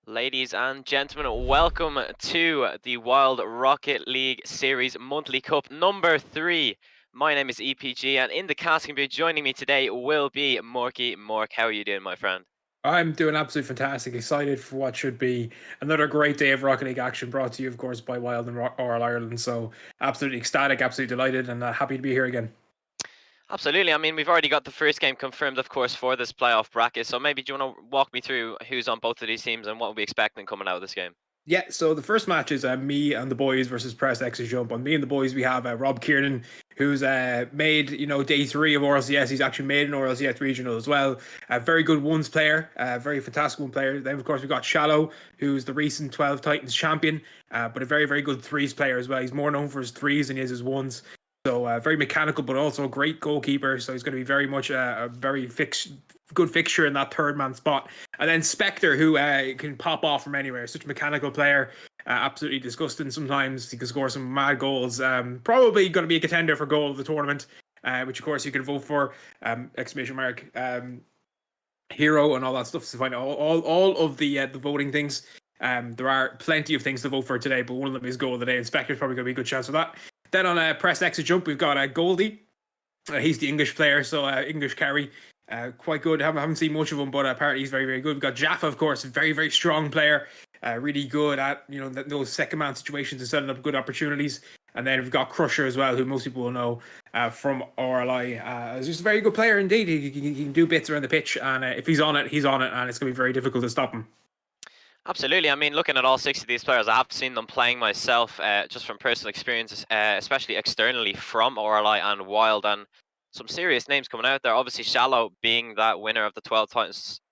Ladies and gentlemen, welcome to the Wild Rocket League Series Monthly Cup number 3. My name is EPG, and in the casting booth joining me today will be MorkyMork. How are you doing, my friend? I'm doing absolutely fantastic. Excited for what should be another great day of Rocket League action, brought to you, of course, by WYLDE and RLI Ireland. So, absolutely ecstatic, absolutely delighted, and happy to be here again. Absolutely. I mean, we've already got the first game confirmed, of course, for this playoff bracket. So maybe do you want to walk me through who's on both of these teams and what we'll be expecting coming out of this game? Yeah, so the first match is me and the boys versus Press X Jump. On me and the boys, we have Rob Kiernan, who's made day 3 of RLCS. He's actually made an RLCS regional as well. A very good ones player, very fantastic one player. Then of course we got Shallow, who's the recent 12 Titans champion, but a very good threes player as well. He's more known for his threes than he is his ones. So very mechanical, but also a great goalkeeper. So he's going to be very much a very good fixture in that third man spot. And then Spectre, who can pop off from anywhere. Such a mechanical player. Absolutely disgusting sometimes. He can score some mad goals. Probably going to be a contender for goal of the tournament, which of course you can vote for. Exclamation mark. Hero and all that stuff to find out all of the voting things. There are plenty of things to vote for today, but one of them is goal of the day. And Spectre's probably going to be a good chance for that. Then on Press Exit Jump, we've got Goldie. He's the English player, so English carry. Quite good. Haven't seen much of him, but apparently he's very good. We've got Jaffa, of course, a very strong player. Really good at those second man situations and setting up good opportunities. And then we've got Crusher as well, who most people will know from RLI. He's just a very good player indeed. He can do bits around the pitch, and if he's on it, and it's going to be very difficult to stop him. Absolutely. I mean, looking at all 6 of these players, I have seen them playing myself, just from personal experiences, especially externally from RLI and Wild, and some serious names coming out there. Obviously, Shallow being that winner of the 12 Titans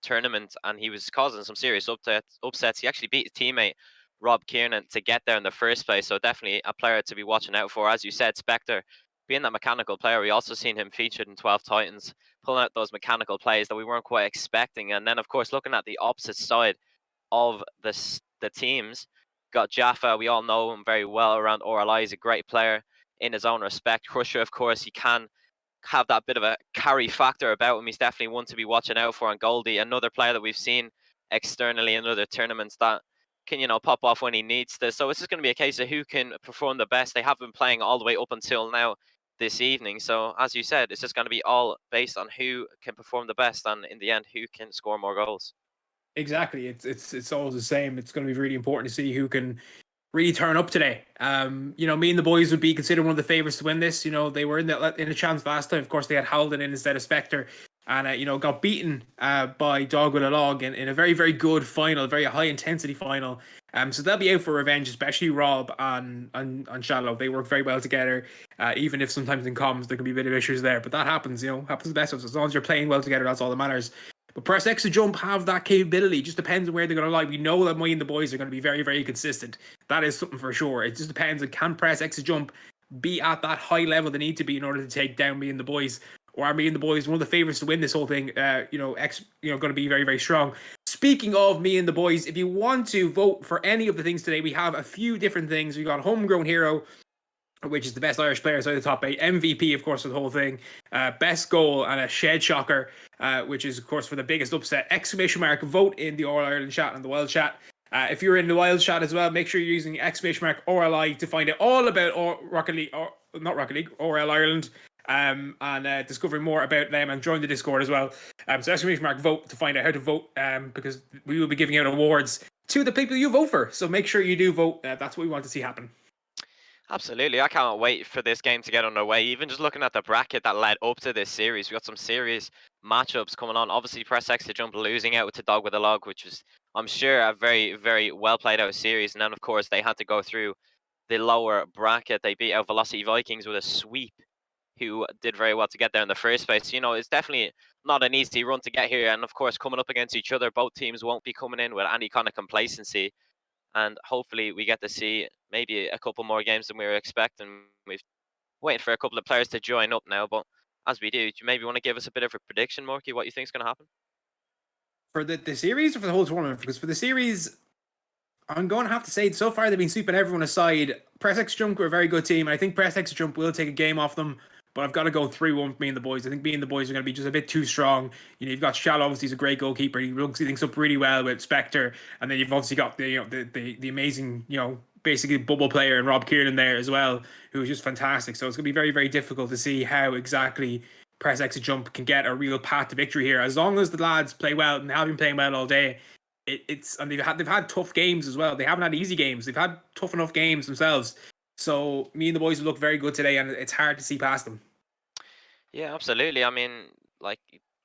tournament, and he was causing some serious upsets. He actually beat his teammate Rob Kiernan to get there in the first place, so definitely a player to be watching out for. As you said, Spectre being that mechanical player, we also seen him featured in 12 Titans, pulling out those mechanical plays that we weren't quite expecting. And then, of course, looking at the opposite side of the teams. Got Jaffa, we all know him very well around RLI. He's a great player in his own respect. Crusher, of course, he can have that bit of a carry factor about him. He's definitely one to be watching out for. And Goldie, another player that we've seen externally in other tournaments that can, pop off when he needs to. So it's just going to be a case of who can perform the best. They have been playing all the way up until now this evening. So as you said, it's just going to be all based on who can perform the best and in the end, who can score more goals. Exactly. It's always the same. It's going to be really important to see who can really turn up today. Me and the boys would be considered one of the favorites to win this. They were in a chance last time. Of course, they had Halden in instead of Spectre, and got beaten by Dog with a Log in a very good final, a very high intensity final. So they'll be out for revenge, especially Rob and Shallow. They work very well together. Even if sometimes in comms there can be a bit of issues there, but that happens. Happens the best of us. As long as you're playing well together, that's all that matters. But Press Extra Jump have that capability. It just depends on where they're going to lie. We know that me and the boys are going to be very consistent. That is something for sure. It just depends on, can Press Extra Jump be at that high level they need to be in order to take down me and the boys? Or are me and the boys one of the favorites to win this whole thing? Going to be very strong. Speaking of me and the boys, if you want to vote for any of the things today, we have a few different things. We got Homegrown Hero, which is the best Irish player outside the top 8. MVP, of course, for the whole thing. Best goal and a shed shocker, which is, of course, for the biggest upset. Exclamation mark, vote in the RLI Ireland chat and the Wild chat. If you're in the Wild chat as well, make sure you're using exclamation mark RLI to find out all about Rocket League, RL Ireland, and discovering more about them, and join the Discord as well. So exclamation mark vote to find out how to vote, because we will be giving out awards to the people you vote for. So make sure you do vote. That's what we want to see happen. Absolutely. I can't wait for this game to get underway. Even just looking at the bracket that led up to this series, we got some serious matchups coming on. Obviously, Press X to Jump losing out to Dog with a Log, which was, I'm sure, a very well played out series. And then, of course, they had to go through the lower bracket. They beat out Velocity Vikings with a sweep, who did very well to get there in the first place. It's definitely not an easy run to get here. And, of course, coming up against each other, both teams won't be coming in with any kind of complacency. And hopefully we get to see maybe a couple more games than we were expecting. We've waiting for a couple of players to join up now, but as we do you maybe want to give us a bit of a prediction, Morky, what you think is going to happen? For the series or for the whole tournament? Because for the series, I'm going to have to say, so far they've been sweeping everyone aside. Press X Jump are a very good team. I think Press X Jump will take a game off them, but I've got to go 3-1 with me and the boys. I think me and the boys are going to be just a bit too strong. You know, you've got Shallow, obviously he's a great goalkeeper. He links up really well with Spectre, and then you've obviously got the amazing, basically bubble player and Rob Kieran there as well, who is just fantastic. So it's going to be very, very difficult to see how exactly Press Exit Jump can get a real path to victory here. As long as the lads play well, and they have been playing well all day, and they've had tough games as well. They haven't had easy games. They've had tough enough games themselves. So me and the boys look very good today, and it's hard to see past them. Yeah, absolutely. I mean, like,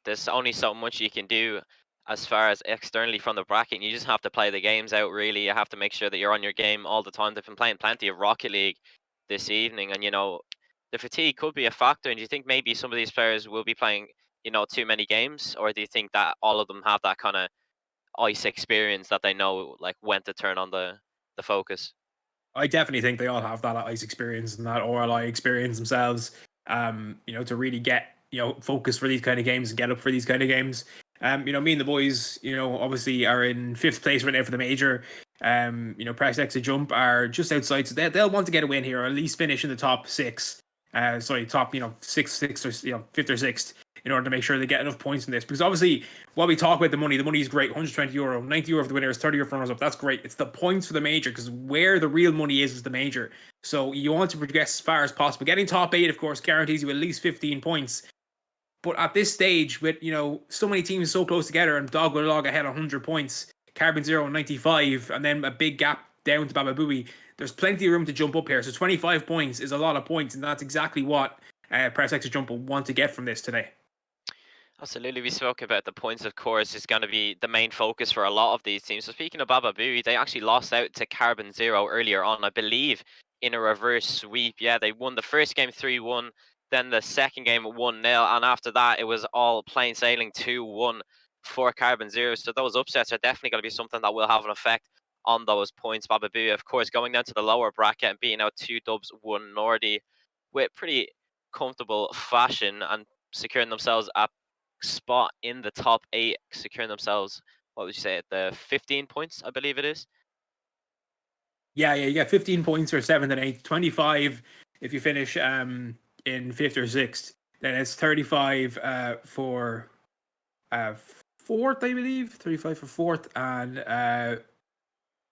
there's only so much you can do as far as externally from the bracket. You just have to play the games out, really. You have to make sure that you're on your game all the time. They've been playing plenty of Rocket League this evening, and, the fatigue could be a factor. And do you think maybe some of these players will be playing, too many games? Or do you think that all of them have that kind of ice experience that they know, like, when to turn on the focus? I definitely think they all have that ice experience and that RLI experience themselves. To really get focused for these kind of games and get up for these kind of games. Me and the boys, obviously are in 5th place right now for the major. Press Exit Jump are just outside, so they'll want to get a win here, or at least finish in the top 6. Top 6, or 5th or 6th, in order to make sure they get enough points in this. Because obviously, while we talk about the money is great. €120, €90 for the winners, €30 for runners up. That's great. It's the points for the major, because where the real money is the major. So you want to progress as far as possible. Getting top 8, of course, guarantees you at least 15 points. But at this stage, with so many teams so close together, and Dog with a Log ahead 100 points, Carbon Zero 95, and then a big gap down to Baba Booey, there's plenty of room to jump up here. So 25 points is a lot of points, and that's exactly what Press Exit Jump will want to get from this today. Absolutely, we spoke about the points, of course, is going to be the main focus for a lot of these teams. So speaking of Baba Booey, they actually lost out to Carbon Zero earlier on, I believe, in a reverse sweep. Yeah, they won the first game 3-1, then the second game 1-0, and after that, it was all plain sailing 2-1 for Carbon Zero. So those upsets are definitely going to be something that will have an effect on those points. Baba Booey, of course, going down to the lower bracket and beating out 2 dubs, 1 Nordy with pretty comfortable fashion and securing themselves a spot in the top 8, securing themselves, what would you say, the 15 points, I believe it is? Yeah, you get 15 points for 7th and 8th, 25 if you finish in 5th or 6th. Then it's 35 for 4th, I believe. 35 for 4th, and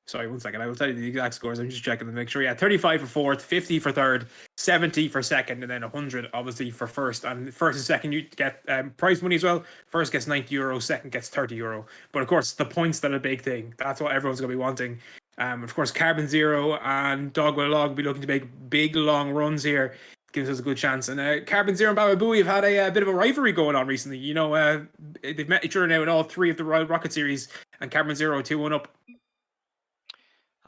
sorry, 1 second. I will tell you the exact scores. I'm just checking to make sure. Yeah, 35 for 4th, 50 for 3rd, 70 for 2nd, and then 100 obviously for 1st. And 1st and 2nd you get prize money as well. 1st gets €90, 2nd gets €30. But of course, the points that are a big thing. That's what everyone's going to be wanting. Of course, Carbon Zero and Dog with a Log will be looking to make big long runs here. Gives us a good chance. And Carbon Zero and Baba Booey have had a bit of a rivalry going on recently. They've met each other now in all 3 of the Royal Rocket series, and Carbon Zero 2-1 up.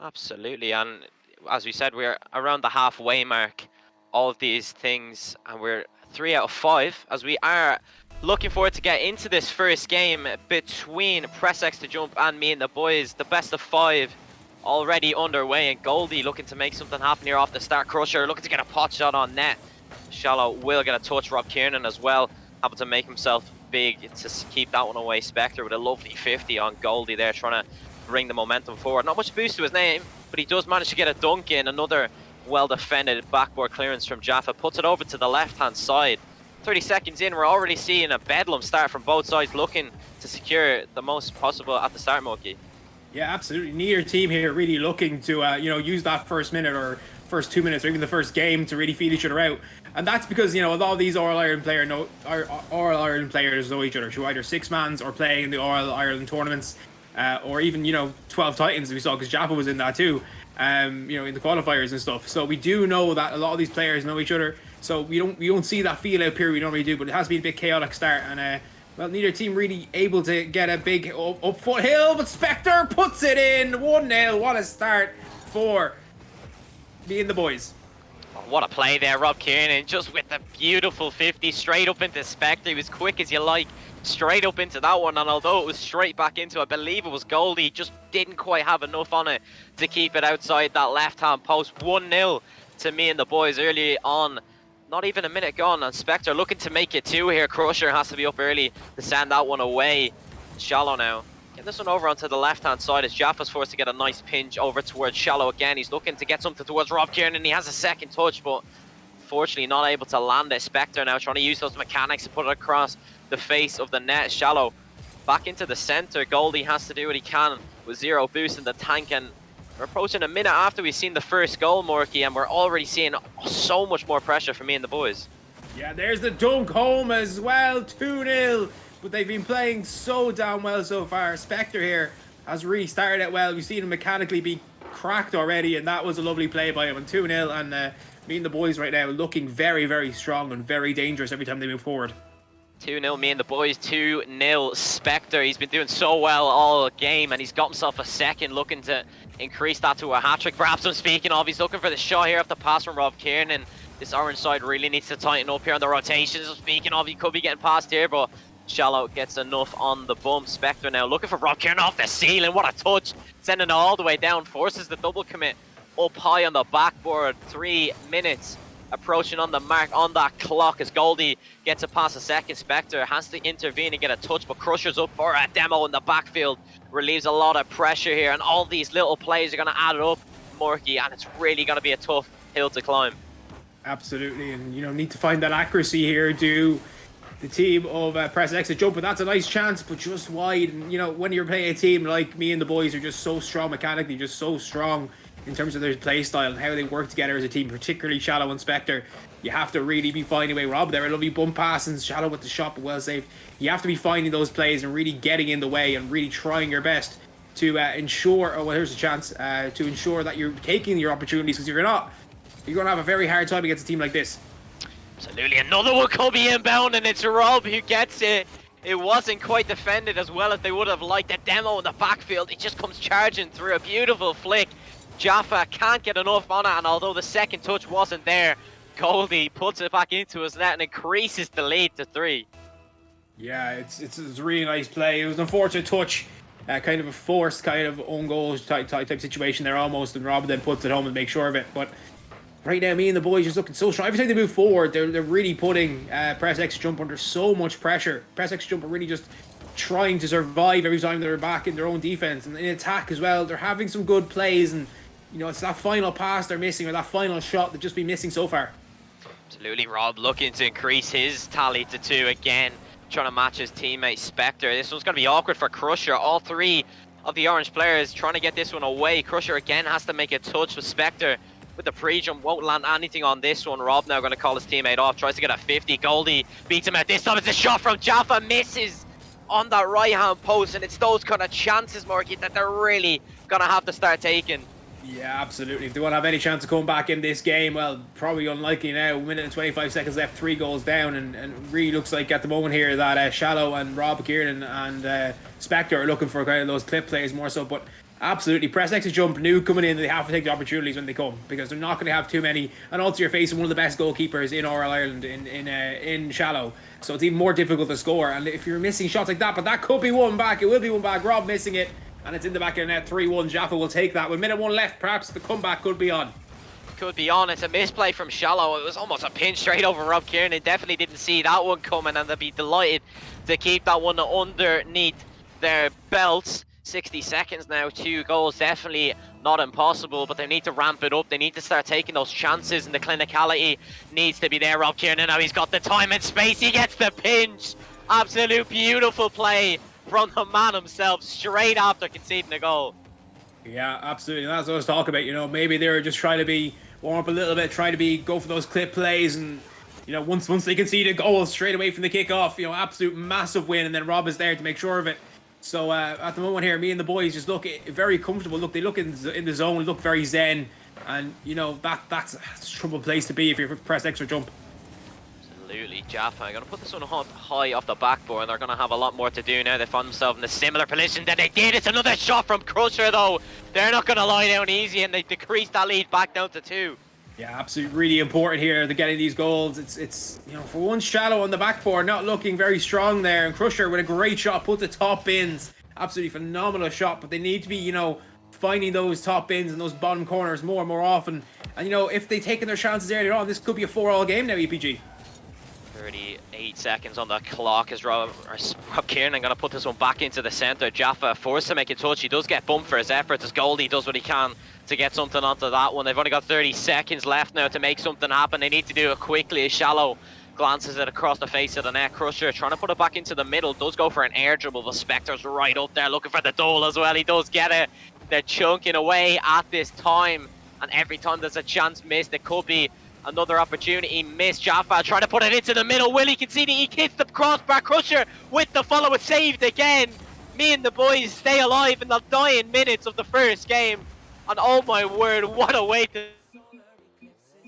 Absolutely, and as we said, we're around the halfway mark, all of these things, and we're 3 out of 5, as we are looking forward to get into this first game between Press Exit Jump and me and the boys. The best of 5 already underway, and Goldie looking to make something happen here off the start. Crusher looking to get a pot shot on net. Shallow will get a touch. Rob Kiernan as well, having to make himself big to keep that one away. Spectre with a lovely 50 on Goldie there, trying to bring the momentum forward. Not much boost to his name, but he does manage to get a dunk in. Another well-defended backboard clearance from Jaffa. Puts it over to the left-hand side. 30 seconds in, we're already seeing a bedlam start from both sides, looking to secure the most possible at the start, Moki. Yeah, absolutely. Neither team here really looking to, use that first minute or first 2 minutes or even the first game to really feel each other out. And that's because, a lot of these All Ireland players know each other. So either 6-mans or playing in the All Ireland tournaments, or even 12 Titans we saw, because Jaffa was in that too. In the qualifiers and stuff. So we do know that a lot of these players know each other. So we don't see that feel out period we normally do, but it has been a bit chaotic start, and neither team really able to get a big up foothill, but Spectre puts it in 1-0. What a start for me and the boys. Oh, what a play there, Rob Kiernan, just with the beautiful 50 straight up into Spectre. He was quick as you like, straight up into that one, and although it was straight back into, I believe it was Goldie, just didn't quite have enough on it to keep it outside that left-hand post. 1-0 to me and the boys early on. Not even a minute gone, and Spectre looking to make it 2 here. Crusher has to be up early to send that one away. Shallow now. Get this one over onto the left-hand side as Jaffa's forced to get a nice pinch over towards Shallow again. He's looking to get something towards Rob Kiernan. He has a second touch, but unfortunately not able to land it. Spectre now trying to use those mechanics to put it across the face of the net. Shallow back into the center. Goldie has to do what he can with 0 boost in the tank, and we're approaching a minute after we've seen the first goal, Morky, and we're already seeing so much more pressure for me and the boys. Yeah, there's the dunk home as well, 2-0. But they've been playing so damn well so far. Spectre here has really started it well. We've seen him mechanically be cracked already, and that was a lovely play by him. And 2-0, and me and the boys right now looking very, very strong and very dangerous every time they move forward. 2-0, me and the boys, 2-0. Spectre, he's been doing so well all game, and he's got himself a second, looking to increase that to a hat-trick. Perhaps I'm speaking of, he's looking for the shot here off the pass from Rob Kieran. This orange side really needs to tighten up here on the rotations. Speaking of, he could be getting past here, but Shallow gets enough on the bump. Spectre now looking for Rob Kieran off the ceiling. What a touch. Sending it all the way down. Forces the double commit up high on the backboard. 3 minutes approaching on the mark on that clock as Goldie gets a pass a second. Spectre has to intervene and get a touch, but Crusher's up for a demo in the backfield. Relieves a lot of pressure here, and all these little plays are going to add it up, Morky, and it's really going to be a tough hill to climb. Absolutely, and need to find that accuracy here. Do the team of press exit jump, but that's a nice chance, but just wide. And when you're playing a team like me and the boys are just so strong mechanically, just so strong in terms of their play style and how they work together as a team, particularly Shallow and Spectre, you have to really be finding a way. Rob there, a lovely bump pass, and Shallow with the shot, but well saved. You have to be finding those plays and really getting in the way and really trying your best to ensure, oh well, here's a chance, to ensure that you're taking your opportunities, because you're going to have a very hard time against a team like this. Absolutely, another one could be inbound, and it's Rob who gets it. It wasn't quite defended as well as they would have liked. The demo in the backfield, it just comes charging through. A beautiful flick. Jaffa can't get enough on it, and although the second touch wasn't there, Goldie puts it back into his net and increases the lead to 3. Yeah, it's a really nice play. It was an unfortunate touch, kind of a forced, kind of own goal type situation there almost, and Rob then puts it home and makes sure of it. But right now, me and the boys just looking so strong. Every time they move forward, they're really putting Press X Jump under so much pressure. Press X Jump are really just trying to survive every time they're back in their own defense, and in attack as well. They're having some good plays, and it's that final pass they're missing, or that final shot they've just been missing so far. Absolutely, Rob looking to increase his tally to 2 again, trying to match his teammate Spectre. This one's going to be awkward for Crusher. All 3 of the orange players trying to get this one away. Crusher again has to make a touch with Spectre. With the pre-jump, won't land anything on this one. Rob now going to call his teammate off, tries to get a 50. Goldie beats him at this time. It's a shot from Jaffa, misses on that right-hand post, and it's those kind of chances, Morky, that they're really going to have to start taking. Yeah, absolutely. If they want to have any chance of coming back in this game, well, probably unlikely now. 1 minute and 25 seconds left, 3 goals down, and really looks like at the moment here that Shallow and Rob Kieran and Spectre are looking for kind of those clip plays more so, but absolutely, Press X Jump new coming in. They have to take the opportunities when they come, because they're not going to have too many. And also, you're facing one of the best goalkeepers in RLI Ireland in Shallow, so it's even more difficult to score. And if you're missing shots like that, but that could be one back. It will be one back. Rob missing it, and it's in the back of the net. 3-1. Jaffa will take that with minute 1 left. Perhaps the comeback could be on. Could be on. It's a misplay from Shallow. It was almost a pinch straight over Rob Kieran. They definitely didn't see that one coming, and they'll be delighted to keep that one underneath their belts. 60 seconds now, 2 goals, definitely not impossible, but they need to ramp it up. They need to start taking those chances, and the clinicality needs to be there. Rob Kieran, now he's got the time and space, he gets the pinch. Absolute beautiful play from the man himself, straight after conceding a goal. Yeah, absolutely, and that's what I was talking about. Maybe they were just trying to warm up a little bit, trying to go for those clip plays, and once they concede a goal straight away from the kickoff, absolute massive win, and then Rob is there to make sure of it. So at the moment here, me and the boys just look very comfortable. Look, they look in the zone, look very zen, and that's a trouble place to be if you're Press Extra Jump. Absolutely, Jaffa. I'm going to put this one high off the backboard, and they're going to have a lot more to do now. They find themselves in a similar position that they did. It's another shot from Crusher, though. They're not going to lie down easy, and they decrease that lead back down to 2. Yeah, absolutely, really important here. They're getting these goals. It's for one, Shallow on the backboard, not looking very strong there, and Crusher with a great shot, put the top bins. Absolutely phenomenal shot, but they need to be, finding those top bins and those bottom corners more and more often. And if they've taken their chances earlier on, this could be a 4-all game now, EPG. 38 seconds on the clock as Rob Kieran going to put this one back into the center. Jaffa forced to make a touch. He does get bumped for his efforts as Goldie does what he can to get something onto that one. They've only got 30 seconds left now to make something happen. They need to do it quickly as Shallow glances it across the face of the net. Crusher trying to put it back into the middle. Does go for an air dribble. The Spectre's right up there looking for the goal as well. He does get it. They're chunking away at this time. And every time there's a chance missed, it could be another opportunity missed. Jaffa trying to put it into the middle. Willie Concini, he hits the crossbar. Crusher with the follow, saved again. Me and the boys stay alive in the dying minutes of the first game. And oh my word, what a way to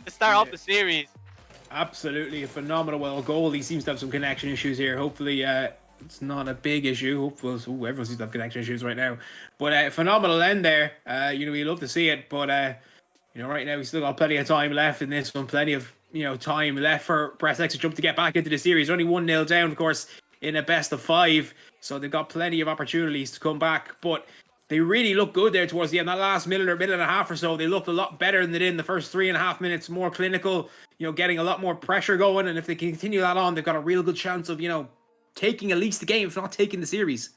start off the series. Absolutely a phenomenal goal. He seems to have some connection issues here. Hopefully it's not a big issue. Hopefully, everyone seems to have connection issues right now. But phenomenal end there. We love to see it. But right now we still got plenty of time left in this one. Plenty of time left for Press X to jump to get back into the series. Only 1-0 down, of course, in a best of 5. So they've got plenty of opportunities to come back. But they really look good there towards the end. That last minute and a half or so, they looked a lot better than they did in the first 3.5 minutes. More clinical, getting a lot more pressure going. And if they continue that on, they've got a real good chance of, taking at least the game, if not taking the series.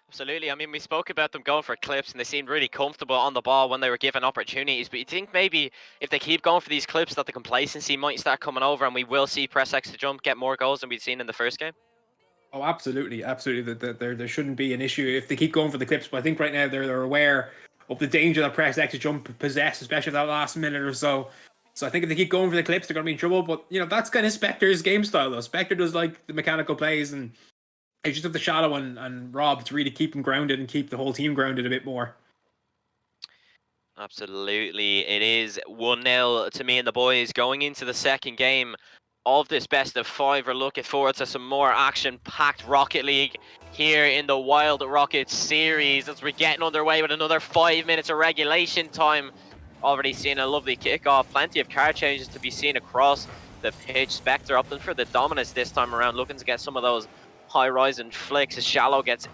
Absolutely. I mean, we spoke about them going for clips and they seemed really comfortable on the ball when they were given opportunities. But you think maybe if they keep going for these clips that the complacency might start coming over and we will see Press X to jump get more goals than we've seen in the first game? Oh, absolutely. There shouldn't be an issue if they keep going for the clips. But I think right now they're aware of the danger that Press X to jump possess, especially that last minute or so. So I think if they keep going for the clips, they're going to be in trouble. But, that's kind of Spectre's game style, though. Spectre does like the mechanical plays, and they just have the Shadow and Rob to really keep him grounded and keep the whole team grounded a bit more. Absolutely. It is 1-0 to me and the boys going into the second game of this best of 5. We're looking forward to some more action-packed Rocket League here in the Wild Rocket series as we're getting underway with another 5 minutes of regulation time. Already seen a lovely kickoff, plenty of card changes to be seen across the pitch. Spectre opting for the dominance this time around, looking to get some of those high-rise and flicks as Shallow gets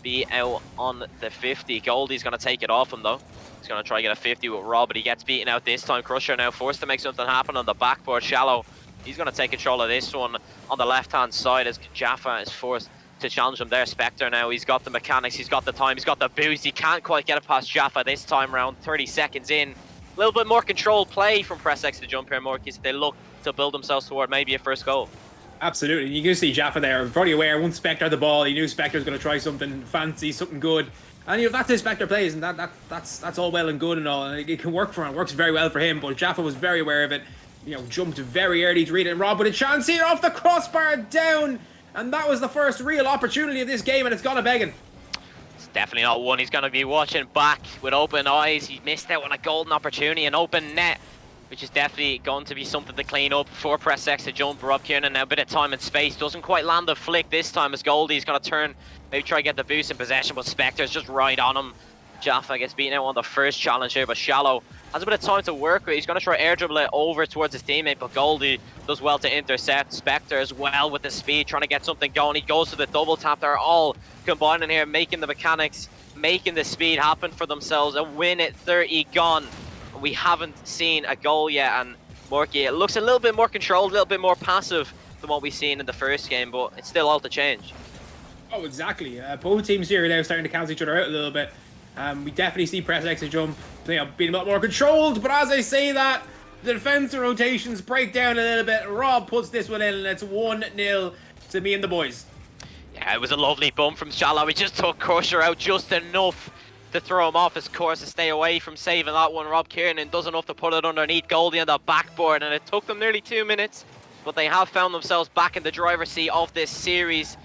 beat out on the 50. Goldie's going to take it off him though. He's going to try to get a 50 with Rob, but he gets beaten out this time. Crusher now forced to make something happen on the backboard. Shallow, he's going to take control of this one on the left-hand side as Jaffa is forced to challenge him there. Spectre now, he's got the mechanics, he's got the time, he's got the boost. He can't quite get it past Jaffa this time around, 30 seconds in. A little bit more controlled play from Press X to jump here, Morky. They look to build themselves toward maybe a first goal. Absolutely. You can see Jaffa there, probably aware, once Spectre had the ball, he knew Spectre was going to try something fancy, something good. And that's how Spectre plays, and that's all well and good and all, and it can work for him. It works very well for him, but Jaffa was very aware of it. Jumped very early to read it, and Rob with a chance here off the crossbar down, and that was the first real opportunity of this game, and it's gone a begging. It's definitely not one he's going to be watching back with open eyes. He missed out on a golden opportunity, an open net, which is definitely going to be something to clean up for Press X to jump. Rob Kieran now a bit of time and space, doesn't quite land the flick this time as Goldie's going to turn, maybe try to get the boost in possession, but Spectre's just right on him. Jaffa gets beaten out on the first challenge here, but Shallow has a bit of time to work with. He's going to try air dribble it over towards his teammate, but Goldie does well to intercept. Spectre as well with the speed, trying to get something going. He goes to the double tap. They're all combining here, making the mechanics, making the speed happen for themselves. A win at 30 gone. We haven't seen a goal yet, and Morky, it looks a little bit more controlled, a little bit more passive than what we've seen in the first game, but it's still all to change. Oh, exactly. Both teams here are now starting to cancel each other out a little bit. We definitely see Press X to jump being a lot more controlled, but as I say that, the defensive rotations break down a little bit. Rob puts this one in, and it's 1-0 to me and the boys. Yeah, it was a lovely bump from Shallow. He just took Crusher out just enough to throw him off his course, to stay away from saving that one. Rob Kieran does enough to put it underneath Goldie on the backboard, and it took them nearly 2 minutes, but they have found themselves back in the driver's seat of this series.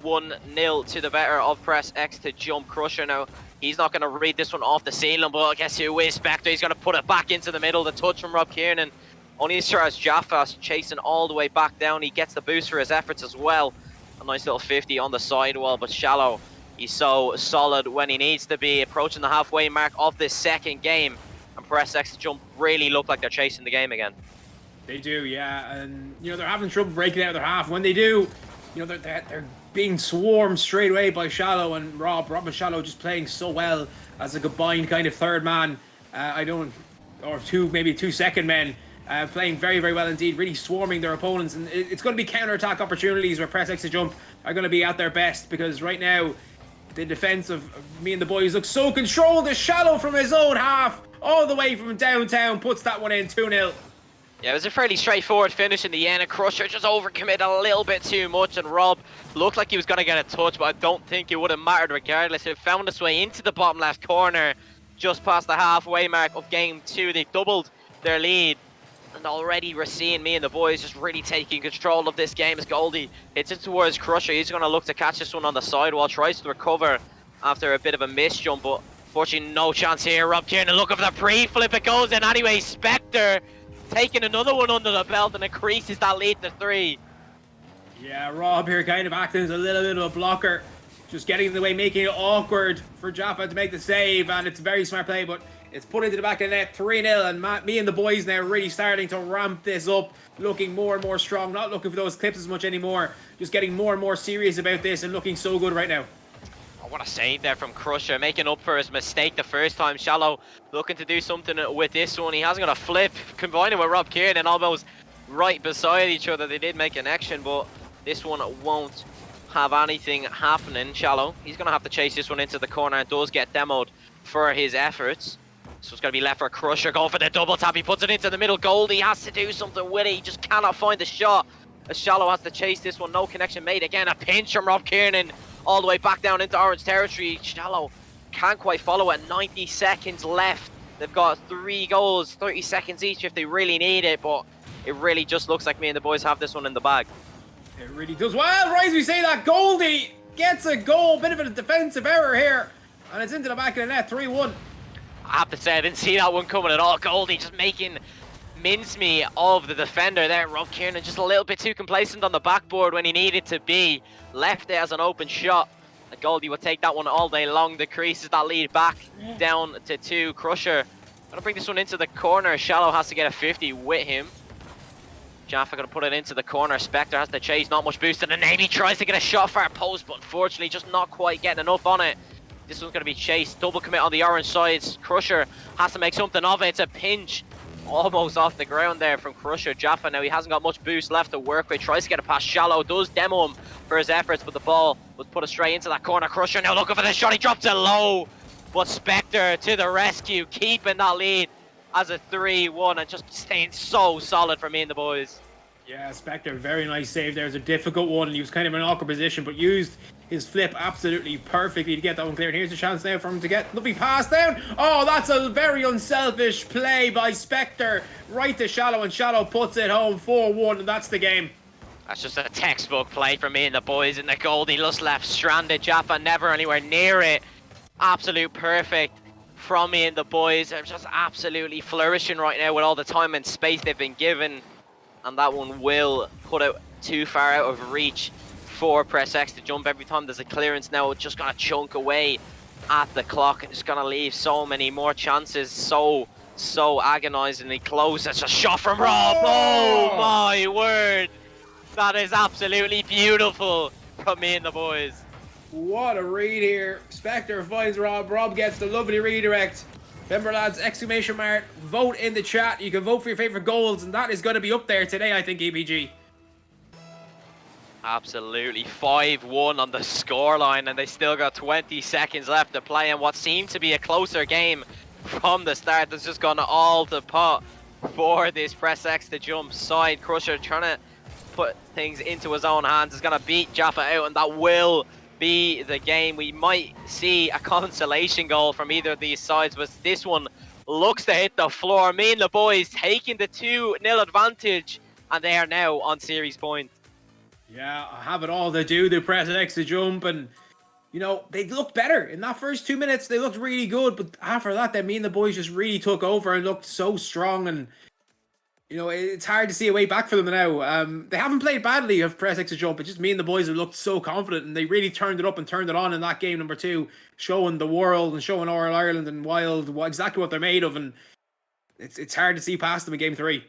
1-0 to the better of Press X to jump. Crusher now, he's not going to read this one off the ceiling, but I guess who is Spectre? He's going to put it back into the middle. The touch from Rob Kieran, only as Jaffa chasing all the way back down. He gets the boost for his efforts as well. A nice little 50 on the sidewall, but Shallow, he's so solid when he needs to be. Approaching the halfway mark of this second game, and Press X to jump really look like they're chasing the game again. They do, yeah, and they're having trouble breaking out of their half. When they do, they're being swarmed straight away by Shallow and Rob. Rob and Shallow just playing so well as a combined kind of third man. Maybe two second men. playing very, very well indeed, really swarming their opponents. And it's going to be counter-attack opportunities where press X to jump are going to be at their best, because right now, the defense of me and the boys look so controlled. The Shallow from his own half, all the way from downtown, puts that one in 2-0. Yeah, it was a fairly straightforward finish in the end. And Crusher just overcommitted a little bit too much, and Rob looked like he was going to get a touch, but I don't think it would have mattered regardless. It found its way into the bottom left corner, just past the halfway mark of game 2. They've doubled their lead, and already we're seeing me and the boys just really taking control of this game as WYLDE hits it towards Crusher. He's going to look to catch this one on the sidewall, tries to recover after a bit of a miss jump, but unfortunately no chance here. Rob Kieran looking for the pre-flip, it goes in anyway. Spectre taking another one under the belt and increases that lead to 3. Yeah, Rob here kind of acting as a little bit of a blocker, just getting in the way, making it awkward for Jaffa to make the save, and it's a very smart play, but it's put into the back of the net, 3-0, and me and the boys now really starting to ramp this up, looking more and more strong, not looking for those clips as much anymore, just getting more and more serious about this and looking so good right now. Oh, what a save there from Crusher, making up for his mistake the first time. Shallow looking to do something with this one. He hasn't got a flip, combining with Rob Kieran almost right beside each other. They did make an action, but this one won't have anything happening. Shallow, he's going to have to chase this one into the corner, and does get demoed for his efforts. So it's going to be left for Crusher, going for the double tap. He puts it into the middle. WYLDE has to do something with it. He just cannot find the shot, as Shallow has to chase this one. No connection made. Again, a pinch from Rob Kieran all the way back down into orange territory. Shallow can't quite follow it. 90 seconds left. They've got 3 goals, 30 seconds each if they really need it, but it really just looks like me and the boys have this one in the bag. It really does. Well, right as we say that, WYLDE gets a goal. Bit of a defensive error here, and it's into the back of the net, 3-1. I have to say, I didn't see that one coming at all. WYLDE just making mincemeat of the defender there. Rob Kieran just a little bit too complacent on the backboard when he needed to be. Left it as an open shot. And WYLDE will take that one all day long. Decreases that lead back down to 2. Crusher gonna bring this one into the corner. Shallow has to get a 50 with him. Jaffa gonna put it into the corner. Spectre has to chase, not much boost in the name. He tries to get a shot far post, but unfortunately just not quite getting enough on it. This one's gonna be chased. Double commit on the orange sides. Crusher has to make something of it. It's a pinch almost off the ground there from Crusher. Jaffa now, he hasn't got much boost left to work with. Tries to get it past Shallow. Does demo him for his efforts, but the ball was put straight into that corner. Crusher now looking for the shot. He drops it low, but Spectre to the rescue, keeping that lead as a 3-1 and just staying so solid for me and the boys. Yeah, Spectre, very nice save there. It was a difficult one, and he was kind of in an awkward position, but used his flip absolutely perfectly to get that one cleared. Here's a chance now for him to get lovely pass down. Oh, that's a very unselfish play by Spectre. Right to Shallow, and Shallow puts it home, 4-1, and that's the game. That's just a textbook play for me and the boys in the goal. He just left stranded. Jaffa never anywhere near it. Absolute perfect from me and the boys. They're just absolutely flourishing right now with all the time and space they've been given. And that one will put it too far out of reach for Press X to jump. Every time there's a clearance now, it's just going to chunk away at the clock. It's going to leave so many more chances. So agonizingly close. It's a shot from Rob. Oh my word. That is absolutely beautiful from me and the boys. What a read here. Spectre finds Rob. Rob gets the lovely redirect. Remember, lads, exclamation mark, vote in the chat. You can vote for your favorite goals, and that is going to be up there today, I think, EPG. Absolutely. 5-1 on the scoreline, and they still got 20 seconds left to play. And what seemed to be a closer game from the start has just gone all to pot for this Press X to jump side. Crusher trying to put things into his own hands. Is going to beat Jaffa out, and that will be the game. We might see a consolation goal from either of these sides, but this one looks to hit the floor. Me and the boys taking the 2-0 advantage, and they are now on series point. Yeah, I have it all to do. The Press X to jump, and you know, they looked better in that first 2 minutes. They looked really good, but after that, then me and the boys just really took over and looked so strong. And you know, it's hard to see a way back for them now. They haven't played badly of Press X to jump, but just me and the boys have looked so confident, and they really turned it up and turned it on in that game number 2, showing the world and showing RLI Ireland and WYLDE exactly what they're made of. And it's hard to see past them in game 3.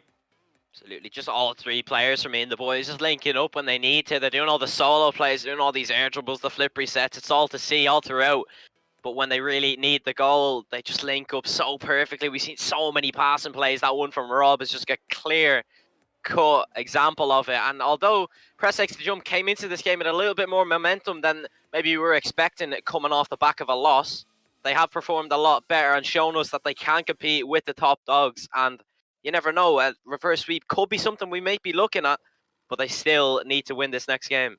Absolutely, just all 3 players for me and the boys just linking up when they need to. They're doing all the solo plays, doing all these air dribbles, the flip resets. It's all to see all throughout but when they really need the goal, they just link up so perfectly. We've seen so many passing plays. That one from Rob is just a clear cut example of it. And although Press X to Jump came into this game with a little bit more momentum than maybe we were expecting it coming off the back of a loss, they have performed a lot better and shown us that they can compete with the top dogs. And you never know, a reverse sweep could be something we might be looking at, but they still need to win this next game.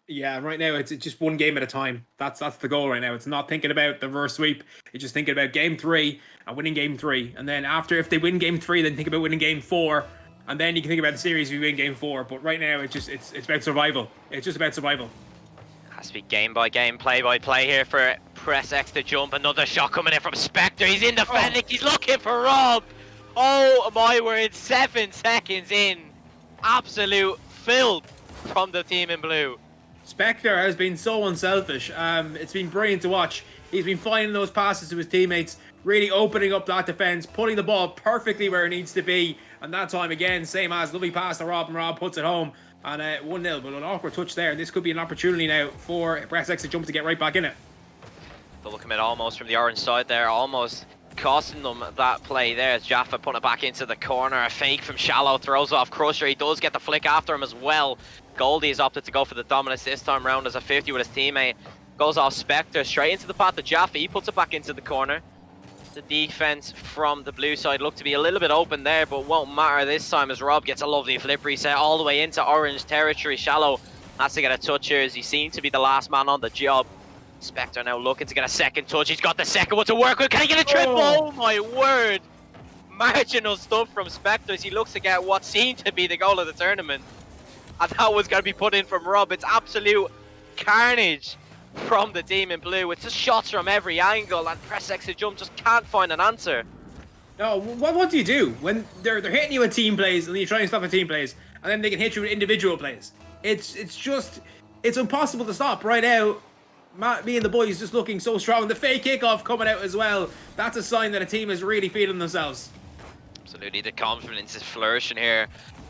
Yeah, right now it's just one game at a time. That's the goal right now. It's not thinking about the reverse sweep. It's just thinking about game 3 and winning game 3. And then after, if they win game 3, then think about winning game 4. And then you can think about the series if you win game 4. But right now, it's about survival. It's just about survival. Has to be game by game, play by play here for Press X to Jump. Another shot coming in from Spectre. He's in the Fennec. He's looking for Rob. Oh my word, 7 seconds in. Absolute filth from the team in blue. Spectre has been so unselfish. It's been brilliant to watch. He's been finding those passes to his teammates, really opening up that defense, putting the ball perfectly where it needs to be. And that time again, same as lovely pass to Rob, and Rob puts it home. And 1-0, but an awkward touch there. This could be an opportunity now for Press X to Jump to get right back in it. Double commit almost from the orange side there, almost costing them that play there. As Jaffa putting it back into the corner. A fake from Shallow, throws off Crusher. He does get the flick after him as well. Goldie has opted to go for the dominance this time round as a 50 with his teammate. Goes off Spectre straight into the path of Jaffa. He puts it back into the corner. The defense from the blue side looked to be a little bit open there, but won't matter this time as Rob gets a lovely flip reset all the way into orange territory. Shallow has to get a touch here as he seems to be the last man on the job. Spectre now looking to get a second touch. He's got the second one to work with. Can he get a triple? Oh my word. Marginal stuff from Spectre as he looks to get what seemed to be the goal of the tournament. And that was going to be put in from Rob. It's absolute carnage from the team in blue. It's just shots from every angle, and Press X to Jump just can't find an answer. No, what do you do when they're hitting you with team plays and you try and stop a team plays, and then they can hit you with individual plays? It's impossible to stop right now. Me and the boys just looking so strong. The fake kickoff coming out as well. That's a sign that a team is really feeling themselves. Absolutely, the confidence is flourishing here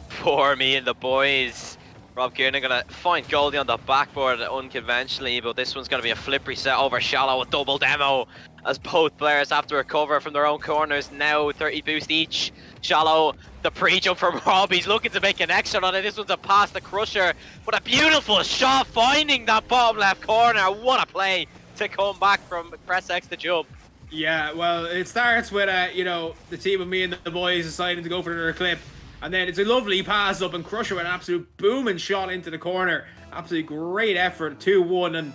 for me and the boys. Rob Kieran gonna find Goldie on the backboard unconventionally, but this one's gonna be a flip reset over Shallow with double demo as both players have to recover from their own corners. Now 30 boost each. Shallow, the pre-jump from Rob, he's looking to make an extra on it. This one's a pass to Crusher, but a beautiful shot finding that bottom left corner. What a play to come back from Press X to Jump. Yeah, well, it starts with the team of me and the boys deciding to go for another clip. And then it's a lovely pass up, and Crusher with an absolute booming shot into the corner. Absolutely great effort, 2-1. And,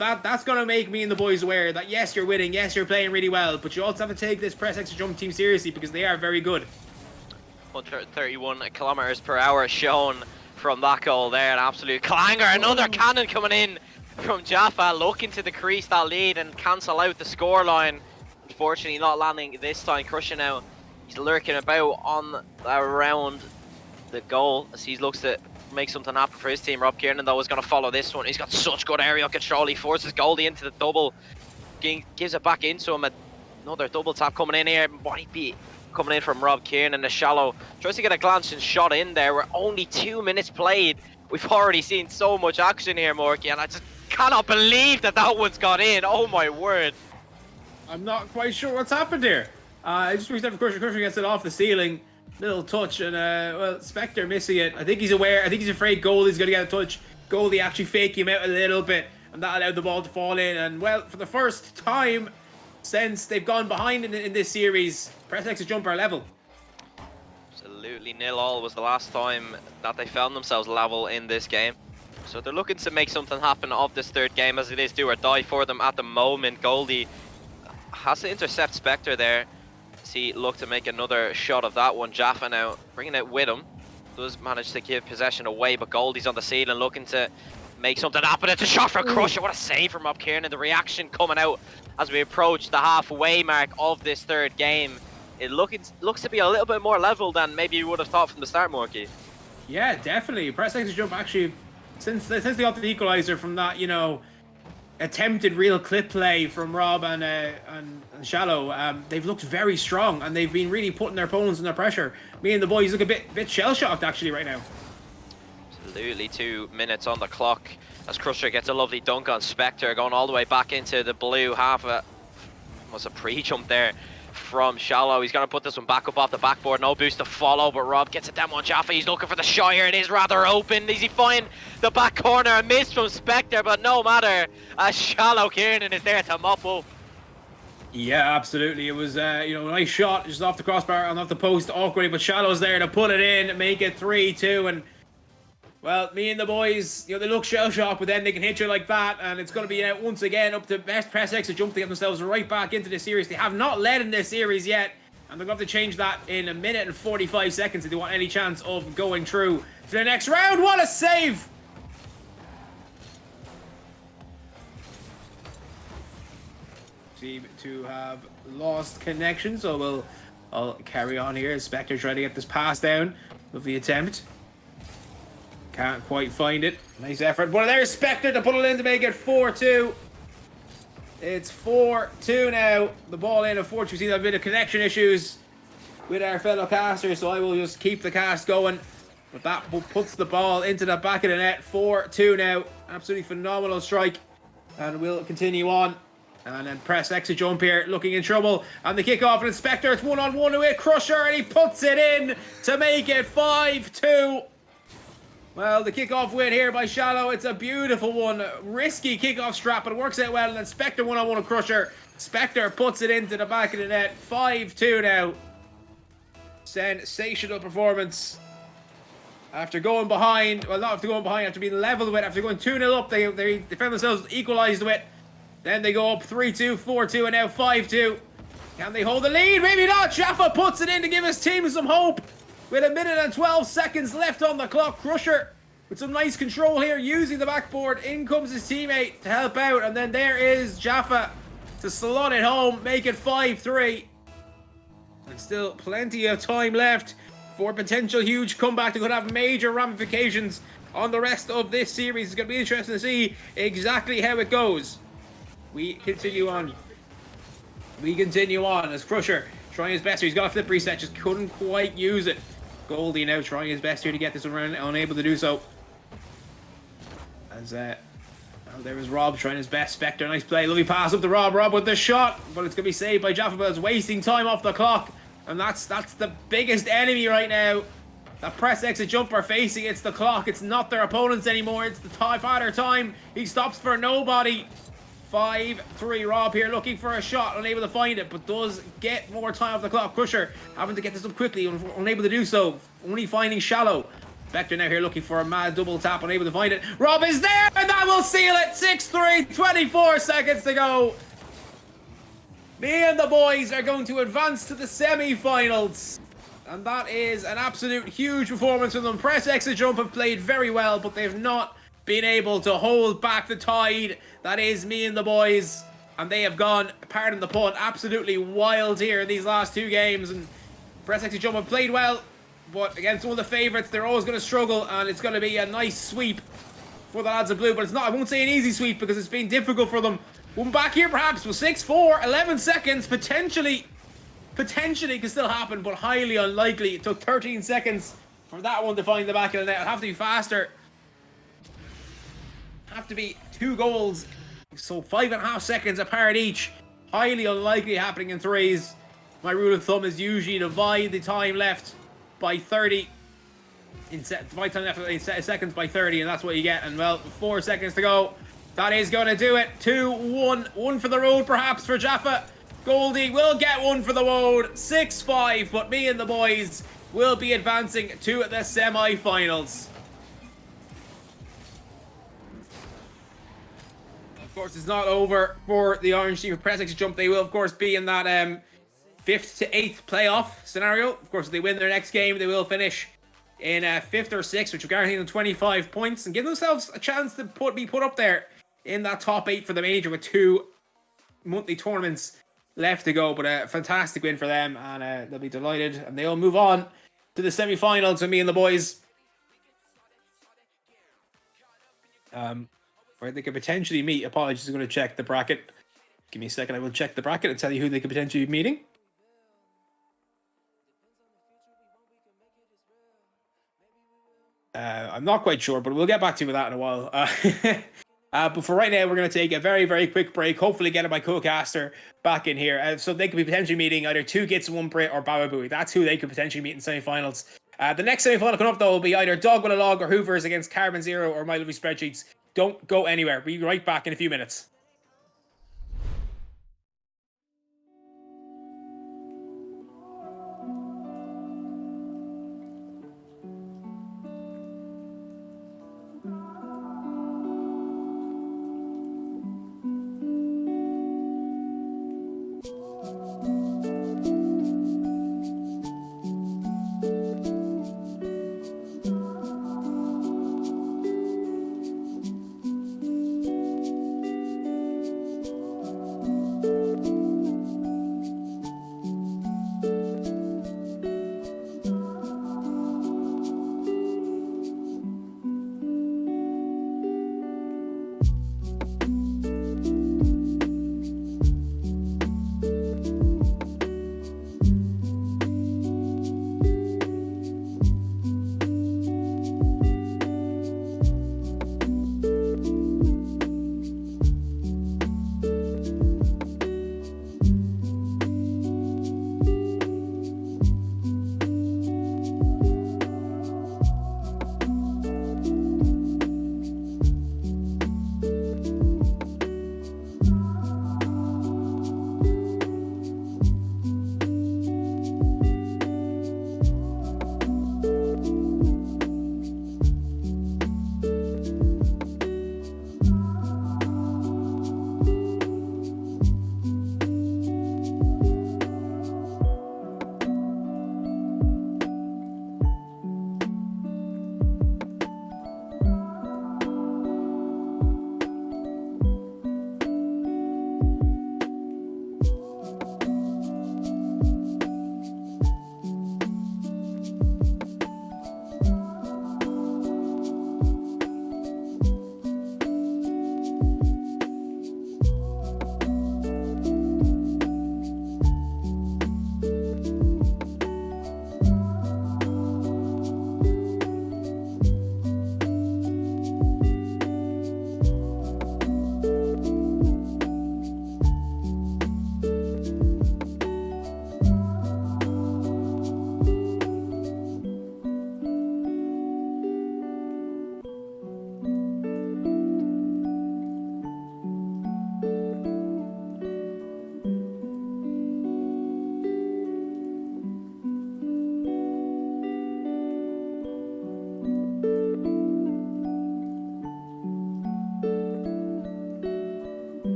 that's going to make me and the boys aware that, yes, you're winning, yes, you're playing really well, but you also have to take this Press X to Jump team seriously because they are very good. 131 kilometers per hour shown from that goal there. An absolute clanger. Another cannon coming in from Jaffa, looking to decrease that lead and cancel out the scoreline. Unfortunately, not landing this time. Crusher now. He's lurking about on around the goal as he looks to make something happen for his team. Rob Kieran, though, is going to follow this one. He's got such good aerial control. He forces Goldie into the double. Gives it back into him. Another double tap coming in here. Might be coming in from Rob Kieran in the Shallow. Tries to get a glancing shot in there. We're only 2 minutes played. We've already seen so much action here, Morky, and I just cannot believe that one's got in. Oh my word. I'm not quite sure what's happened here. I just reached out for Crusher. Crusher gets it off the ceiling. Little touch, and Spectre missing it. I think he's aware. I think he's afraid Goldie's going to get a touch. Goldie actually faking him out a little bit, and that allowed the ball to fall in. And, well, for the first time since they've gone behind in this series, Press X to Jump are level. Absolutely 0-0 was the last time that they found themselves level in this game. So they're looking to make something happen of this third game, as it is do or die for them at the moment. Goldie has to intercept Spectre there. He look to make another shot of that one. Jaffa now bringing it with him. Does manage to give possession away, but Goldie's on the ceiling looking to make something happen. It's a shot for Crusher. What a save from Rob Kieran, and the reaction coming out as we approach the halfway mark of this third game. It looks to be a little bit more level than maybe you would have thought from the start, Morky. Yeah, definitely. Press X to Jump actually, since they got the equalizer from that, attempted real clip play from Rob and Shallow, they've looked very strong, and they've been really putting their opponents under pressure. Me and the boys look a bit shell-shocked actually right now. Absolutely, 2 minutes on the clock As Crusher gets a lovely dunk on Spectre, going all the way back into the blue half of it. Was a pre-jump there from Shallow. He's going to put this one back up off the backboard. No boost to follow, but Rob gets it down on Jaffa. He's looking for the shot here. It is rather open. Does he find the back corner? A miss from Spectre, but no matter. As Shallow Kieran is there to mop up. Yeah, absolutely. It was, a nice shot just off the crossbar and off the post awkwardly, but Shallow's there to put it in, make it 3-2, and well, me and the boys, they look shell-shocked, but then they can hit you like that, and it's going to be once again up to best press exit jump to get themselves right back into the series. They have not led in this series yet, and they're going to have to change that in 1 minute and 45 seconds if they want any chance of going through to the next round. What a save! Seem to have lost connection, so I'll carry on here. Spectre trying to get this pass down with the attempt. Can't quite find it. Nice effort. But there's Spectre to put it in to make it 4-2. It's 4-2 now. The ball in. Unfortunately, we see a bit of connection issues with our fellow caster, so I will just keep the cast going. But that puts the ball into the back of the net. 4-2 now. Absolutely phenomenal strike. And we'll continue on. And then press exit jump here, looking in trouble. And the kickoff, and Spectre, it's one-on-one with Crusher, and he puts it in to make it 5-2. Well, the kickoff win here by Shallow. It's a beautiful one. Risky kickoff strap, but it works out well. And then Spectre one-on-one with Crusher. Spectre puts it into the back of the net. 5-2 now. Sensational performance. After going behind, well, not after going behind, after being leveled with, after going 2-0 up, they found themselves equalized with. Then they go up 3-2, 4-2, and now 5-2. Can they hold the lead? Maybe not. Jaffa puts it in to give his team some hope. With 1 minute and 12 seconds left on the clock, Crusher with some nice control here, using the backboard. In comes his teammate to help out, and then there is Jaffa to slot it home, make it 5-3. And still plenty of time left for potential huge comeback that could have major ramifications on the rest of this series. It's going to be interesting to see exactly how it goes. We continue on. As Crusher trying his best here. He's got a flip reset, just couldn't quite use it. WYLDE now trying his best here to get this one around, unable to do so. As there was Rob trying his best. Spectre, nice play, lovely pass up to Rob. Rob with the shot, but it's gonna be saved by Jaffa. But it's wasting time off the clock, and that's the biggest enemy right now. That press exit jumper facing, it's the clock. It's not their opponents anymore. It's the Father time. He stops for nobody. 5-3. Rob here looking for a shot, unable to find it, but does get more time off the clock. Crusher having to get this up quickly, unable to do so. Only finding Shallow. Spectre now here looking for a mad double tap, unable to find it. Rob is there, and that will seal it. 6-3. 24 seconds to go. Me and the boys are going to advance to the semi-finals. And that is an absolute huge performance from them. Press exit jump have played very well, but they've not been able to hold back the tide. That is me and the boys, and they have gone, pardon the pun, absolutely wild here in these last two games. And press exit jump have played well, but against one of the favourites, they're always going to struggle, and it's going to be a nice sweep for the lads of blue. But it's not, I won't say an easy sweep, because it's been difficult for them. One back here perhaps with 6-4, 11 seconds, potentially can still happen, but highly unlikely. It took 13 seconds for that one to find the back of the net. It'll have to be faster. Have to be 2 goals, so 5.5 seconds apart each. Highly unlikely happening in threes. My rule of thumb is usually divide the time left by 30. Divide time left in seconds by 30, and that's what you get. And well, 4 seconds to go. That is going to do it. 2-1. One for the road, perhaps, for Jaffa. WYLDE will get one for the road. 6-5, but me and the boys will be advancing to the semi-finals. Of course, it's not over for the Orange team. Press exit jump, they will, of course, be in that 5th to 8th playoff scenario. Of course, if they win their next game, they will finish in 5th or 6th, which will guarantee them 25 points and give themselves a chance to be put up there in that top 8 for the major with 2 monthly tournaments left to go. But a fantastic win for them, and they'll be delighted, and they'll move on to the semi-finals with me and the boys. Where they could potentially meet. Apologies, I'm going to check the bracket. Give me a second, I will check the bracket and tell you who they could potentially be meeting. I'm not quite sure, but we'll get back to you with that in a while. But for right now, we're going to take a very, very quick break. Hopefully, get my co-caster back in here, so they could be potentially meeting either 2Gits and 1Brit or Baba Booey. That's who they could potentially meet in semi-finals. The next semi-final coming up, though, will be either Dog with a Log or Hoovers against Carbon Zero or My Lovely Spreadsheets. Don't go anywhere. We'll be right back in a few minutes.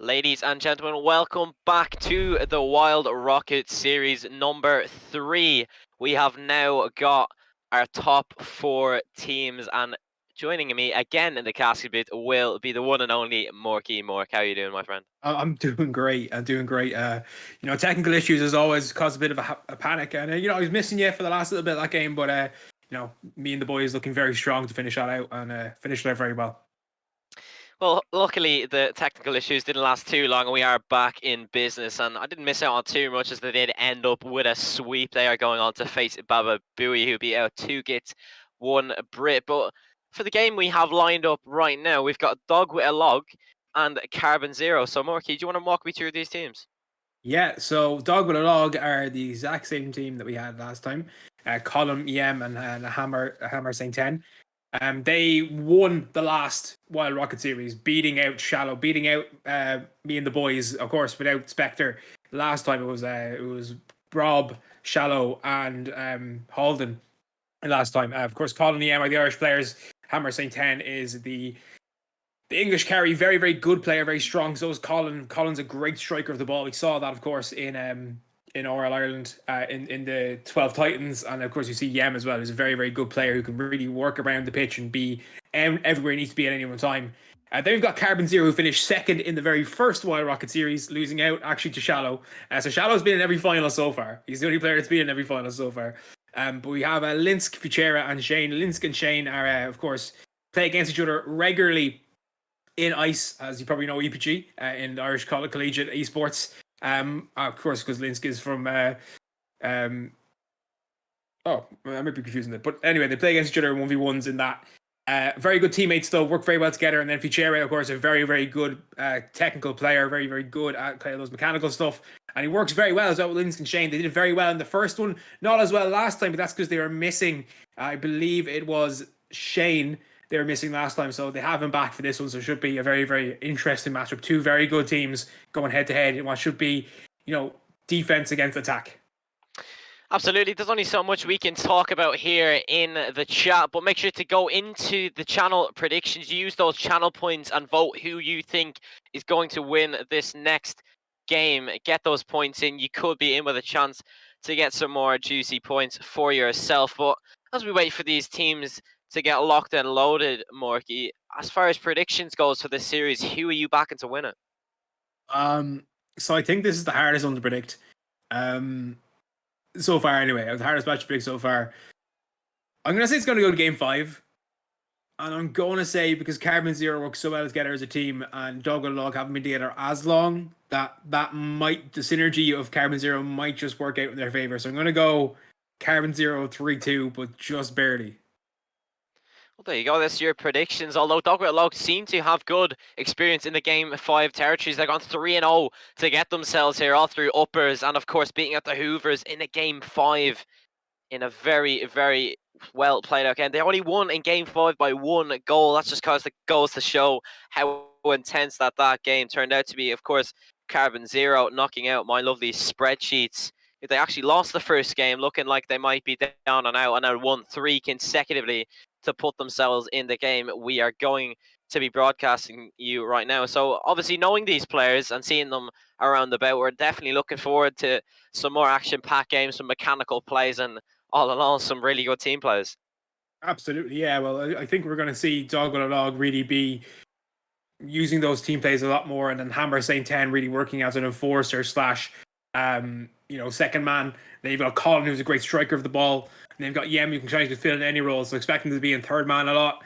Ladies and gentlemen, welcome back to the Wild Rocket Series number 3. We have now got our top 4 teams, and joining me again in the casket bit will be the one and only MorkyMork. How are you doing, my friend? I'm doing great. I'm doing great. Technical issues as always cause a bit of a panic, and I was missing you for the last little bit of that game, but me and the boys looking very strong to finish that out and finish it out very well. Well, luckily the technical issues didn't last too long, and we are back in business. And I didn't miss out on too much, as they did end up with a sweep. They are going on to face Baba Booey, who beat out 2 Gits, 1 Brit. But for the game we have lined up right now, we've got Dog with a Log and Carbon Zero. So, Morky, do you want to walk me through these teams? Yeah, so Dog with a Log are the exact same team that we had last time. Column EM and Hammer Saint 10. They won the last Wild Rocket Series, beating out Shallow, beating out me and the boys, of course, without Spectre. Last time it was Rob, Shallow, and Halden. Last time, of course, Colin and EM are the Irish players. Hammer Saint 10 is the English carry, very, very good player, very strong. So is Colin. Colin's a great striker of the ball. We saw that, of course, in RL Ireland, in the 12 Titans, and of course you see Yem as well, who's a very, very good player who can really work around the pitch and be everywhere he needs to be at any one time. Then we've got Carbon Zero, who finished second in the very first Wild Rocket Series, losing out actually to Shallow. So Shallow's been in every final so far. He's the only player that's been in every final so far. But we have Linsk, Fichera, and Shane. Linsk and Shane are, of course, play against each other regularly in ICE, as you probably know, EPG, in the Irish Collegiate Esports. Of course, because Linsk is from oh, I might be confusing it. But anyway, they play against each other in 1v1s in that. Very good teammates, though, work very well together. And then Fichera, of course, a very, very good technical player, very, very good at kind of those mechanical stuff. And he works very well as well with Linsk and Shane. They did very well in the first one, not as well last time, but that's because they were missing, I believe it was Shane they were missing last time. So they have him back for this one. So it should be a very, very interesting matchup. Two very good teams going head to head in what should be, defense against attack. Absolutely. There's only so much we can talk about here in the chat, but make sure to go into the channel predictions, use those channel points and vote who you think is going to win this next game. Get those points in. You could be in with a chance to get some more juicy points for yourself. But as we wait for these teams to get locked and loaded, Morky, as far as predictions goes for this series, who are you backing to win it? So I think this is the hardest one to predict. So far, anyway, the hardest match to predict so far. I'm gonna say it's gonna go to Game 5, and I'm gonna say because Carbon Zero works so well together as a team, and Dog and Log haven't been together as long, that might the synergy of Carbon Zero might just work out in their favor. So I'm gonna go Carbon Zero 3-2, but just barely. Well, there you go. That's your predictions. Although Dog with a Log seem to have good experience in the Game 5 territories. They've gone 3-0 to get themselves here, all through uppers, and of course beating out the Hoovers in a Game 5 in a very, very well played out game. They only won in Game 5 by 1 goal. That's just because it goes to show how intense that game turned out to be. Of course, Carbon Zero knocking out my lovely spreadsheets. They actually lost the first game, looking like they might be down and out, and now won 3 consecutively to put themselves in the game we are going to be broadcasting you right now. So obviously knowing these players and seeing them around the bout, we're definitely looking forward to some more action-packed games, some mechanical plays, and all in all, some really good team players. Absolutely, yeah. Well, I think we're going to see Dog with a Log really be using those team plays a lot more, and then Hammer Saint 10 really working as an enforcer slash second man. They've got Colin, who's a great striker of the ball. And they've got Yem, who can try to fill in any role. So expecting to be in third man a lot.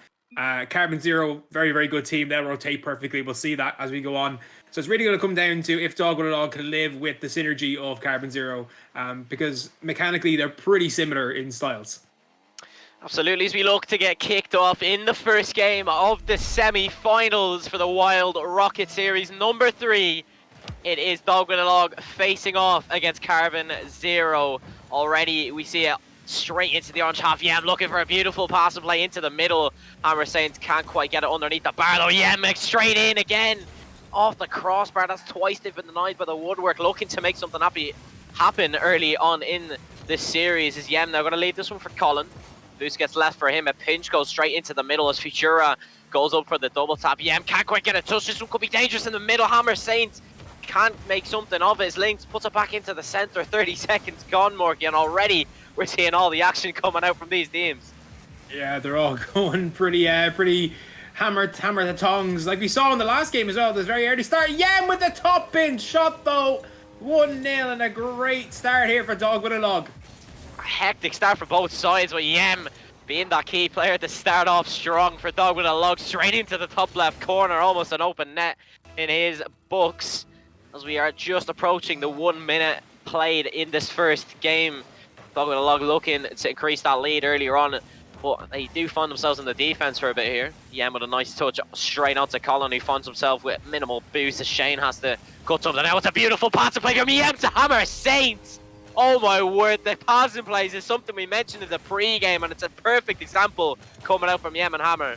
Carbon Zero, very, very good team. They'll rotate perfectly. We'll see that as we go on. So it's really going to come down to if Dog with a Log can live with the synergy of Carbon Zero, because mechanically they're pretty similar in styles. Absolutely, as we look to get kicked off in the first game of the semi-finals for the Wild Rocket Series number 3. It is Dog with a Log facing off against Carbon Zero. Already we see it straight into the orange half. Yem looking for a beautiful pass and play into the middle. Hammer Saints can't quite get it underneath the bar though. Yem straight in again off the crossbar. That's twice they've been denied by the woodwork. Looking to make something happen early on in this series. Is Yem now going to leave this one for Colin? Loose gets left for him. A pinch goes straight into the middle as Futura Goes up for the double tap. Yem can't quite get a touch. This one could be dangerous in the middle. Hammer Saint can't make something of it. Links puts it back into the center. 30 seconds gone, Morky, and already we're seeing all the action coming out from these teams. Yeah, they're all going pretty hammer the tongs, like we saw in the last game as well. This very early start. Yem with the top pin shot though. 1-0 and a great start here for Dog with a Log. A hectic start for both sides, with Yem being that key player to start off strong for Dog with a Log, straight into the top left corner, almost an open net in his books, as we are just approaching the 1 minute played in this first game. Dog with a Log looking to increase that lead earlier on, but they do find themselves in the defense for a bit here. Yem with a nice touch straight onto Colin, who finds himself with minimal boost as Shane has to cut something out. It's a beautiful passing play from Yem to Hammer Saints. Oh my word, the passing plays is something we mentioned in the pre-game, and it's a perfect example coming out from Yem and Hammer.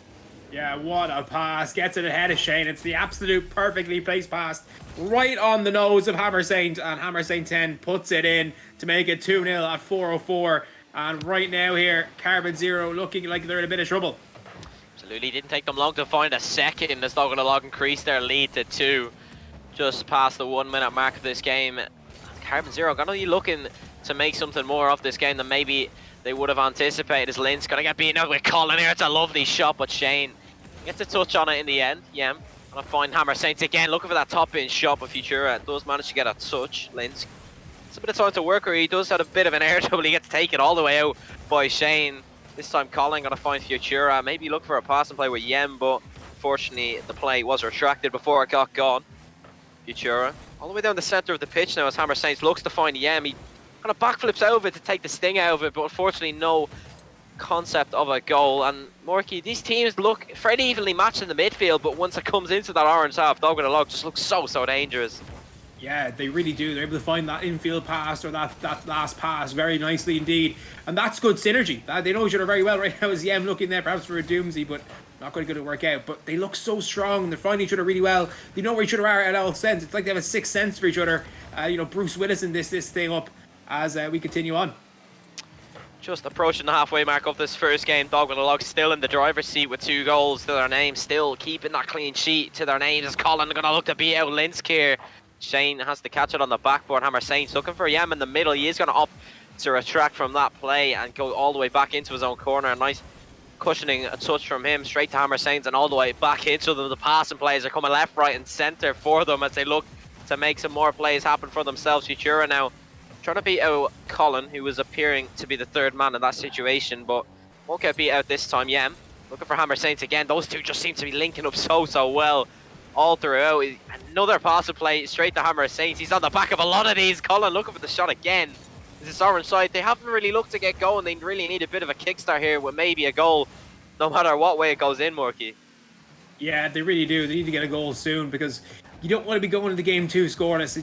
Yeah, what a pass. Gets it ahead of Shane. It's the absolute perfectly placed pass right on the nose of Hammer Saint, and Hammer Saint 10 puts it in to make it 2-0 at 4:04. And right now here, Carbon Zero looking like they're in a bit of trouble. Absolutely, didn't take them long to find a second as Dog with a Log increased their lead to 2. Just past the 1 minute mark of this game. Carbon Zero gonna be looking to make something more of this game than maybe they would have anticipated, as Lynn's gonna get beaten out with Colin here. It's a lovely shot, but Shane gets a touch on it in the end. Yeah, gonna find Hammer Saints again, looking for that top in shot, but Futura does manage to get a touch. Lynn's it's a bit of time to work, where he does have a bit of an air trouble. He gets taken all the way out by Shane. This time Colin gonna find Futura, maybe look for a pass and play with Yem, but unfortunately the play was retracted before it got gone. Futura all the way down the center of the pitch now as Hammer Saints looks to find Yem. He kind of backflips over to take the sting out of it, but unfortunately no concept of a goal. And Morky, these teams look fairly evenly matched in the midfield, but once it comes into that orange half, Dog with a Log just looks so dangerous. Yeah, they really do. They're able to find that infield pass or that last pass very nicely indeed. And that's good synergy. They know each other very well right now, as Yem looking there perhaps for a doomsday, but not quite going to work out. But they look so strong. They're finding each other really well. They know where each other are at all sense. It's like they have a sixth sense for each other. Bruce Willis in this thing up as we continue on. Just approaching the halfway mark of this first game. Dog with a Log still in the driver's seat with 2 goals to their name. Still keeping that clean sheet to their names. As Colin going to look to beat out Linsk here. Shane has to catch it on the backboard. Hammer Saints looking for Yem in the middle. He is going to opt to retract from that play and go all the way back into his own corner. A nice cushioning a touch from him straight to Hammer Saints and all the way back into them. The passing plays are coming left, right and centre for them as they look to make some more plays happen for themselves. Futura now trying to beat out Colin, who was appearing to be the third man in that situation, but won't get beat out this time. Yem looking for Hammer Saints again. Those two just seem to be linking up so well all throughout. Another passing play straight to Hammer Saints. He's on the back of a lot of these. Colin looking for the shot again. This is orange side. They haven't really looked to get going. They really need a bit of a kickstart here with maybe a goal, no matter what way it goes in, Morky. Yeah, they really do. They need to get a goal soon, because you don't want to be going into game 2 scoreless.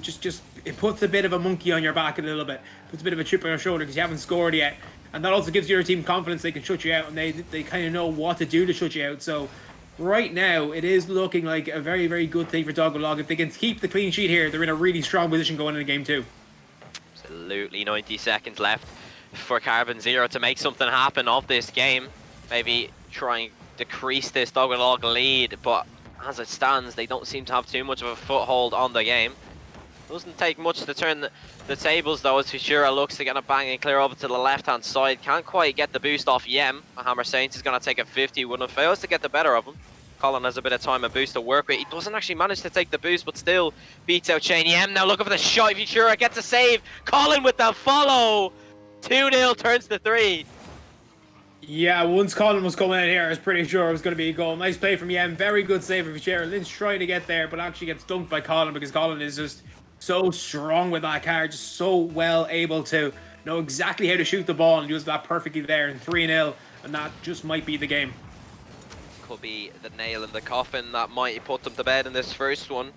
It puts a bit of a monkey on your back a little bit. Puts a bit of a chip on your shoulder because you haven't scored yet. And that also gives your team confidence they can shut you out, and they kind of know what to do to shut you out. So right now, it is looking like a very good thing for Dog with a Log. If they can keep the clean sheet here, they're in a really strong position going into game 2. Absolutely, 90 seconds left for Carbon Zero to make something happen of this game. Maybe try and decrease this Dog with a Log lead, but as it stands, they don't seem to have too much of a foothold on the game. Doesn't take much to turn the tables though, as Futura looks to get a bang and clear over to the left-hand side. Can't quite get the boost off Yem. Hammer Saints is going to take a 50 when it fails to get the better of him. Colin has a bit of time and boost to work with. He doesn't actually manage to take the boost, but still beats out Shane. Yem now looking for the shot. Futura gets a save. Colin with the follow. 2-0 turns to 3. Yeah, once Colin was coming in here, I was pretty sure it was going to be a goal. Nice play from Yem. Very good save for Futura. Lynch trying to get there, but actually gets dunked by Colin, because Colin is just so strong with that card, just so well able to know exactly how to shoot the ball, and use that perfectly there. And 3-0, and that just might be the game. Could be the nail in the coffin that might put them to bed in this first one.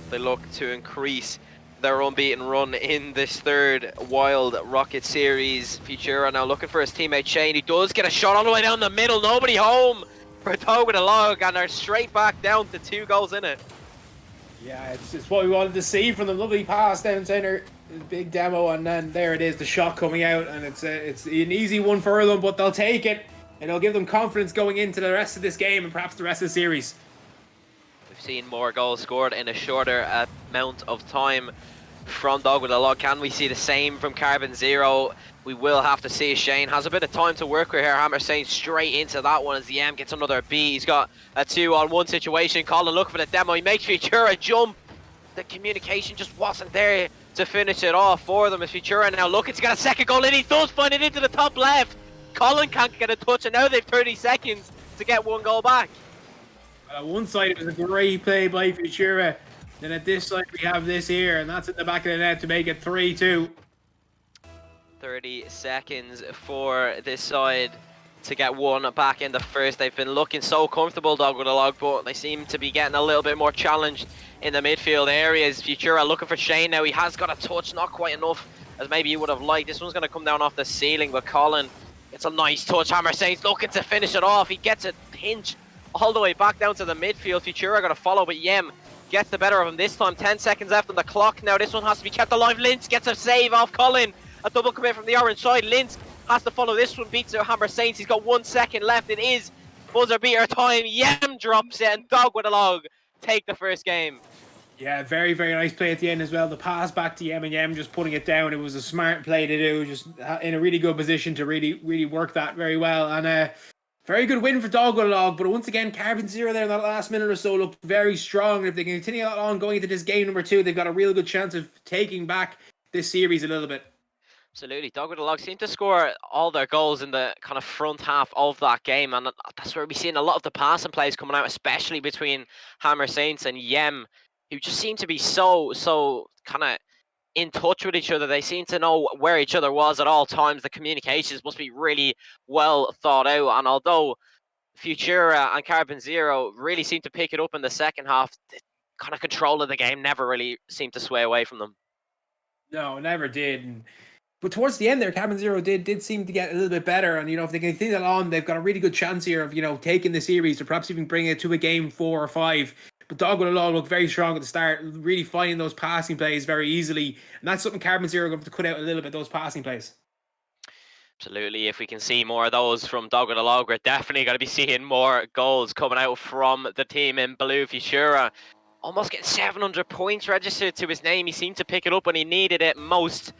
They look to increase their unbeaten run in this third Wild Rocket Series. Futura now looking for his teammate Shane. He does get a shot all the way down the middle. Nobody home for Dog with a Log, and they're straight back down to 2 goals in it. Yeah, it's what we wanted to see from the lovely pass down center, big demo, and then there it is, the shot coming out, and it's an easy one for them, but they'll take it. it'll give them confidence going into the rest of this game and perhaps the rest of the series. We've seen more goals scored in a shorter amount of time from Dog with a Log. Can we see the same from Carbon Zero? We will have to see. Shane has a bit of time to work with here. Hammer saying straight into that one as the M gets another B. He's got a 2-on-1 situation. Colin looking for the demo. He makes Futura jump. The communication just wasn't there to finish it off for them. As Futura now looking to get a second goal in. He does find it into the top left. Colin can't get a touch, and now they've 30 seconds to get one goal back. On one side, it was a great play by Futura. Then at this side, we have this here, and that's at the back of the net to make it 3-2. 30 seconds for this side to get one back in the first. They've been looking so comfortable, Dog with a Log, but they seem to be getting a little bit more challenged in the midfield areas. Futura looking for Shane now. He has got a touch, not quite enough as maybe you would have liked. This one's going to come down off the ceiling, but Colin gets a nice touch. Hammer Saints looking to finish it off. He gets a pinch all the way back down to the midfield. Futura going to follow, but Yem gets the better of him this time. 10 seconds left on the clock now. This one has to be kept alive. Links gets a save off Colin. A double commit from the orange side. Links has to follow this one. Beats out Hammer Saints. He's got 1 second left. It is buzzer beater time. Yem drops it, and Dog with a Log take the first game. Yeah, very, very nice play at the end as well. The pass back to Yem, and Yem just putting it down. It was a smart play to do, just in a really good position to really work that very well. And very good win for Dog with a Log. But once again, Carbon Zero there in that last minute or so looked very strong. And if they can continue that on going into this game number 2, they've got a real good chance of taking back this series a little bit. Absolutely. Dog with a Log seem to score all their goals in the kind of front half of that game, and that's where we're seeing a lot of the passing plays coming out, especially between Hammer Saints and Yem, who just seem to be so kind of in touch with each other. They seem to know where each other was at all times. The communications must be really well thought out, and although Futura and Carbon Zero really seem to pick it up in the second half, the kind of control of the game never really seemed to sway away from them. No, never did. But towards the end there, Carbon Zero did seem to get a little bit better. And, if they can continue that on, they've got a really good chance here of, taking the series or perhaps even bringing it to a game 4 or 5. But Dog with a Log looked very strong at the start, really finding those passing plays very easily. And that's something Carbon Zero are going to have to cut out a little bit, those passing plays. Absolutely. If we can see more of those from Dog with a Log, we're definitely going to be seeing more goals coming out from the team in blue. Futura almost getting 700 points registered to his name. He seemed to pick it up when he needed it most.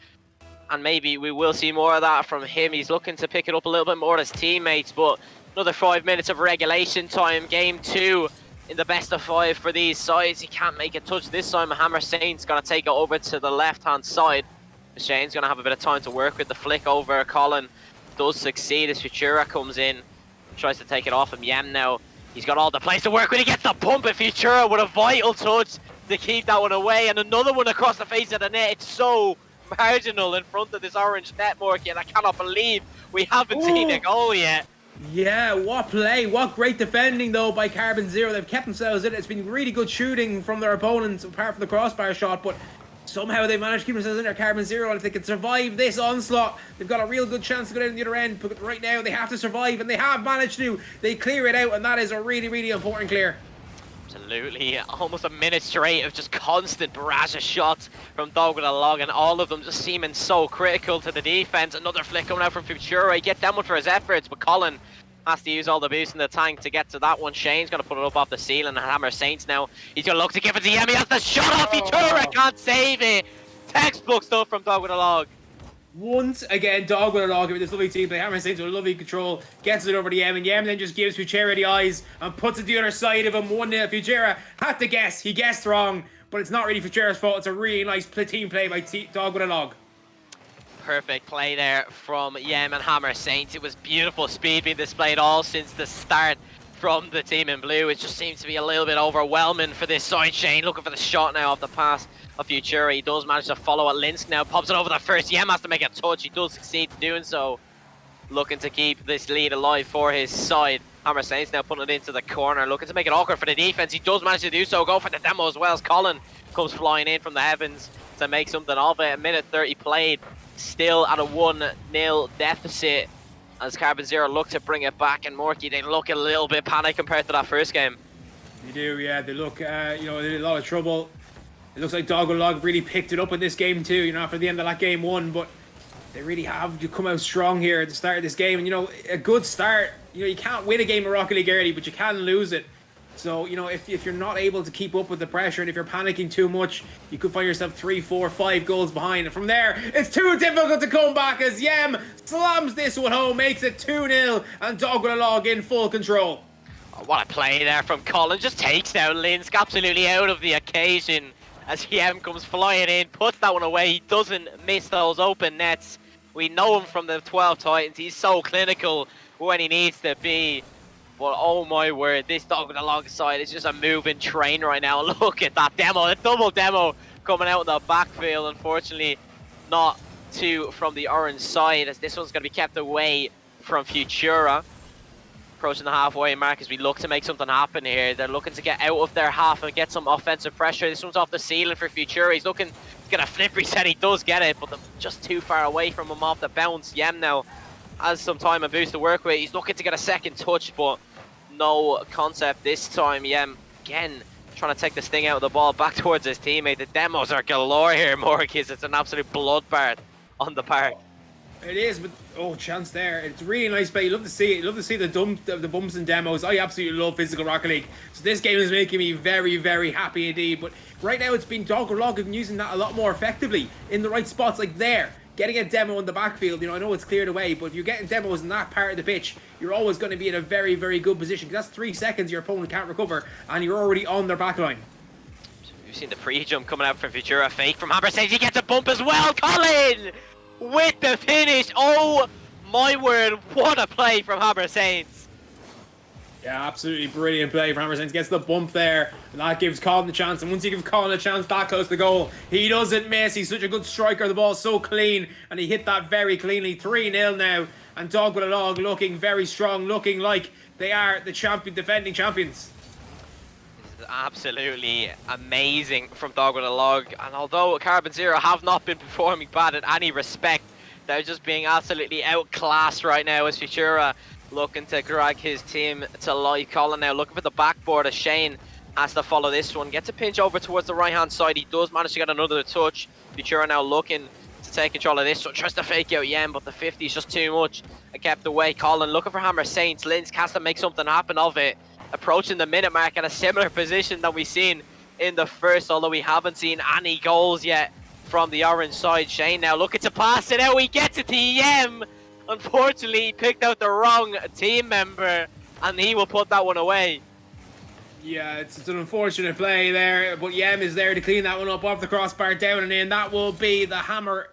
And maybe we will see more of that from him. He's looking to pick it up a little bit more as teammates, but another 5 minutes of regulation time. Game 2 in the best of 5 for these sides. He can't make a touch this time. Hammer Saints going to take it over to the left-hand side. Shane's going to have a bit of time to work with the flick over. Colin does succeed as Futura comes in. Tries to take it off him. Yem now. He's got all the place to work with. He gets the pump at Futura with a vital touch to keep that one away. And another one across the face of the net. It's so marginal in front of this orange net, Morky, and I cannot believe we haven't seen a goal yet. Yeah, what play. What great defending, though, by Carbon Zero. They've kept themselves in it. It's been really good shooting from their opponents, apart from the crossbar shot, but somehow they managed to keep themselves in there, Carbon Zero, and if they can survive this onslaught, they've got a real good chance to go down the other end. But right now, they have to survive, and they have managed to. They clear it out, and that is a really, really important clear. Absolutely, almost a minute straight of just constant barrage of shots from Dog with a Log, and all of them just seeming so critical to the defense. Another flick coming out from Futura. He gets that one for his efforts, but Colin has to use all the boost in the tank to get to that one. Shane's going to put it up off the ceiling, and Hammer Saints now. He's going to look to give it to Yem. He has the shot off Futura. Can't save it. Textbook stuff from Dog with a Log. Once again, Dog with a Log with this lovely team play. Hammer Saints with a lovely control, gets it over to Yem, and Yem then just gives Futura the eyes and puts it the other side of him. 1-0. Futura had to guess. He guessed wrong, but it's not really Futura's fault. It's a really nice team play by Dog with a Log. Perfect play there from Yem and Hammer Saints. It was beautiful speed being displayed all since the start from the team in blue. It just seems to be a little bit overwhelming for this side. Shane looking for the shot now off the pass of Futura. He does manage to follow at Links now. Pops it over the first. Yem has to make a touch. He does succeed in doing so. Looking to keep this lead alive for his side. Hammer Saints now putting it into the corner. Looking to make it awkward for the defense. He does manage to do so. Go for the demo as well as Colin comes flying in from the heavens to make something of it. A minute 30 played. Still at a 1-0 deficit as Carbon Zero look to bring it back, and Morky, they look a little bit panicked compared to that first game. They do, yeah. They look, they're in a lot of trouble. It looks like Dog with a Log really picked it up in this game too, after the end of that game 1. But They really have. You come out strong here at the start of this game, and you know, a good start. You know, you can't win a game of Rocket League early, but you can lose it. So, you know, if you're not able to keep up with the pressure, and if you're panicking too much, you could find yourself 3, 4, 5 goals behind. And from there, it's too difficult to come back as Yem slams this one home, makes it 2-0, and WYLDE in full control. Oh, what a play there from Colin. Just takes down Links, absolutely out of the occasion as Yem comes flying in, puts that one away. He doesn't miss those open nets. We know him from the 12 Titans. He's so clinical when he needs to be. But oh my word, this WYLDE side is just a moving train right now. Look at that demo, a double demo coming out in the backfield. Unfortunately, not two from the orange side, as this one's going to be kept away from Futura. Approaching the halfway mark as we look to make something happen here. They're looking to get out of their half and get some offensive pressure. This one's off the ceiling for Futura. He's looking to get a flip reset. He does get it, but they're just too far away from him off the bounce. Yem now has some time and boost to work with. He's looking to get a second touch, but no concept this time. Yem again trying to take this thing out of the ball back towards his teammate. The demos are galore here, Morkis. It's an absolute bloodbath on the park. It is, but oh, chance there. It's really nice play. You love to see it. You love to see the bumps and demos. I absolutely love physical Rocket League. So this game is making me very, very happy indeed. But right now it's been WYLDE have been using that a lot more effectively in the right spots, like there. Getting a demo in the backfield, you know, I know it's cleared away, but if you're getting demos in that part of the pitch, you're always going to be in a very, very good position. Because that's 3 seconds your opponent can't recover, and you're already on their backline. You've seen the pre-jump coming out from Futura. Fake from Hammer Saints. He gets a bump as well. Colin with the finish. Oh my word, what a play from Hammer Saints. Yeah, absolutely brilliant play from Hammer Saints. Gets the bump there, and that gives Colin the chance. And once you give Colin a chance that close to goal, he doesn't miss. He's such a good striker. The ball's so clean, and he hit that very cleanly. 3-0 now, and WYLDE looking very strong, looking like they are the defending champions. This is absolutely amazing from WYLDE. And although Carbon Zero have not been performing bad in any respect, they're just being absolutely outclassed right now as Futura looking to drag his team to life. Colin now looking for the backboard as Shane has to follow this one. Gets a pinch over towards the right-hand side. He does manage to get another touch. Futura now looking to take control of this one. Tries to fake out Yem, but the 50 is just too much and kept away. Colin looking for Hammer Saints. Links has to make something happen of it. Approaching the minute mark at a similar position that we've seen in the first, although we haven't seen any goals yet from the orange side. Shane now looking to pass it out. He gets it to Yem. Unfortunately, he picked out the wrong team member, and he will put that one away. Yeah, it's an unfortunate play there, but Yem is there to clean that one up off the crossbar, down and in. That will be the hammer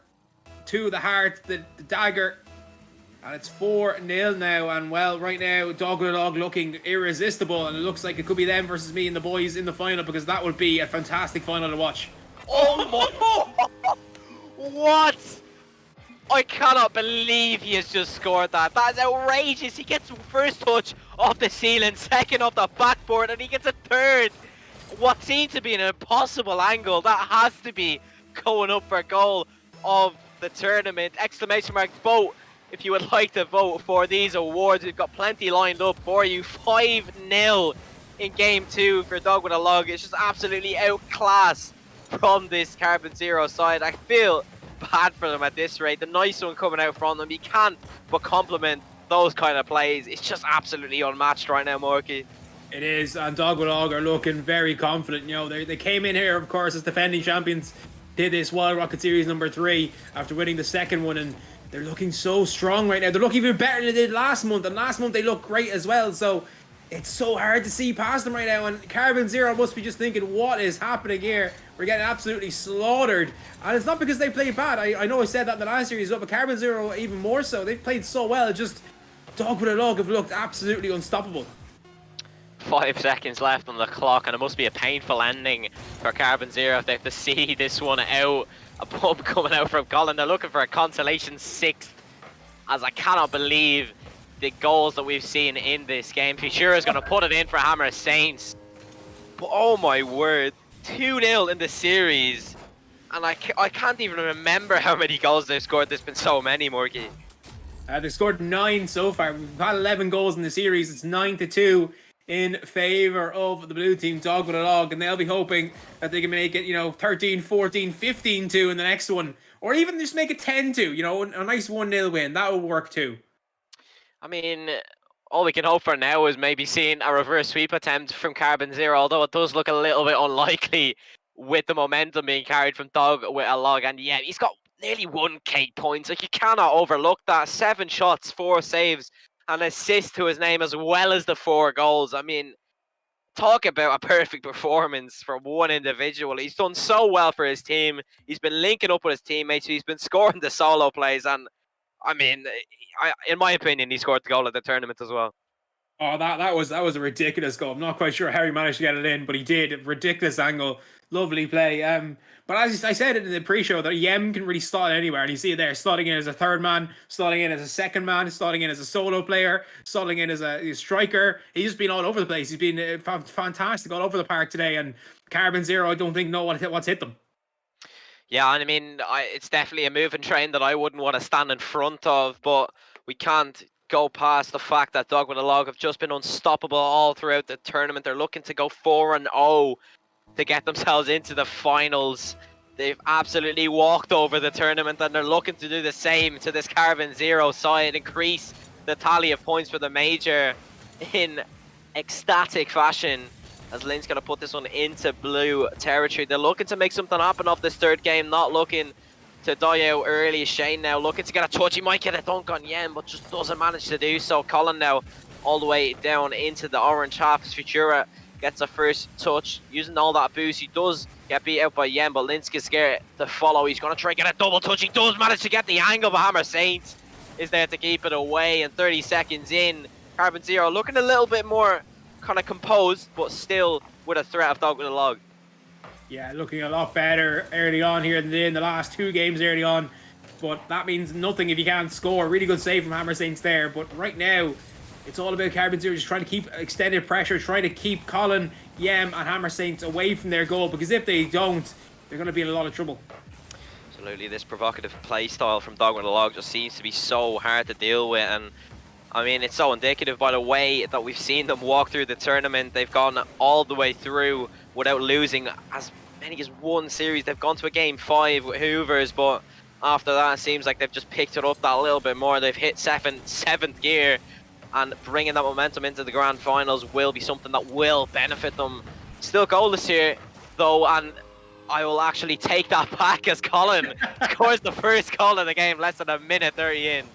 to the heart, the dagger. And it's 4-0 now, and well, right now, WYLDE looking irresistible, and it looks like it could be them versus me and the boys in the final, because that would be a fantastic final to watch. Oh my... What? I cannot believe he has just scored that. That is outrageous. He gets first touch off the ceiling, second off the backboard, and he gets a third. What seemed to be an impossible angle. That has to be going up for goal of the tournament. Exclamation mark vote if you would like to vote for these awards. We've got plenty lined up for you. 5-0 in game 2 for WYLDE. It's just absolutely outclassed from this Carbon Zero side. I feel bad for them at this rate. The nice one coming out from them, you can't but compliment those kind of plays. It's just absolutely unmatched right now, Morky. It is, and WYLDE are looking very confident. You know, they came in here, of course, as defending champions, did this Wild Rocket Series number 3 after winning the second one, and they're looking so strong right now. They're looking even better than they did last month, and last month they looked great as well, so it's so hard to see past them right now, and Carbon Zero must be just thinking, what is happening here? We're getting absolutely slaughtered, and it's not because they played bad. I know I said that in the last series, but Carbon Zero even more so. They've played so well. It's just WYLDE have looked absolutely unstoppable. 5 seconds left on the clock, and it must be a painful ending for Carbon Zero if they have to see this one out. A bump coming out from Colin. They're looking for a consolation 6th, as I cannot believe the goals that we've seen in this game. Futura is going to put it in for Hammer Saints. But oh my word, 2-0 in the series, and I can't even remember how many goals they've scored. There's been so many, Morky. They've scored 9 so far. We've had 11 goals in the series. It's 9-2 in favor of the blue team, Dog with a Log, and they'll be hoping that they can make it, 13, 14, 15-2 in the next one, or even just make it 10-2, a nice 1-0 win. That would work too. I mean, all we can hope for now is maybe seeing a reverse sweep attempt from Carbon Zero, although it does look a little bit unlikely with the momentum being carried from Dog with a Log. And yeah, he's got nearly 1k points. Like, you cannot overlook that. 7 shots, 4 saves, an assist to his name, as well as the 4 goals. I mean, talk about a perfect performance from one individual. He's done so well for his team. He's been linking up with his teammates. He's been scoring the solo plays, and I mean, in my opinion, he scored the goal of the tournament as well. Oh, that was a ridiculous goal. I'm not quite sure how he managed to get it in, but he did. Ridiculous angle, lovely play. But as I said in the pre-show, that Yem can really slot anywhere, and you see it there, slotting in as a third man, slotting in as a second man, slotting in as a solo player, slotting in as a striker. He's just been all over the place. He's been fantastic all over the park today, and Carbon Zero, I don't think know what's hit them. Yeah, and I mean, it's definitely a moving train that I wouldn't want to stand in front of, but we can't go past the fact that Dog with a Log have just been unstoppable all throughout the tournament. They're looking to go 4-0 to get themselves into the finals. They've absolutely walked over the tournament, and they're looking to do the same to this Carbon Zero side, increase the tally of points for the major in ecstatic fashion, as Lynn's going to put this one into blue territory. They're looking to make something happen off this third game, not looking to die out early. Shane now looking to get a touch. He might get a dunk on Yen, but just doesn't manage to do so. Colin now all the way down into the orange half. Futura gets a first touch, using all that boost. He does get beat out by Yen, but Linsk is scared to follow. He's going to try and get a double touch. He does manage to get the angle, but Hammer Saints is there to keep it away. And 30 seconds in, Carbon Zero looking a little bit more kind of composed, but still with a threat of Dog with a Log. Yeah, looking a lot better early on here than in the last 2 games early on. But that means nothing if you can't score. Really good save from Hammer Saints there. But right now, it's all about Carbon Zero just trying to keep extended pressure, trying to keep Colin, Yem, and Hammer Saints away from their goal. Because if they don't, they're going to be in a lot of trouble. Absolutely, this provocative play style from Dog with a Log just seems to be so hard to deal with. And I mean, it's so indicative by the way that we've seen them walk through the tournament. They've gone all the way through without losing as many as one series. They've gone to a game 5 with Hoovers, but after that, it seems like they've just picked it up that little bit more. They've hit seventh gear, and bringing that momentum into the grand finals will be something that will benefit them. Still goalless here, though, and I will actually take that back as Colin scores the first goal of the game, less than a minute 30 in.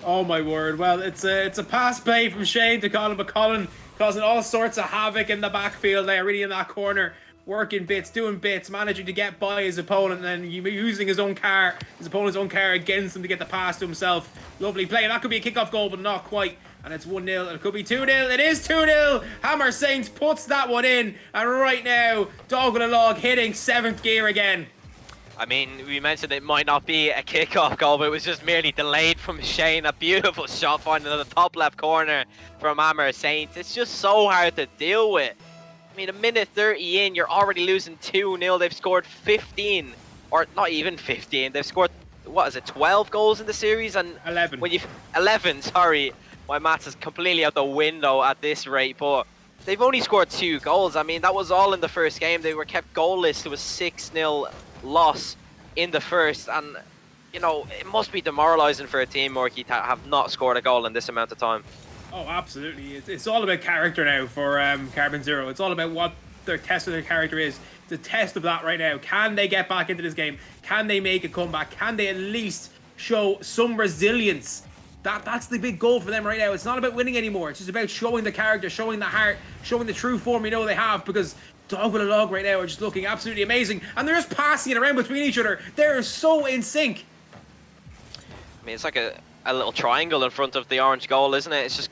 Oh my word! Well, it's a pass play from Shane to Colin, but Colin causing all sorts of havoc in the backfield there, really in that corner, working bits, doing bits, managing to get by his opponent, and then using his opponent's own car against him to get the pass to himself. Lovely play. That could be a kickoff goal, but not quite. And it's 1-0. It could be 2-0. It is 2-0. Hammer Saints puts that one in, and right now, Dog with a Log hitting 7th gear again. I mean, we mentioned it might not be a kickoff goal, but it was just merely delayed from Shane. A beautiful shot finding in the top left corner from Hammer Saints. It's just so hard to deal with. I mean, a minute 30 in, you're already losing 2-0. They've scored 15, or not even 15. They've scored, what is it, 12 goals in the series? And 11. 11, sorry. My maths is completely out the window at this rate, but they've only scored 2 goals. I mean, that was all in the first game. They were kept goalless. It was 6-0 loss in the first, and you know, it must be demoralizing for a team, Morky, to have not scored a goal in this amount of time. Oh, absolutely. It's all about character now for Carbon Zero. It's all about what their test of their character is. The test of that right now. Can they get back into this game? Can they make a comeback? Can they at least show some resilience? That's the big goal for them right now. It's not about winning anymore. It's just about showing the character, showing the heart, showing the true form we know they have, because Dog with a Log right now are just looking absolutely amazing, and they're just passing it around between each other. They're so in sync. I mean, it's like a little triangle in front of the orange goal, isn't it? It's just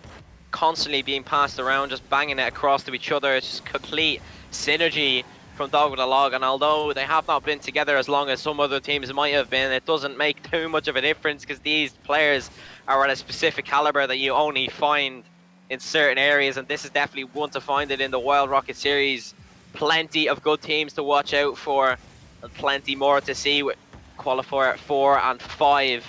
constantly being passed around, just banging it across to each other. It's just complete synergy from Dog with a Log, and although they have not been together as long as some other teams might have been, it doesn't make too much of a difference, because these players are at a specific caliber that you only find in certain areas, and this is definitely one to find it in the Wild Rocket series. Plenty of good teams to watch out for, and plenty more to see with qualifier 4 and 5.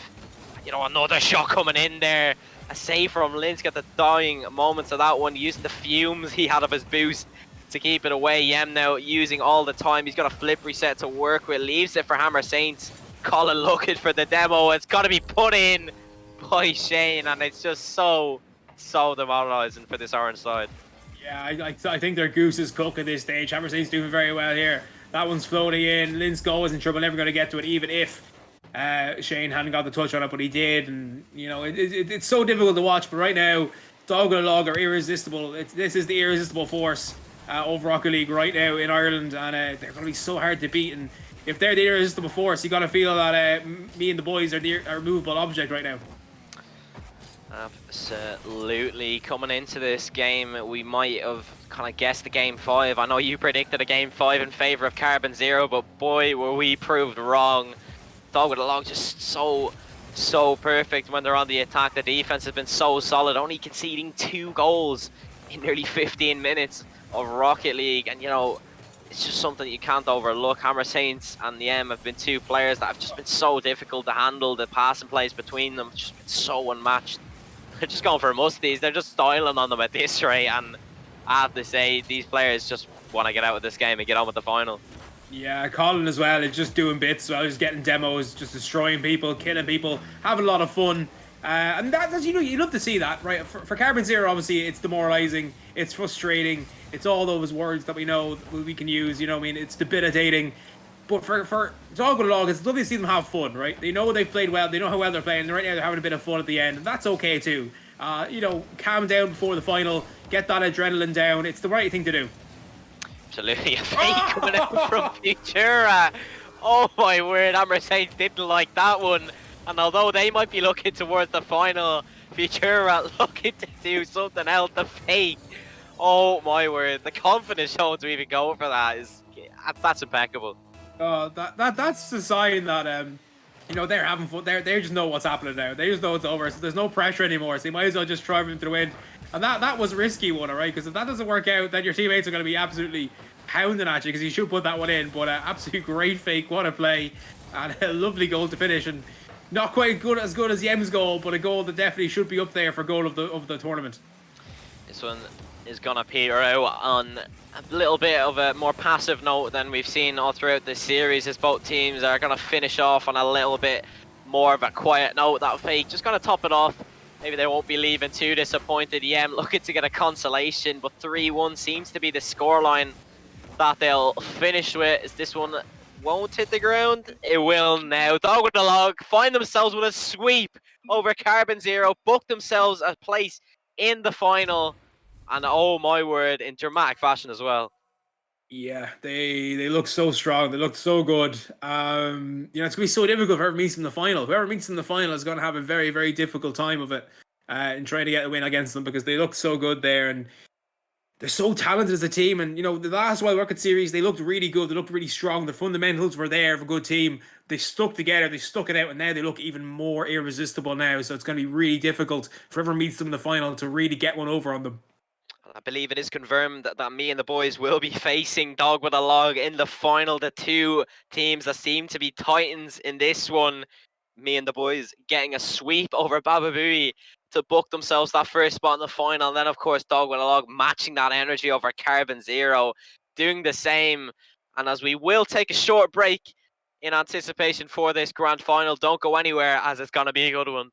You know, another shot coming in there. A save from Links, got the dying moments of that one, using the fumes he had of his boost to keep it away. Yem now using all the time. He's got a flip reset to work with, leaves it for Hammer Saints. Colin looking for the demo. It's got to be put in by Shane, and it's just so demoralizing for this orange side. Yeah, I think their goose is cooked at this stage. Hammer Saints doing very well here. That one's floating in. Linsko is in trouble, never going to get to it, even if Shane hadn't got the touch on it, but he did. And, you know, it's so difficult to watch, but right now, Dog and Log are irresistible. This is the irresistible force over Rocket League right now in Ireland, and they're going to be so hard to beat. And if they're the irresistible force, you got to feel that me and the boys are a movable object right now. Absolutely. Coming into this game, we might have kind of guessed the game 5. I know you predicted a game 5 in favor of Carbon Zero, but boy, were we proved wrong. Dog with a Log just so perfect when they're on the attack. The defense has been so solid, only conceding 2 goals in nearly 15 minutes of Rocket League, and you know, it's just something you can't overlook. Hammer Saints and the M have been 2 players that have just been so difficult to handle. The passing plays between them have just been so unmatched. They're just going for musties. They're just styling on them at this rate, and I have to say, these players just want to get out of this game and get on with the final. Yeah, Colin as well is just doing bits, well, just getting demos, just destroying people, killing people, having a lot of fun. And that's, you know, you love to see that, right? For Carbon Zero, obviously, it's demoralizing, it's frustrating, it's all those words that we know we can use, you know what I mean? It's debilitating. But for Dog with a Log, it's lovely to see them have fun, right? They know they've played well, they know how well they're playing, right now they're having a bit of fun at the end, and that's okay too. You know, calm down before the final, get that adrenaline down, it's the right thing to do. Absolutely, a fake coming out from Futura. Oh my word, Hammer Saints didn't like that one. And although they might be looking towards the final, Futura looking to do something else, the fake. Oh my word, the confidence shown to even go for that that's impeccable. That's the sign that you know, they're having fun. They just know what's happening now. They just know it's over. So there's no pressure anymore. So you might as well just drive them to the wind. And that was a risky one, all right? Because if that doesn't work out, then your teammates are going to be absolutely pounding at you, because you should put that one in. But absolute great fake, what a play, and a lovely goal to finish. And not quite as good as Yem's goal, but a goal that definitely should be up there for goal of the tournament. This one is gonna peter out on a little bit of a more passive note than we've seen all throughout this series, as both teams are gonna finish off on a little bit more of a quiet note. That fake just gonna top it off. Maybe they won't be leaving too disappointed. Yem looking to get a consolation, but 3-1 seems to be the scoreline that they'll finish with. Is this one won't hit the ground? It will now. Dog with the Log find themselves with a sweep over Carbon Zero, book themselves a place in the final, and oh my word, in dramatic fashion as well. Yeah, they look so strong. They look so good. You know, it's gonna be so difficult for whoever meets them in the final. Whoever meets them in the final is gonna have a very, very difficult time of it in trying to get a win against them, because they look so good there, and they're so talented as a team. And you know, the last WYLDE Rocket series, they looked really good. They looked really strong. The fundamentals were there of a good team. They stuck together. They stuck it out, and now they look even more irresistible now. So it's going to be really difficult for whoever meets them in the final to really get one over on them. I believe it is confirmed that me and the boys will be facing Dog with a Log in the final. The 2 teams that seem to be titans in this one. Me and the boys getting a sweep over Baba Booey to book themselves that first spot in the final. And then, of course, Dog with a Log matching that energy over Carbon Zero, doing the same. And as we will take a short break in anticipation for this grand final, don't go anywhere, as it's going to be a good one.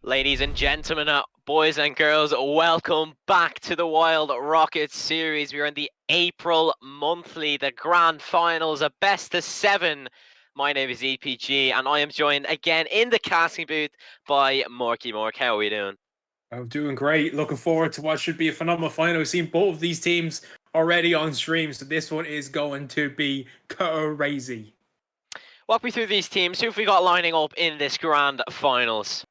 Ladies and gentlemen, boys and girls, welcome back to the Wild Rocket series. We are in the April monthly, the grand finals, a best of 7. My name is EPG, and I am joined again in the casting booth by MorkyMork. How are we doing? I'm doing great. Looking forward to what should be a phenomenal final. We've seen both of these teams already on stream, so this one is going to be crazy. Walk me through these teams. Who have we got lining up in this grand finals?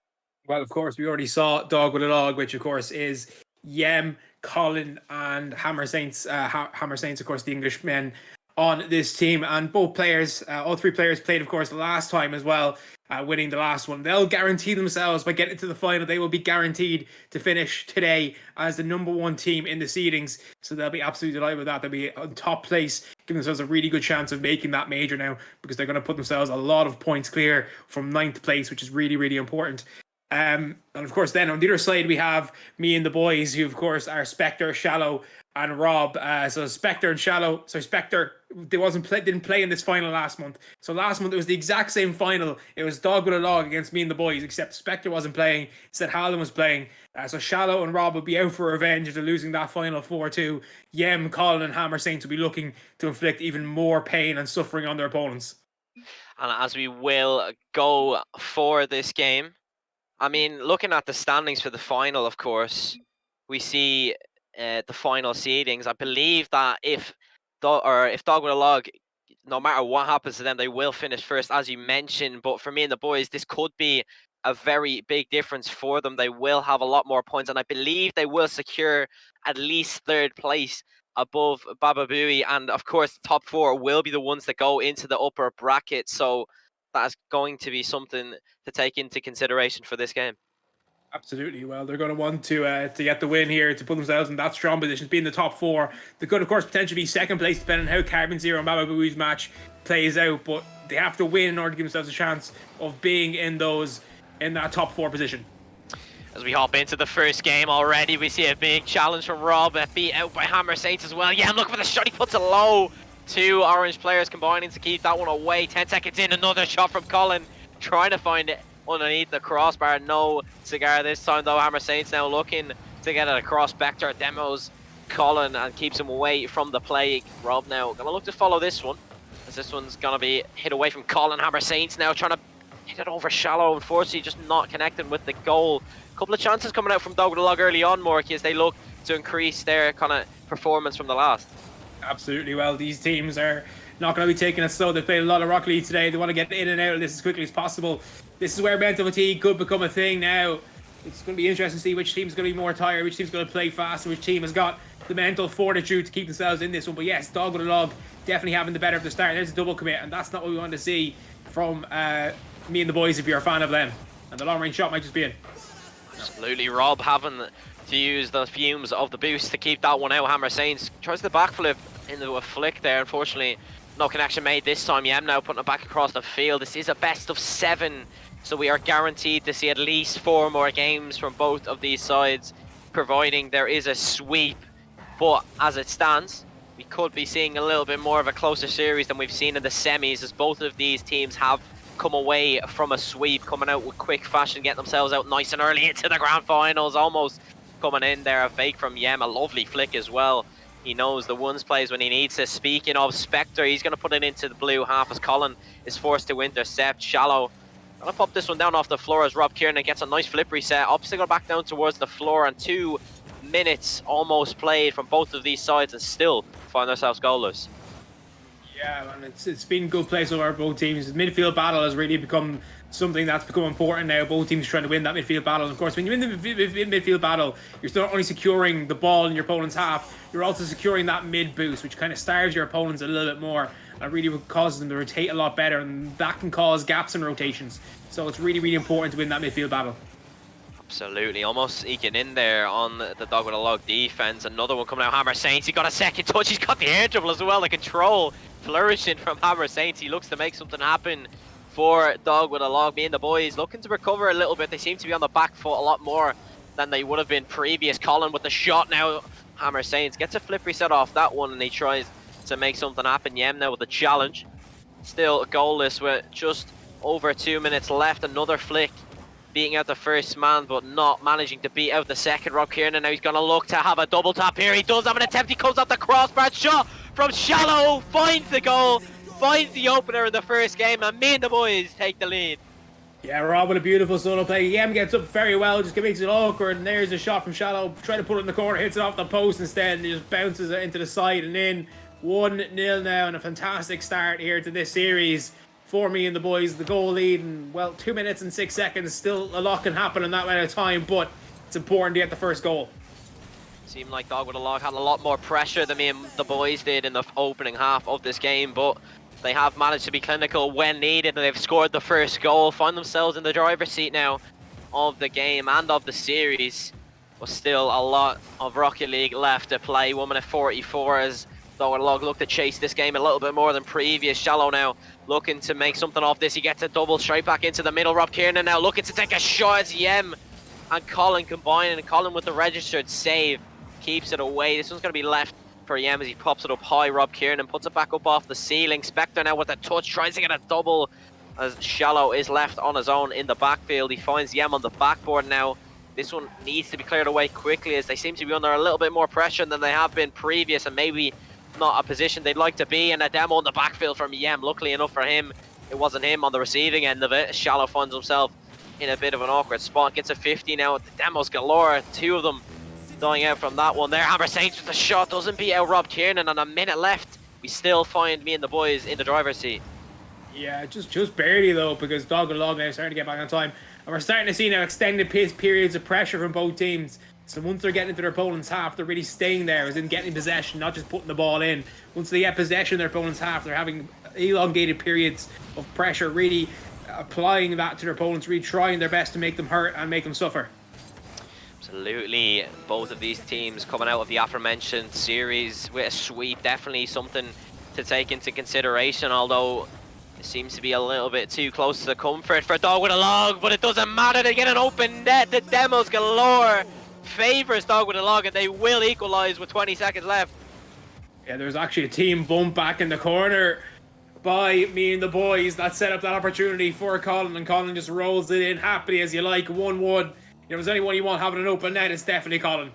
Well, of course, we already saw Dog with a Log, which of course is Yem, Colin, and Hammer Saints. Hammer Saints, of course, the Englishmen on this team, and both players, all three players, played, of course, the last time as well, winning the last one. They'll guarantee themselves by getting to the final. They will be guaranteed to finish today as the #1 team in the seedings. So they'll be absolutely delighted with that. They'll be on top place, giving themselves a really good chance of making that major now, because they're going to put themselves a lot of points clear from 9th place, which is really, really important. And of course, then on the other side, we have me and the boys, who, of course, are Spectre, Shallow, and Rob. So Spectre and Shallow. So Spectre, didn't play in this final last month. So last month it was the exact same final. It was Dog with a Log against me and the boys, except Spectre wasn't playing. Instead, Halden was playing. So Shallow and Rob will be out for revenge after losing that final 4-2. Yem, Colin, and Hammer Saints will be looking to inflict even more pain and suffering on their opponents. And as we will go for this game, I mean, looking at the standings for the final, of course, we see the final seedings. I believe that if Dog with a Log, no matter what happens to them, they will finish first, as you mentioned. But for me and the boys, this could be a very big difference for them. They will have a lot more points, and I believe they will secure at least 3rd place above Baba Booey. And of course, the top 4 will be the ones that go into the upper bracket. So that's going to be something to take into consideration for this game. Absolutely. Well, they're going to want to get the win here to put themselves in that strong position, be in the top 4. They could, of course, potentially be 2nd place, depending on how Carbon Zero and Baba Booey's match plays out. But they have to win in order to give themselves a chance of being in that top 4 position. As we hop into the first game already, we see a big challenge from Rob, beat out by Hammer Saints as well. Yeah, I'm looking for the shot. He puts it low. 2 orange players combining to keep that one away. 10 seconds in, another shot from Colin, trying to find it underneath the crossbar. No cigar this time though. Hammer Saints now looking to get it across. Spectre demos Colin and keeps him away from the play. Rob now gonna look to follow this one, as this one's gonna be hit away from Colin. Hammer Saints now trying to hit it over Shallow, unfortunately just not connecting with the goal. A couple of chances coming out from Dog with a Log early on, Morky, as they look to increase their kind of performance from the last. Absolutely. Well, these teams are not going to be taking it slow. They played a lot of Rocket League today. They want to get in and out of this as quickly as possible. This is where mental fatigue could become a thing now. It's going to be interesting to see which team's going to be more tired, which team's going to play fast, and which team has got the mental fortitude to keep themselves in this one. But yes, Dog with a Log definitely having the better of the start. There's a double commit, and that's not what we want to see from me and the boys if you're a fan of them. And the long range shot might just be in. Absolutely. Rob having to use the fumes of the boost to keep that one out. Hammer Saints tries the backflip into a flick there. Unfortunately, no connection made this time. Yem now putting it back across the field. This is a best of 7, so we are guaranteed to see at least 4 more games from both of these sides, providing there is a sweep. But as it stands, we could be seeing a little bit more of a closer series than we've seen in the semis, as both of these teams have come away from a sweep, coming out with quick fashion, getting themselves out nice and early into the grand finals. Almost coming in there, a fake from Yem, a lovely flick as well. He knows the ones plays when he needs to. Speaking of Spectre, he's going to put it into the blue half as Colin is forced to intercept. Shallow going to pop this one down off the floor as Rob Kieran gets a nice flip reset. Opposite going back down towards the floor, and 2 minutes almost played from both of these sides and still find themselves goalless. Yeah, and it's been good play so far both teams. The midfield battle has really become something that's become important now. Both teams trying to win that midfield battle. And of course, when you're in the midfield battle, you're not only securing the ball in your opponent's half, you're also securing that mid boost, which kind of starves your opponents a little bit more and really causes them to rotate a lot better, and that can cause gaps in rotations. So it's really, really important to win that midfield battle. Absolutely, almost eking in there on the Dog with a Log defense. Another one coming out, Hammer Saints. He got a second touch. He's got the air dribble as well. The control flourishing from Hammer Saints. He looks to make something happen for Dog with a Log. Me and the boys looking to recover a little bit. They seem to be on the back foot a lot more than they would have been previous. Colin with the shot now. Hammer Saints gets a flip reset off that one, and he tries to make something happen. Yem now with the challenge. Still goalless with just over 2 minutes left. Another flick beating out the first man, but not managing to beat out the second. Rob Kieran, now he's going to look to have a double tap here. He does have an attempt. He comes off the crossbar. Shot from Shallow. Finds the goal. Finds the opener in the first game. And me and the boys take the lead. Yeah, Rob with a beautiful solo play. Yem gets up very well, just makes it awkward. And there's a shot from Shallow. Trying to put it in the corner. Hits it off the post instead. And he just bounces it into the side and in. 1-0 now. And a fantastic start here to this series. For me and the boys, the goal lead in, well, 2 minutes and 6 seconds. Still a lot can happen in that amount of time, but it's important to get the first goal. Seemed like Dog with a Log had a lot more pressure than me and the boys did in the opening half of this game, but they have managed to be clinical when needed, and they've scored the first goal, find themselves in the driver's seat now of the game and of the series. But still a lot of Rocket League left to play. 1 minute 44 as Dog with a Log look to chase this game a little bit more than previous. Shallow now looking to make something off this. He gets a double straight back into the middle. Rob Kieran now looking to take a shot as Yem and Colin combining. And Colin with the registered save keeps it away. This one's going to be left for Yem as he pops it up high. Rob Kieran and puts it back up off the ceiling. Spectre now with a touch, tries to get a double as Shallow is left on his own in the backfield. He finds Yem on the backboard now. This one needs to be cleared away quickly as they seem to be under a little bit more pressure than they have been previous, and maybe not a position they'd like to be in. A demo on the backfield from Yem. Luckily enough for him, it wasn't him on the receiving end of it. Shallow finds himself in a bit of an awkward spot. Gets a 50 now. The demos galore. 2 of them dying out from that one there. Hammer Saints with the shot. Doesn't beat out Rob Kieran. And a minute left, we still find me and the boys in the driver's seat. Yeah, just barely though, because Dog and Log now starting to get back on time. And we're starting to see now extended periods of pressure from both teams. So once they're getting into their opponent's half, they're really staying there, as in getting possession, not just putting the ball in. Once they get possession of their opponent's half, they're having elongated periods of pressure, really applying that to their opponents, really trying their best to make them hurt and make them suffer. Absolutely. Both of these teams coming out of the aforementioned series with a sweep. Definitely something to take into consideration, although it seems to be a little bit too close to the comfort for Dog with a Log, but it doesn't matter. They get an open net. The demos galore favors Dog with a Log, and they will equalize with 20 seconds left. Yeah, there's actually a team bump back in the corner by me and the boys that set up that opportunity for Colin, and Colin just rolls it in happily as you like. 1-1. If there's anyone you want having an open net, it's definitely Colin.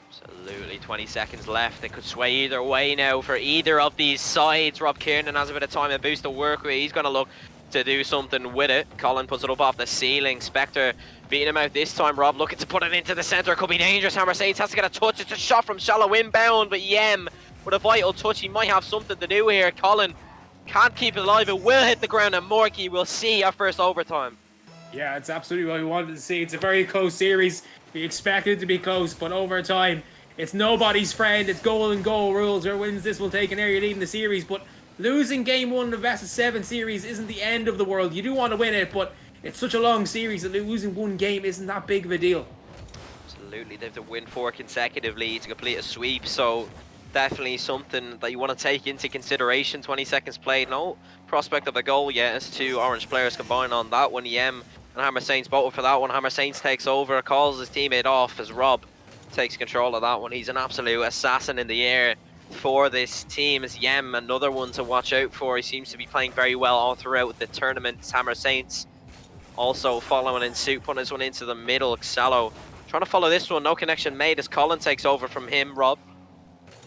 Absolutely. 20 seconds left. They could sway either way now for either of these sides. Rob Kieran has a bit of time and boost to work with. He's going to look to do something with it. Colin puts it up off the ceiling. Spectre beating him out this time. Rob looking to put it into the center. It could be dangerous. Hammer Saints has to get a touch. It's a shot from Shallow inbound, but Yem with a vital touch. He might have something to do here. Colin can't keep it alive. It will hit the ground, and Morky will see our first overtime. Yeah, it's absolutely what we wanted to see. It's a very close series. We expected it to be close, but overtime, it's nobody's friend. It's goal and goal rules. Whoever wins this will take an area lead in the series, but losing game 1 of the best of 7 series isn't the end of the world. You do want to win it, but it's such a long series that losing one game isn't that big of a deal. Absolutely. They have to win 4 consecutively to complete a sweep, so definitely something that you want to take into consideration. 20 seconds played, no prospect of a goal yet as 2 orange players combine on that one. Yem and Hammer Saints both for that one. Hammer Saints takes over, calls his teammate off as Rob takes control of that one. He's an absolute assassin in the air for this team. As Yem, another one to watch out for. He seems to be playing very well all throughout the tournament. Hammer Saints also following in suit, putting this one into the middle. Shallow trying to follow this one, no connection made as Colin takes over from him. Rob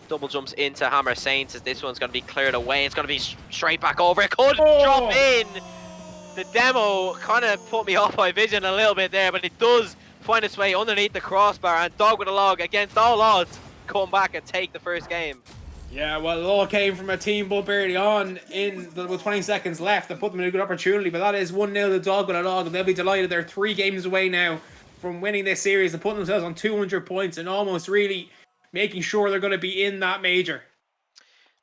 double jumps into Hammer Saints as this one's going to be cleared away. It's going to be straight back over. It could drop in. The demo kind of put me off my vision a little bit there, but it does find its way underneath the crossbar, and Dog with a Log, against all odds, come back and take the first game. Yeah, well, it all came from a team bump early on with 20 seconds left and put them in a good opportunity, but that is 1-0 to Dog with a Log, and they'll be delighted. They're 3 games away now from winning this series and putting themselves on 200 points and almost really making sure they're going to be in that major.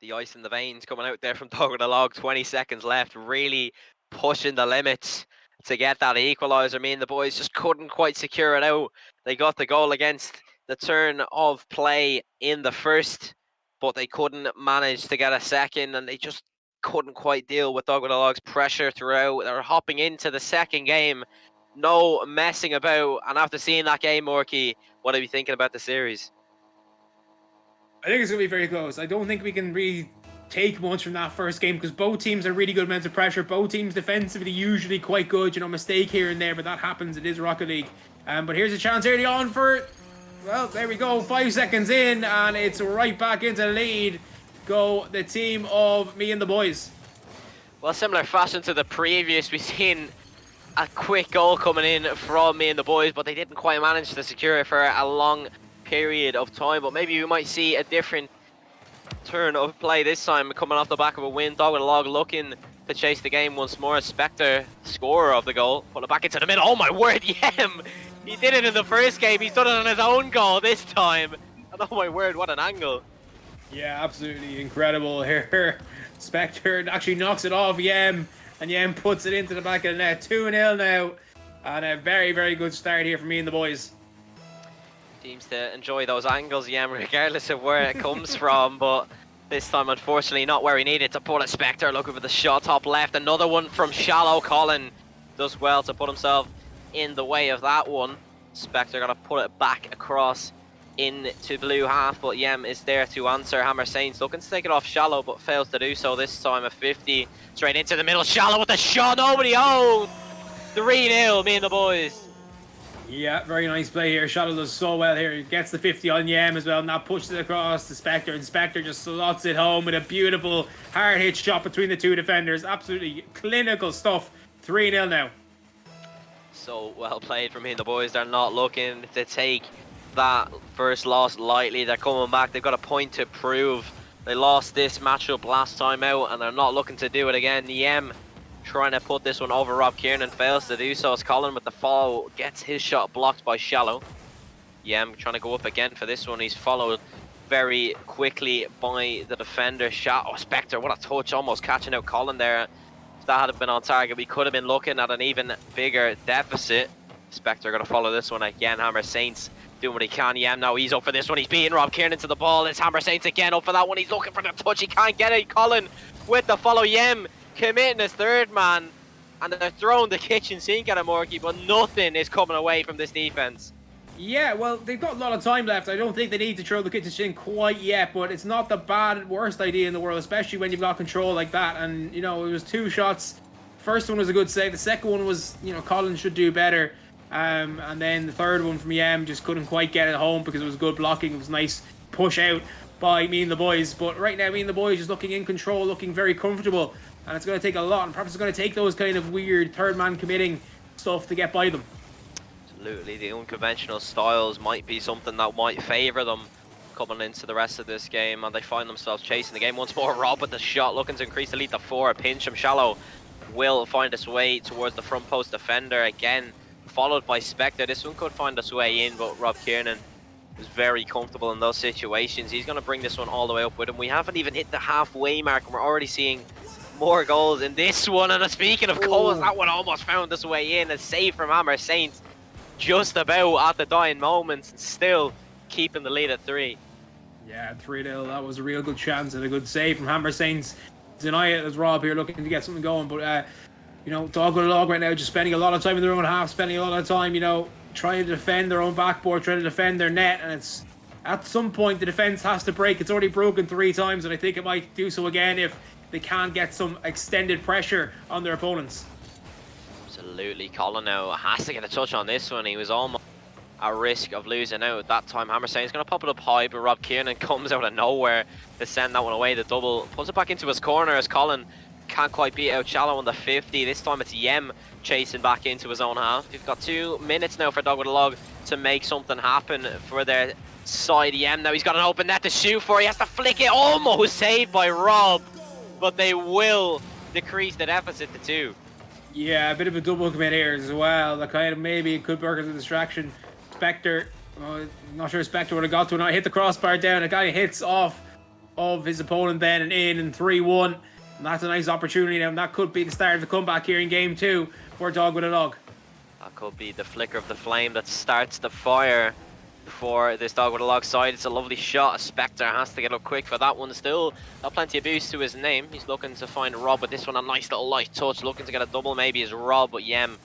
The ice in the veins coming out there from Dog with a Log. 20 seconds left, really pushing the limits to get that equaliser. Me and the boys just couldn't quite secure it out. They got the goal against the turn of play in the first, but they couldn't manage to get a second, and they just couldn't quite deal with Dog with a Log's pressure throughout. They're hopping into the second game, no messing about, and after seeing that game, Morky, what are you thinking about the series? I think it's going to be very close. I don't think we can really take much from that first game because both teams are really good amounts of pressure. Both teams defensively usually quite good. You know, mistake here and there, but that happens. It is Rocket League. But here's a chance early on for, well, there we go. 5 seconds in, and it's right back into the lead. Go the team of me and the boys. Well, similar fashion to the previous, we've seen a quick goal coming in from me and the boys, but they didn't quite manage to secure it for a long period of time. But maybe we might see a different turn of play this time, coming off the back of a win. Dog with a log looking to chase the game once more. Spectre, scorer of the goal, put it back into the middle. Oh my word, Yem! He did it in the first game. He's done it on his own goal this time. And oh my word, what an angle! Yeah, absolutely incredible here. Spectre actually knocks it off Yem, and Yem puts it into the back of the net. 2-0 now, and a very, very good start here for me and the boys. Seems to enjoy those angles, Yem, regardless of where it comes from, but this time, unfortunately, not where he needed to put it. Spectre looking for the shot top left. Another one from shallow. Colin does well to put himself in the way of that one. Spectre got to put it back across into blue half, but Yem is there to answer. Hammer Saints looking to take it off shallow, but fails to do so this time. A 50 straight into the middle. Shallow with the shot. Nobody owns. 3-0, me and the boys. Yeah, very nice play here. Shallow does so well here. He gets the 50 on Yem as well, and that pushes it across to Spectre, and Spectre just slots it home with a beautiful hard hit shot between the two defenders. Absolutely clinical stuff. 3-0 now. So well played from me and the boys. They're not looking to take that first loss lightly. They're coming back. They've got a point to prove. They lost this matchup last time out, and they're not looking to do it again. Yem trying to put this one over Rob Kieran, fails to do so as Colin with the follow gets his shot blocked by Shallow. Yem trying to go up again for this one. He's followed very quickly by the defender. Shot. Oh, Spectre, what a touch, almost catching out Colin there. If that had been on target, we could have been looking at an even bigger deficit. Spectre going to follow this one again. Hammer Saints doing what he can. Yem now, he's up for this one. He's beating Rob Kieran to the ball. It's Hammer Saints again up for that one. He's looking for the touch. He can't get it. Colin with the follow. Yem committing his third man, and they're throwing the kitchen sink at him, Morky, but nothing is coming away from this defense. Yeah, well, they've got a lot of time left. I don't think they need to throw the kitchen sink quite yet, but it's not the worst idea in the world, especially when you've got control like that. And, you know, it was 2 shots. First one was a good save. The second one was, you know, Colin should do better. And then the third one from Yem just couldn't quite get it home because it was good blocking. It was nice push out by me and the boys. But right now, me and the boys just looking in control, looking very comfortable. And it's going to take a lot, and perhaps it's going to take those kind of weird third man committing stuff to get by them. Absolutely, the unconventional styles might be something that might favour them coming into the rest of this game, and they find themselves chasing the game once more. Rob with the shot, looking to increase the lead to 4. A pinch from Shallow will find its way towards the front post defender again, followed by Spectre. This one could find its way in, but Rob Kiernan is very comfortable in those situations. He's going to bring this one all the way up with him. We haven't even hit the halfway mark, and we're already seeing more goals in this one. And speaking of goals, that one almost found its way in. A save from Hammer Saints just about at the dying moments, and still keeping the lead at 3. Yeah, 3-0. That was a real good chance and a good save from Hammer Saints. Deny it as Rob here looking to get something going, but you know, Dog with a log right now, just spending a lot of time in their own half, spending a lot of time, you know, trying to defend their own backboard, trying to defend their net, and it's at some point the defense has to break. It's already broken 3 times, and I think it might do so again if they can't get some extended pressure on their opponents. Absolutely. Colin now has to get a touch on this one. He was almost at risk of losing out that time. Hammer saying he's going to pop it up high, but Rob Kiernan comes out of nowhere to send that one away. The double pulls it back into his corner as Colin can't quite beat out Shallow on the 50. This time it's Yem chasing back into his own half. We've got 2 minutes now for Dog with a Log to make something happen for their side. Yem now, he's got an open net to shoot for. He has to flick it, almost saved by Rob, but they will decrease the deficit to 2. Yeah, a bit of a double commit here as well. The kind of maybe it could work as a distraction. Spectre, not sure Spectre would have got to it. Not hit the crossbar down. A guy hits off of his opponent then and in, and 3-1. And that's a nice opportunity now, and that could be the start of the comeback here in game 2 for Dog with a Log. That could be the flicker of the flame that starts the fire for this Dog with a Log side. It's a lovely shot. Spectre has to get up quick for that one. Still got plenty of boost to his name. He's looking to find Rob, but this one a nice little light touch. Looking to get a double maybe is Rob, but Yem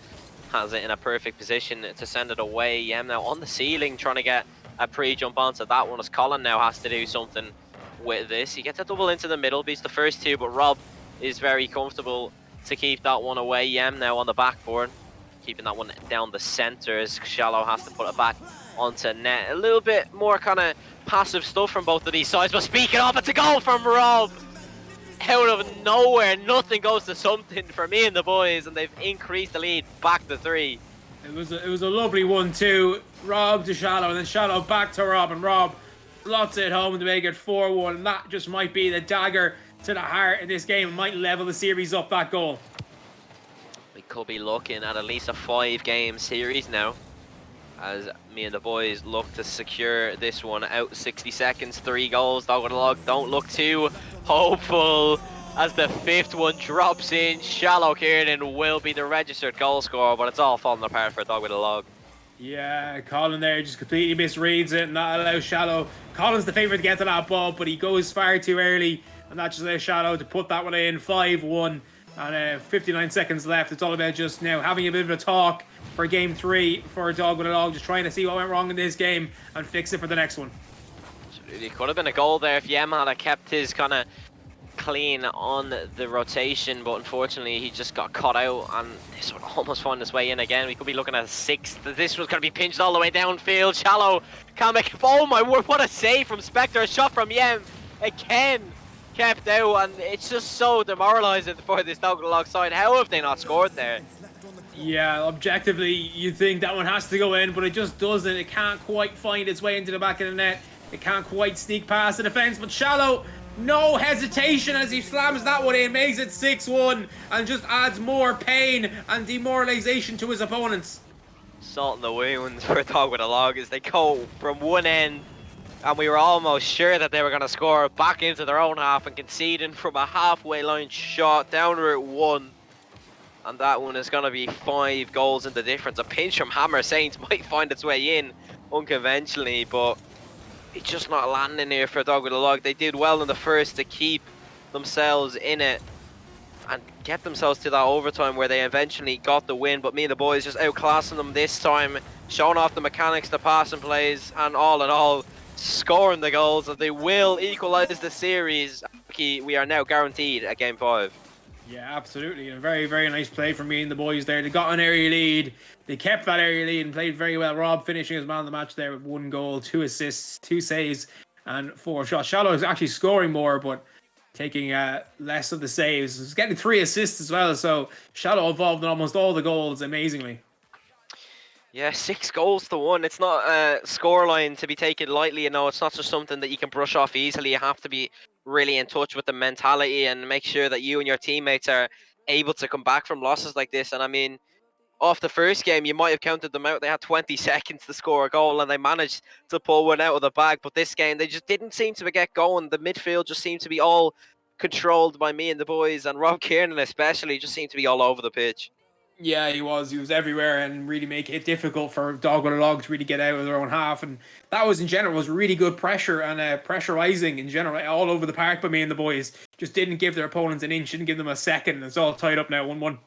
has it in a perfect position to send it away. Yem now on the ceiling trying to get a pre-jump onto that one as Colin now has to do something with this. He gets a double into the middle, beats the first two, but Rob is very comfortable to keep that one away. Yem now on the backboard, keeping that one down the center as Shallow has to put it back onto net. A little bit more kind of passive stuff from both of these sides, but speaking of, it's a goal from Rob! Out of nowhere, nothing goes to something for me and the boys, and they've increased the lead back to 3. It was a lovely 1-2. Rob to Shallow, and then Shallow back to Rob, and Rob slots it home to make it 4-1. And that just might be the dagger to the heart in this game. It might level the series up, that goal. We could be looking at least a 5-game series now, as me and the boys look to secure this one out. 60 seconds, 3 goals. Dog with a log, don't look too hopeful as the 5th one drops in. Shallow Kieran will be the registered goal scorer, but it's all falling apart for Dog with a log. Yeah, Colin there just completely misreads it, and that allows Shallow. Colin's the favourite to get to that ball, but he goes far too early, and that just allows Shallow to put that one in. 5-1, and 59 seconds left. It's all about just now having a bit of a talk for game 3 for Dog with a Log, just trying to see what went wrong in this game and fix it for the next one. It could have been a goal there if Yem had kept his kind of clean on the rotation, but unfortunately he just got caught out, and this would almost find his way in again. We could be looking at a 6th. This was going to be pinched all the way downfield. Shallow can't make it. Oh my word, what a save from Spectre. A shot from Yem again kept out, and it's just so demoralizing for this Dog with a Log side. How have they not scored there? Yeah, objectively you'd think that one has to go in, but it just doesn't. It can't quite find its way into the back of the net. It can't quite sneak past the defense, but Shallow, no hesitation as he slams that one in, makes it 6-1, and just adds more pain and demoralization to his opponents. Salt in the wounds for Dog with a Log as they go from one end, and we were almost sure that they were going to score, back into their own half and conceding from a halfway line shot down Route 1. And that one is going to be 5 goals in the difference. A pinch from Hammer Saints might find its way in unconventionally, but it's just not landing here for Dog with a Log. They did well in the first to keep themselves in it and get themselves to that overtime where they eventually got the win. But me and the boys just outclassing them this time, showing off the mechanics, the passing plays, and all in all, scoring the goals. And they will equalize the series. We are now guaranteed a game 5. Yeah, absolutely. A very, very nice play from me and the boys there. They got an area lead. They kept that area lead and played very well. Rob finishing as man of the match there with 1 goal, 2 assists, 2 saves, and 4 shots. Shallow is actually scoring more, but taking less of the saves. He's getting 3 assists as well, so Shallow involved in almost all the goals, amazingly. Yeah, 6 goals to 1. It's not a scoreline to be taken lightly. You know, it's not just something that you can brush off easily. You have to be really in touch with the mentality and make sure that you and your teammates are able to come back from losses like this. And I mean, off the first game, you might have counted them out. They had 20 seconds to score a goal, and they managed to pull one out of the bag. But this game, they just didn't seem to get going. The midfield just seemed to be all controlled by me and the boys, and Rob Kiernan especially just seemed to be all over the pitch. Yeah, he was everywhere and really making it difficult for Dog with a Log to really get out of their own half. And that was in general was really good pressure and pressurizing in general all over the park by me and the boys. Just didn't give their opponents an inch, didn't give them a second. It's all tied up now, 1-1.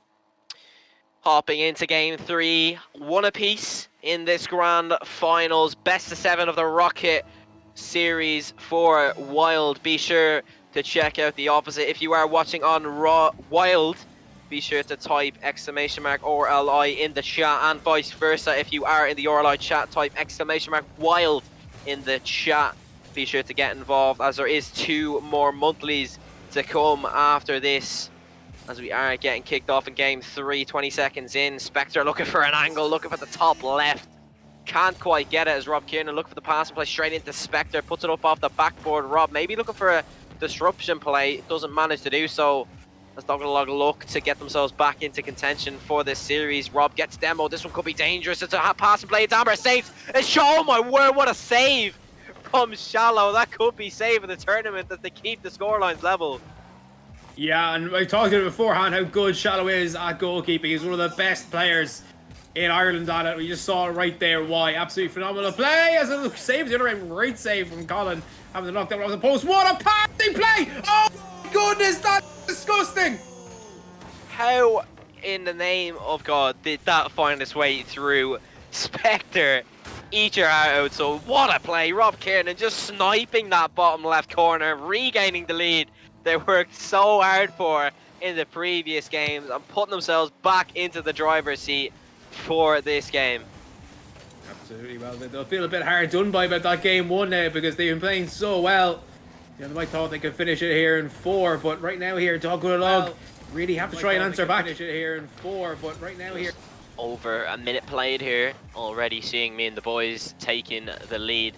Hopping into game 3, 1 apiece in this grand finals. Best of 7 of the Rocket series for WYLDE. Be sure to check out the opposite. If you are watching on WYLDE, be sure to type !RLI in the chat, and vice versa. If you are in the RLI chat, type !WYLDE in the chat. Be sure to get involved, as there is 2 more monthlies to come after this, as we are getting kicked off in game 3. 20 seconds in. Spectre looking for an angle, looking for the top left. Can't quite get it as Rob Kiernan looking for the pass and play straight into Spectre. Puts it up off the backboard. Rob maybe looking for a disruption play. Doesn't manage to do so, as Dog with a Log look to get themselves back into contention for this series. Rob gets demo. This one could be dangerous. It's a pass and play. It's Amber saves. It's oh my word, what a save from Shallow. That could be saving the tournament as they keep the scorelines level. Yeah, and I talked about it beforehand how good Shallow is at goalkeeping. He's one of the best players in Ireland at it. We just saw it right there why. Absolutely phenomenal play as it saves the other way. Great save from Colin. Having to knock that one off the post. What a passing play! Oh my goodness, that's disgusting! How in the name of God did that find its way through? Spectre eat your heart out. So what a play. Rob Kiernan just sniping that bottom left corner, regaining the lead they worked so hard for in the previous games and putting themselves back into the driver's seat for this game. Absolutely. Well, they'll feel a bit hard done by about that game 1 now because they've been playing so well. You know, they might thought they could finish it here in 4, but right now here, WYLDE really have to try and answer back. Finish it here in 4, but right now here. Over a minute played here, already seeing me and the boys taking the lead.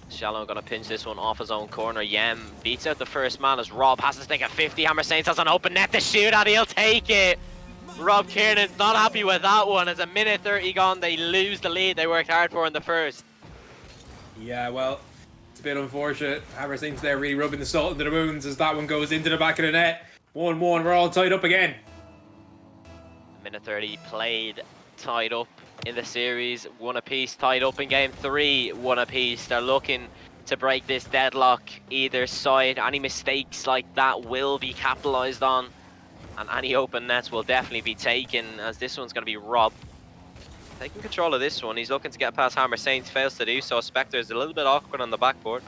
Shallow gonna pinch this one off his own corner. Yem beats out the first man as Rob has to stick a 50. Hammer Saints has an open net to shoot at. He'll take it. Rob Kiernan's not happy with that one. As a minute 30 gone, they lose the lead they worked hard for in the first. Yeah, well, it's a bit unfortunate. Hammer Saints there really rubbing the salt into the wounds as that one goes into the back of the net. 1-1, we're all tied up again. Minute 30 played, tied up in the series, 1 apiece, tied up in game 3, 1 apiece. They're looking to break this deadlock either side. Any mistakes like that will be capitalized on, and any open nets will definitely be taken, as this one's going to be Rob taking control of this one. He's looking to get past Hammer Saints, fails to do so. Spectre is a little bit awkward on the backboard,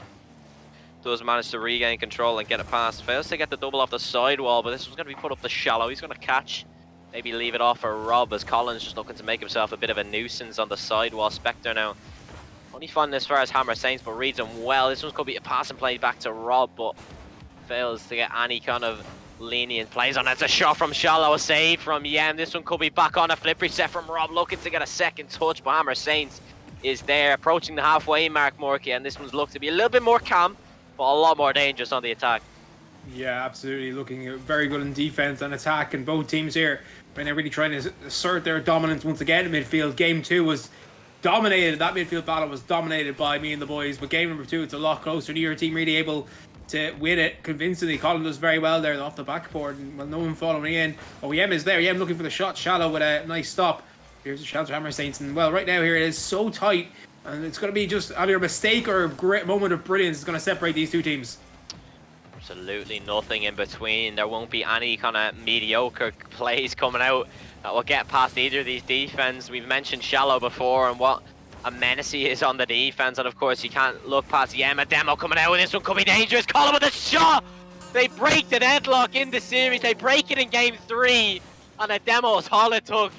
does manage to regain control and get it past, fails to get the double off the sidewall, but this one's going to be put up the shallow. He's going to catch, maybe leave it off for Rob, as Collins just looking to make himself a bit of a nuisance on the sidewall. Spectre now only finding as far as Hammer Saints, but reads him well. This one's going to be a pass and play back to Rob, but fails to get any kind of lenient plays on it. It's a shot from Shallow, a save from Yem. This one could be back on, a flip reset from Rob, looking to get a second touch, but Hammer Saints is there, approaching the halfway mark, Morky, and this one's looked to be a little bit more calm, but a lot more dangerous on the attack. Yeah, absolutely. Looking very good in defense and attack, and both teams here, when they're really trying to assert their dominance once again in midfield. Game 2 was dominated. That midfield battle was dominated by me and the boys, but game number 2, it's a lot closer. Neither team really able to win it convincingly. Colin does very well there off the backboard, and well, no one following in. Oh, Yem is there. Yem looking for the shot. Shallow with a nice stop. Here's a chance for Hammer Saints, and well, right now here it is so tight, and it's going to be just either a mistake or a great moment of brilliance is going to separate these two teams. Absolutely nothing in between. There won't be any kind of mediocre plays coming out that will get past either of these defense. We've mentioned Shallow before and what a menace he is on the defense, and of course you can't look past Yem. A demo coming out, and this one could be dangerous. Colin with a shot. They break the deadlock in the series. They break it in game 3, and a demo is all it took.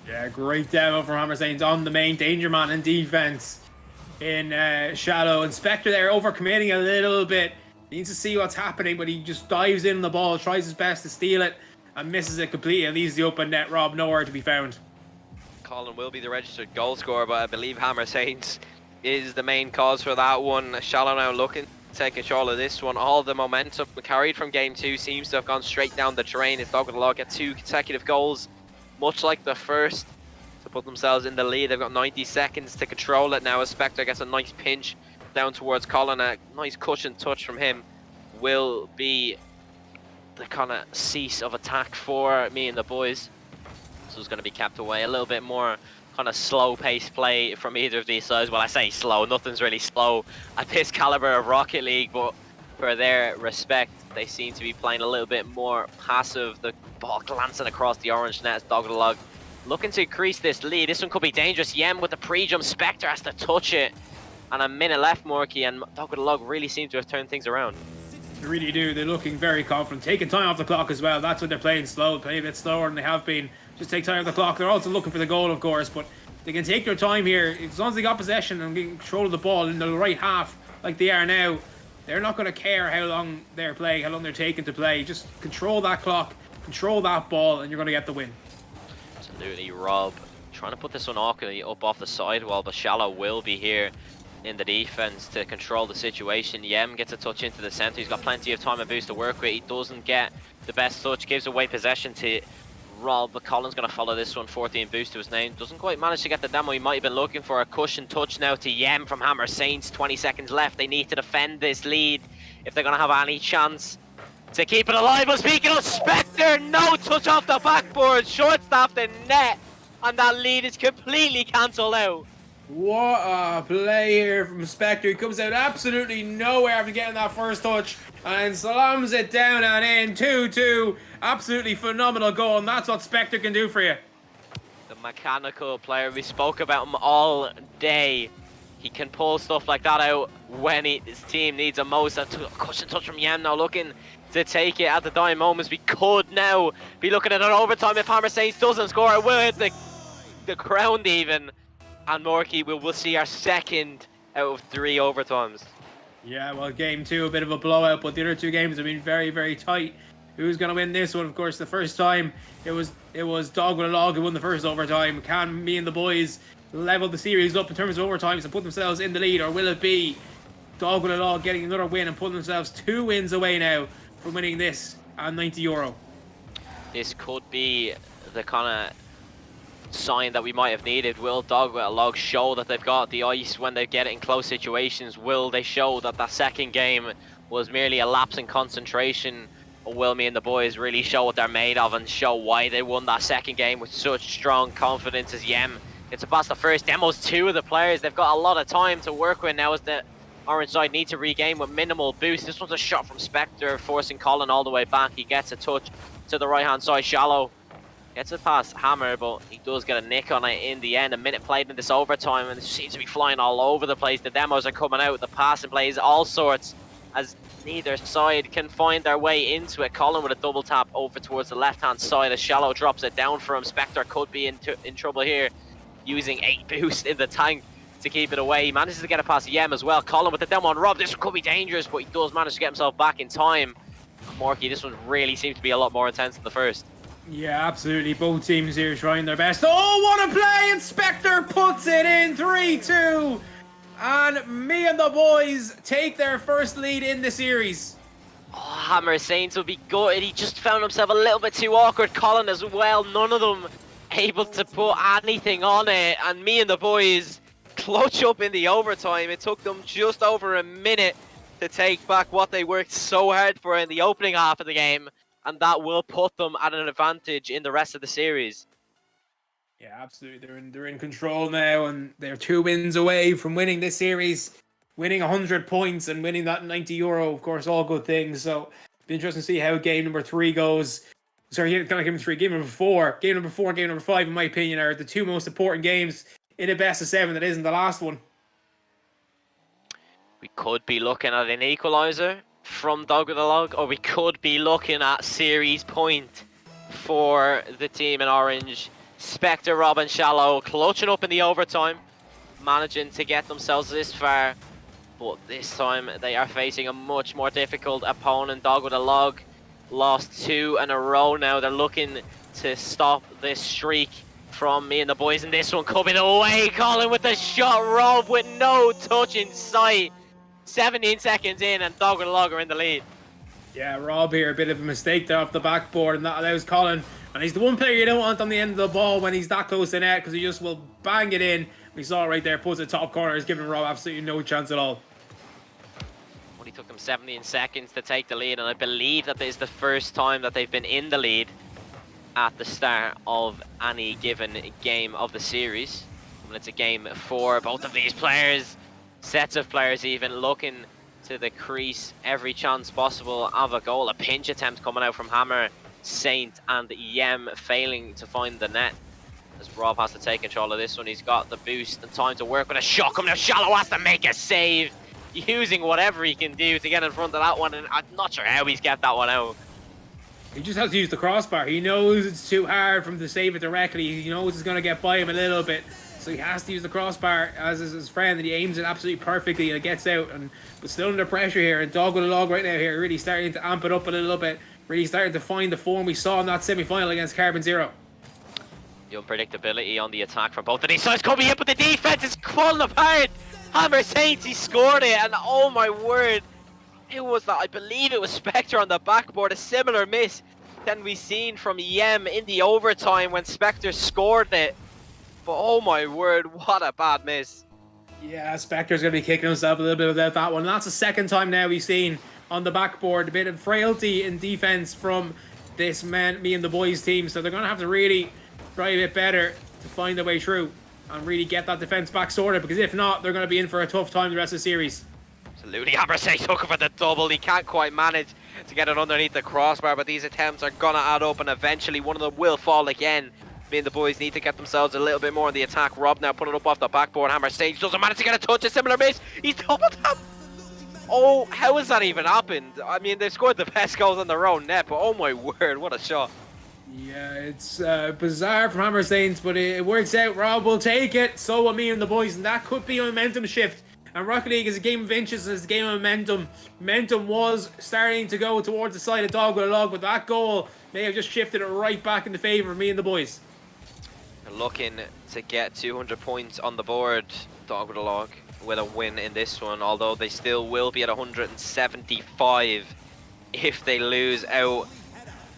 Yeah, great demo from Hammer Saints on the main danger man in defense in Shallow. And Spectre there overcommitting a little bit. He needs to see what's happening, but he just dives in the ball, tries his best to steal it, and misses it completely, and leaves the open net. Rob nowhere to be found. Colin will be the registered goal scorer, but I believe Hammer Saints is the main cause for that one. Shallow now looking to take control of this one. All the momentum carried from game 2 seems to have gone straight down the drain. It's WYLDE get 2 consecutive goals, much like the first, to put themselves in the lead. They've got 90 seconds to control it now, as Spectre gets a nice pinch down towards Colin. A nice cushion touch from him will be the kind of cease of attack for me and the boys. So it's going to be kept away. A little bit more kind of slow paced play from either of these sides. Well, I say slow, nothing's really slow at this caliber of Rocket League, but for their respect, they seem to be playing a little bit more passive. The ball glancing across the orange net as WYLDE looking to increase this lead. This one could be dangerous. Yem with the pre-jump. Spectre has to touch it. And a minute left, Morky, and WYLDE really seem to have turned things around. They really do. They're looking very confident, taking time off the clock as well. That's when they're playing slow, playing a bit slower than they have been. Just take time off the clock. They're also looking for the goal, of course, but they can take their time here. As long as they got possession and get control of the ball in the right half, like they are now, they're not going to care how long they're playing, how long they're taking to play. Just control that clock, control that ball, and you're going to get the win. Absolutely, Rob trying to put this one awkwardly up off the sidewall, but Shallow will be here in the defense to control the situation. Yem gets a touch into the center. He's got plenty of time and boost to work with. He doesn't get the best touch, gives away possession to Rob, but Colin's going to follow this one. 14 boost to his name. Doesn't quite manage to get the demo he might have been looking for. A cushion touch now to Yem from Hammer Saints. 20 seconds left. They need to defend this lead if they're going to have any chance to keep it alive. But speaking of Spectre, no touch off the backboard. Short-staffed the net, and that lead is completely cancelled out. What a play here from Spectre. He comes out absolutely nowhere after getting that first touch and slams it down and in. 2-2. Absolutely phenomenal goal, and that's what Spectre can do for you. The mechanical player, we spoke about him all day. He can pull stuff like that out when his team needs a most. A cushion touch from Yem now, looking to take it at the dying moments. We could now be looking at an overtime if Hammer Saints doesn't score. It will hit the ground even. And Morky, we'll see our second out of 3 overtimes. Yeah, well, game 2, a bit of a blowout, but the other 2 games have been very, very tight. Who's going to win this one? Of course, the first time it was Dog with a Log who won the first overtime. Can me and the boys level the series up in terms of overtimes and put themselves in the lead, or will it be Dog with a Log getting another win and putting themselves 2 wins away now from winning this and €90? This could be the kind of sign that we might have needed. Will Dog with a Log show that they've got the ice when they get it in close situations? Will they show that that second game was merely a lapse in concentration? Or will me and the boys really show what they're made of and show why they won that second game with such strong confidence as Yem? It's past the first demos. 2 of the players, they've got a lot of time to work with now as the orange side need to regain with minimal boost. This one's a shot from Spectre, forcing Colin all the way back. He gets a touch to the right-hand side. Shallow gets it past Hammer, but he does get a nick on it in the end. A minute played in this overtime, and it seems to be flying all over the place. The demos are coming out, the passing plays, all sorts, as neither side can find their way into it. Colin with a double tap over towards the left-hand side as Shallow drops it down for him. Spectre could be in trouble here, using 8 boost in the tank to keep it away. He manages to get it past Yem as well. Colin with the demo on Rob. This could be dangerous, but he does manage to get himself back in time. Morky, this one really seems to be a lot more intense than the first. Yeah, absolutely. Both teams here trying their best. Oh, what a play! And Spectre puts it in 3-2. And me and the boys take their first lead in the series. Oh, Hammer Saints will be good. He just found himself a little bit too awkward. Colin as well. None of them able to put anything on it. And me and the boys clutch up in the overtime. It took them just over a minute to take back what they worked so hard for in the opening half of the game. And that will put them at an advantage in the rest of the series. Yeah, absolutely. They're in control now, and they're 2 wins away from winning this series, winning 100 points and winning that €90. Of course, all good things. So it'll be interesting to see how game number 3 goes. Sorry, can I give him 3? Game number 4. Game number 4, game number 5, in my opinion, are the 2 most important games in a best of 7 that isn't the last one. We could be looking at an equalizer from Dog with a Log, or we could be looking at series point for the team in orange. Spectre, Rob and Shallow clutching up in the overtime, managing to get themselves this far, but this time they are facing a much more difficult opponent. Dog with a Log lost 2 in a row now. They're looking to stop this streak from me and the boys, and this one coming away. Colin with the shot. Rob with no touch in sight. 17 seconds in, and Dog with a Log are in the lead. Yeah, Rob here, a bit of a mistake there off the backboard, and that allows Colin. And he's the one player you don't want on the end of the ball when he's that close to net, because he just will bang it in. We saw it right there, puts it top corner, is giving Rob absolutely no chance at all. Only took them 17 seconds to take the lead, and I believe that this is the first time that they've been in the lead at the start of any given game of the series. When it's a game 4, both of these players, sets of players even, looking to the crease every chance possible of a goal. A pinch attempt coming out from Hammer, Saint and Yem failing to find the net, as Rob has to take control of this one. He's got the boost and time to work with a shot coming out. Shallow has to make a save, using whatever he can do to get in front of that one, and I'm not sure how he's kept that one out. He just has to use the crossbar. He knows it's too hard for him to save it directly. He knows it's going to get by him a little bit, so he has to use the crossbar as his friend, and he aims it absolutely perfectly, and it gets out. But still under pressure here, and Dog with a Log right now here, really starting to amp it up a little bit, really starting to find the form we saw in that semi-final against Carbon Zero. The unpredictability on the attack from both of these sides coming in, but the defense is falling apart. Hammer Saints, he scored it, and oh my word, who was that? I believe it was Spectre on the backboard. A similar miss than we seen from Yem in the overtime when Spectre scored it. But oh my word, what a bad miss. Yeah, Spectre's going to be kicking himself a little bit without that one. And that's the second time now we've seen on the backboard a bit of frailty in defense from this me and the boys team. So they're going to have to really try a bit better to find their way through and really get that defense back sorted, because if not, they're going to be in for a tough time the rest of the series. Absolutely, Hammer Saints looking for the double. He can't quite manage to get it underneath the crossbar, but these attempts are going to add up, and eventually one of them will fall again. Me and the boys need to get themselves a little bit more on the attack. Rob now putting it up off the backboard. Hammer Sage doesn't manage to get a touch. A similar miss. He's double tapped. Oh, how has that even happened? I mean, they scored the best goals on their own net, but oh my word, what a shot. Yeah, it's bizarre from Hammer Saints, but it works out. Rob will take it. So will me and the boys, and that could be a momentum shift. And Rocket League is a game of inches, it's a game of momentum. Momentum was starting to go towards the side of Dog with a Log, but that goal may have just shifted it right back in the favour of me and the boys. Looking to get 200 points on the board, Dog with a Log, with a win in this one, although they still will be at 175 if they lose out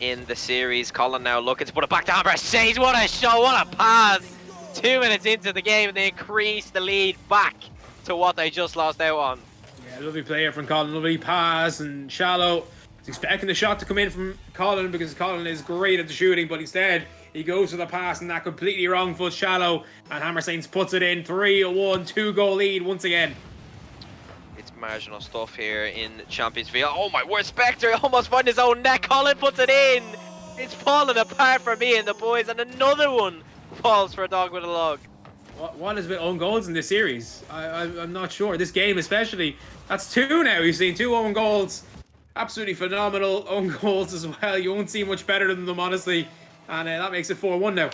in the series. Colin now looking to put it back to Hammer Saints. What a shot, what a pass! 2 minutes into the game, they increase the lead back to what they just lost out on. Yeah, lovely player from Colin, lovely pass, and Shallow is expecting the shot to come in from Colin because Colin is great at the shooting, but instead he goes for the pass and that completely wrong foot Shallow, and Hammer Saints puts it in. 3-1, 2-goal lead once again. It's marginal stuff here in Champions Field. Oh my word, Spectre almost finds his own net. Colin puts it in. It's falling apart for me and the boys, and another one falls for Dog with a Log. What has been own goals in this series? I'm not sure. This game especially. That's 2 now. You've seen 2 own goals. Absolutely phenomenal own goals as well. You won't see much better than them, honestly. And that makes it 4-1 now.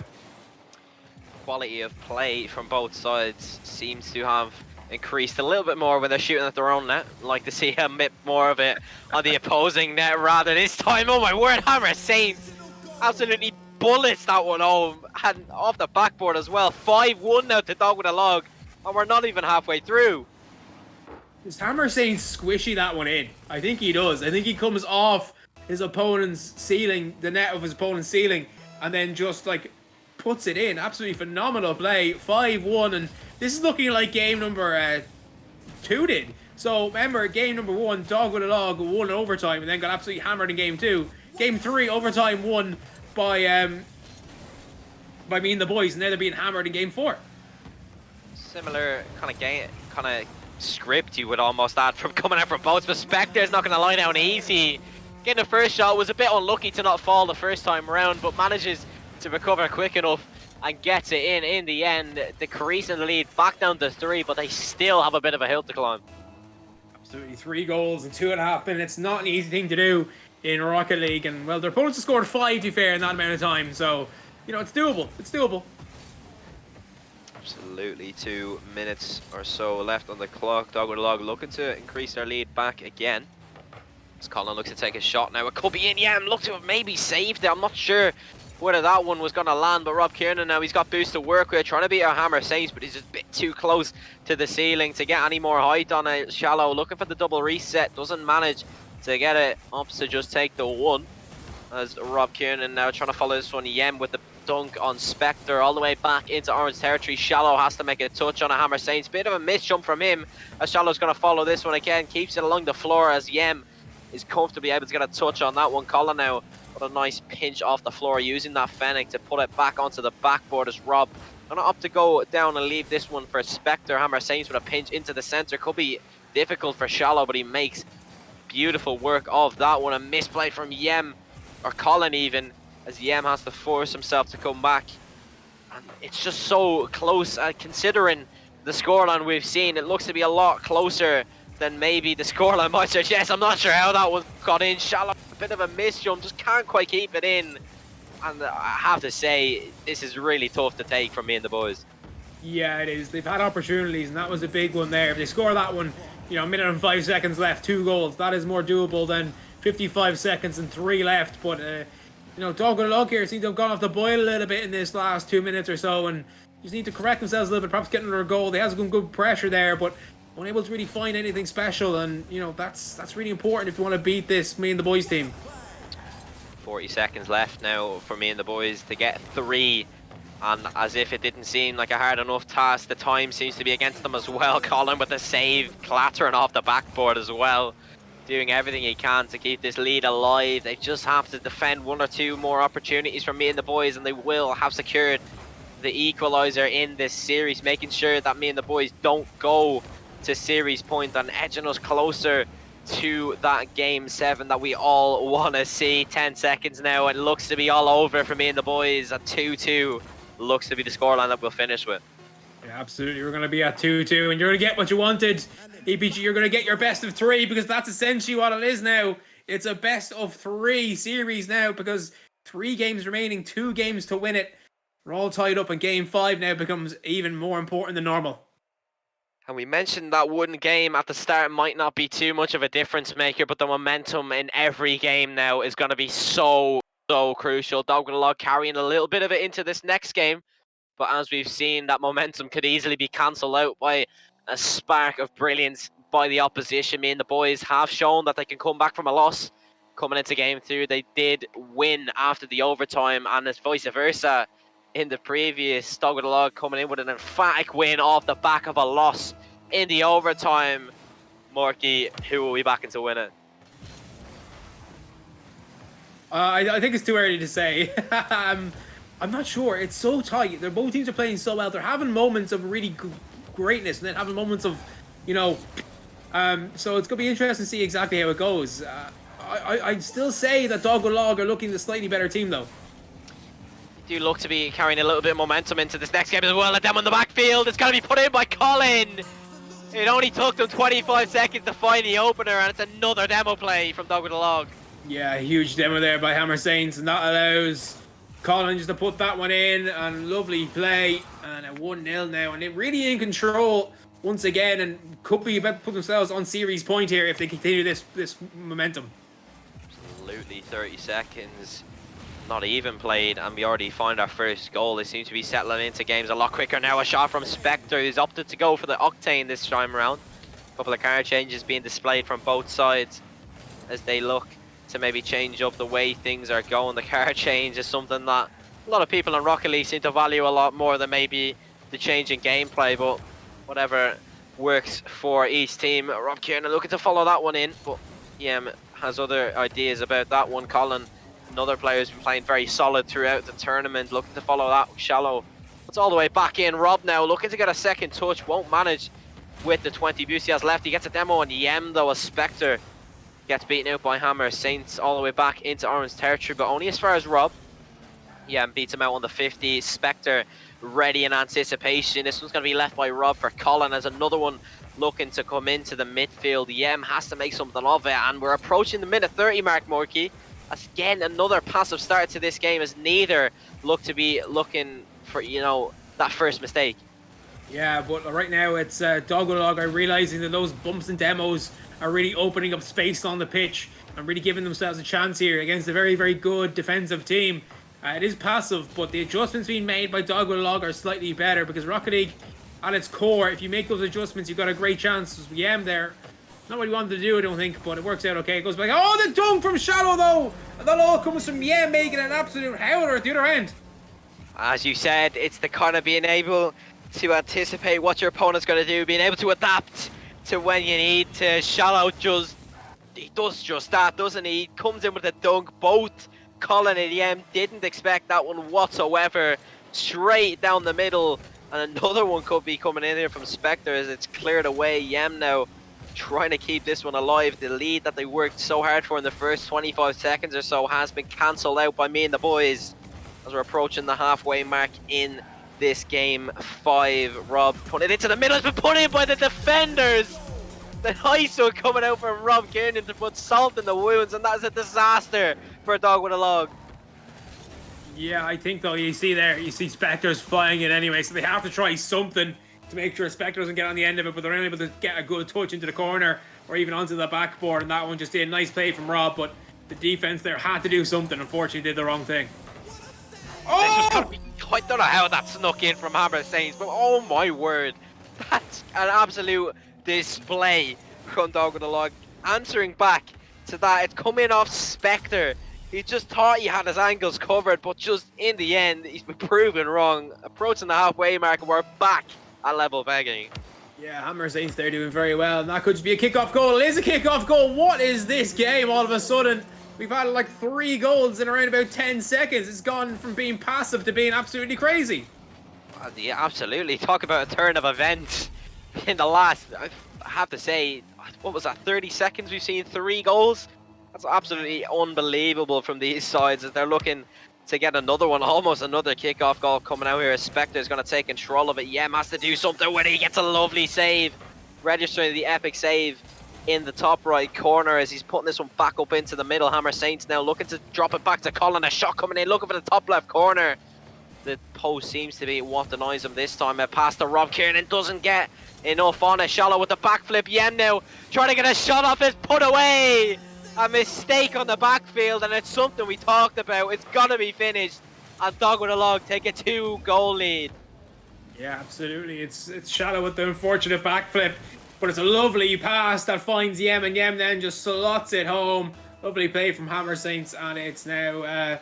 Quality of play from both sides seems to have increased a little bit more when they're shooting at their own net. Like to see a bit more of it on the opposing net rather this time. Oh my word, Hammer Saints absolutely bullets that one home, and off the backboard as well. 5-1 now to Dog with a Log, and we're not even halfway through. Is Hammer Saints squishy that one in? I think he does. I think he comes off his opponent's ceiling, the net of his opponent's ceiling, and then just like puts it in. Absolutely phenomenal play. 5-1, and this is looking like game number 2 did. So remember, game number 1, Dog with a Log won overtime and then got absolutely hammered in game 2. Game 3, overtime won by me and the boys, and now they're being hammered in game 4. Similar kind of game, kind of script you would almost add from coming out from both, but Spectre's not going to lie down easy. Getting the first shot, was a bit unlucky to not fall the first time around, but manages to recover quick enough and gets it in the end. Decreasing the lead back down to 3, but they still have a bit of a hill to climb. Absolutely, 3 goals in 2.5 minutes. Not an easy thing to do in Rocket League, and well, their opponents have scored 5 to be fair in that amount of time, so you know it's doable. It's doable. Absolutely, 2 minutes or so left on the clock. Dog with a Log looking to increase their lead back again. As Colin looks to take a shot now, it could be in. Yeah, look to have maybe saved it. I'm not sure whether that one was going to land, but Rob Kiernan now, he's got boost to work with, trying to beat our Hammer Saints, but he's just a bit too close to the ceiling to get any more height on it. Shallow looking for the double reset, doesn't manage to get it up to just take the 1. As Rob Kiernan now trying to follow this one. Yem with the dunk on Spectre all the way back into orange territory. Shallow has to make a touch on a Hammer Saints. Bit of a miss jump from him, as Shallow's going to follow this one again. Keeps it along the floor as Yem is comfortably able to get a touch on that one. Colin now with a nice pinch off the floor, using that Fennec to put it back onto the backboard as Rob gonna opt to go down and leave this one for Spectre. Hammer Saints with a pinch into the center. Could be difficult for Shallow, but he makes beautiful work of that one. A misplay from Yem, or Colin even, as Yem has to force himself to come back. And it's just so close, considering the scoreline we've seen. It looks to be a lot closer than maybe the scoreline might suggest. I'm not sure how that one got in. Shallow, a bit of a miss jump, just can't quite keep it in. And I have to say, this is really tough to take from me and the boys. Yeah, it is. They've had opportunities, and that was a big one there. If they score that one, you know, a minute and 5 seconds left, 2 goals, that is more doable than 55 seconds and 3 left. But, you know, Dog with a Log here seem to have gone off the boil a little bit in this last 2 minutes or so, and just need to correct themselves a little bit, perhaps get another goal. They have some good pressure there, but unable to really find anything special, and, you know, that's really important if you want to beat this me and the boys team. 40 seconds left now for me and the boys to get 3. And as if it didn't seem like a hard enough task, the time seems to be against them as well. Colin with the save, clattering off the backboard as well, doing everything he can to keep this lead alive. They just have to defend 1 or 2 more opportunities from me and the boys, and they will have secured the equalizer in this series, making sure that me and the boys don't go to series point and edging us closer to that game 7 that we all want to see. 10 seconds now. It looks to be all over for me and the boys at 2-2. Looks to be the scoreline that we'll finish with. Yeah, absolutely. We're going to be at 2-2, and you're going to get what you wanted. EPG, you're going to get your best of 3, because that's essentially what it is now. It's a best of 3 series now, because 3 games remaining, 2 games to win it. We're all tied up, and game 5 now becomes even more important than normal. And we mentioned that one game at the start might not be too much of a difference maker, but the momentum in every game now is going to be so crucial. WYLDE carrying a little bit of it into this next game. But as we've seen, that momentum could easily be cancelled out by a spark of brilliance by the opposition. Me and the boys have shown that they can come back from a loss. Coming into game 2, they did win after the overtime, and it's vice versa in the previous. WYLDE coming in with an emphatic win off the back of a loss in the overtime. Morky, who will be back into win it? I think it's too early to say. I'm not sure. It's so tight. Both teams are playing so well. They're having moments of really greatness, and then having moments of, you know. So it's going to be interesting to see exactly how it goes. I'd still say that WYLDE are looking the slightly better team, though. Do look to be carrying a little bit of momentum into this next game as well. At them on the backfield, it's going to be put in by Colin. It only took them 25 seconds to find the opener, and it's another demo play from WYLDE. Yeah, huge demo there by Hammer Saints, and that allows Colin just to put that one in, and lovely play, and a 1-0 now, and they're really in control once again, and could be about to put themselves on series point here if they continue this momentum. Absolutely, 30 seconds. Not even played, and we already found our first goal. They seem to be settling into games a lot quicker now. A shot from Spectre, who's opted to go for the Octane this time around. A couple of card changes being displayed from both sides as they look to maybe change up the way things are going. The card change is something that a lot of people in Rocket League seem to value a lot more than maybe the change in gameplay, but whatever works for each team. Rob Kiernan looking to follow that one in, but has other ideas about that one. Colin, another player who's been playing very solid throughout the tournament, looking to follow that shallow. It's all the way back in. Rob now looking to get a second touch, won't manage with the 20 boost he has left. He gets a demo on Yem though, as Spectre gets beaten out by Hammer Saints all the way back into orange territory, but only as far as Rob. Yem beats him out on the 50. Spectre ready in anticipation. This one's going to be left by Rob for Colin, as another one looking to come into the midfield. Yem has to make something of it, and we're approaching the minute 30 mark, Morky. That's again another passive start to this game, as neither look to be looking for, you know, that first mistake. Yeah, but right now it's WYLDE are realizing that those bumps and demos are really opening up space on the pitch and really giving themselves a chance here against a very, very good defensive team. It is passive, but the adjustments being made by WYLDE are slightly better, because Rocket League, at its core, if you make those adjustments, you've got a great chance. Yem there. Not what he wanted to do, I don't think, but it works out okay. It goes back. Oh, the dunk from shallow, though! And that all comes from Yem making an absolute howler at the other end. As you said, it's the kind of being able to anticipate what your opponent's going to do, being able to adapt to when you need to. Shallow he does just that, doesn't he? He comes in with a dunk. Both Colin and Yem didn't expect that one whatsoever. Straight down the middle, and another one could be coming in here from Spectre as it's cleared away. Yem now trying to keep this one alive. The lead that they worked so hard for in the first 25 seconds or so has been cancelled out by me and the boys as we're approaching the halfway mark in this game 5. Rob put it into the middle. It's been put in by the defenders. The ISO coming out from Rob Kiernan to put salt in the wounds, and that is a disaster for WYLDE. Yeah, I think though, you see Spectre's flying it anyway, so they have to try something to make sure Spectre doesn't get on the end of it, but they're unable to get a good touch into the corner or even onto the backboard, and that one just did a nice play from Rob, but the defense there had to do something. Unfortunately, did the wrong thing. Oh! I don't know how that snuck in from Hammer Saints, but oh my word, that's an absolute display from WYLDE. Answering back to that, it's coming off Spectre. He just thought he had his angles covered, but just in the end, he's been proven wrong. Approaching the halfway mark, and we're back at level begging. Yeah, Hammer Saints, they're doing very well, and that could just be a kickoff goal. It is a kickoff goal. What is this game all of a sudden? We've had like 3 goals in around about 10 seconds. It's gone from being passive to being absolutely crazy. Yeah, absolutely. Talk about a turn of events in the last I have to say, what was that, 30 seconds we've seen 3 goals? That's absolutely unbelievable from these sides as they're looking to get another one, almost another kickoff goal coming out here. Spectre is going to take control of it. Yem has to do something with it. He gets a lovely save, registering the epic save in the top right corner as he's putting this one back up into the middle. Hammer Saints now looking to drop it back to Colin. A shot coming in, looking for the top left corner. The post seems to be what denies him this time. A pass to Rob Kieran doesn't get enough on it. Shallow with the backflip. Yem now trying to get a shot off his put away. A mistake on the backfield, and it's something we talked about. It's got to be finished. And Dog with a Log take a 2-goal lead. Yeah, absolutely. It's Shallow with the unfortunate backflip, but it's a lovely pass that finds Yem, and Yem then just slots it home. Lovely play from Hammer Saints, and it's now,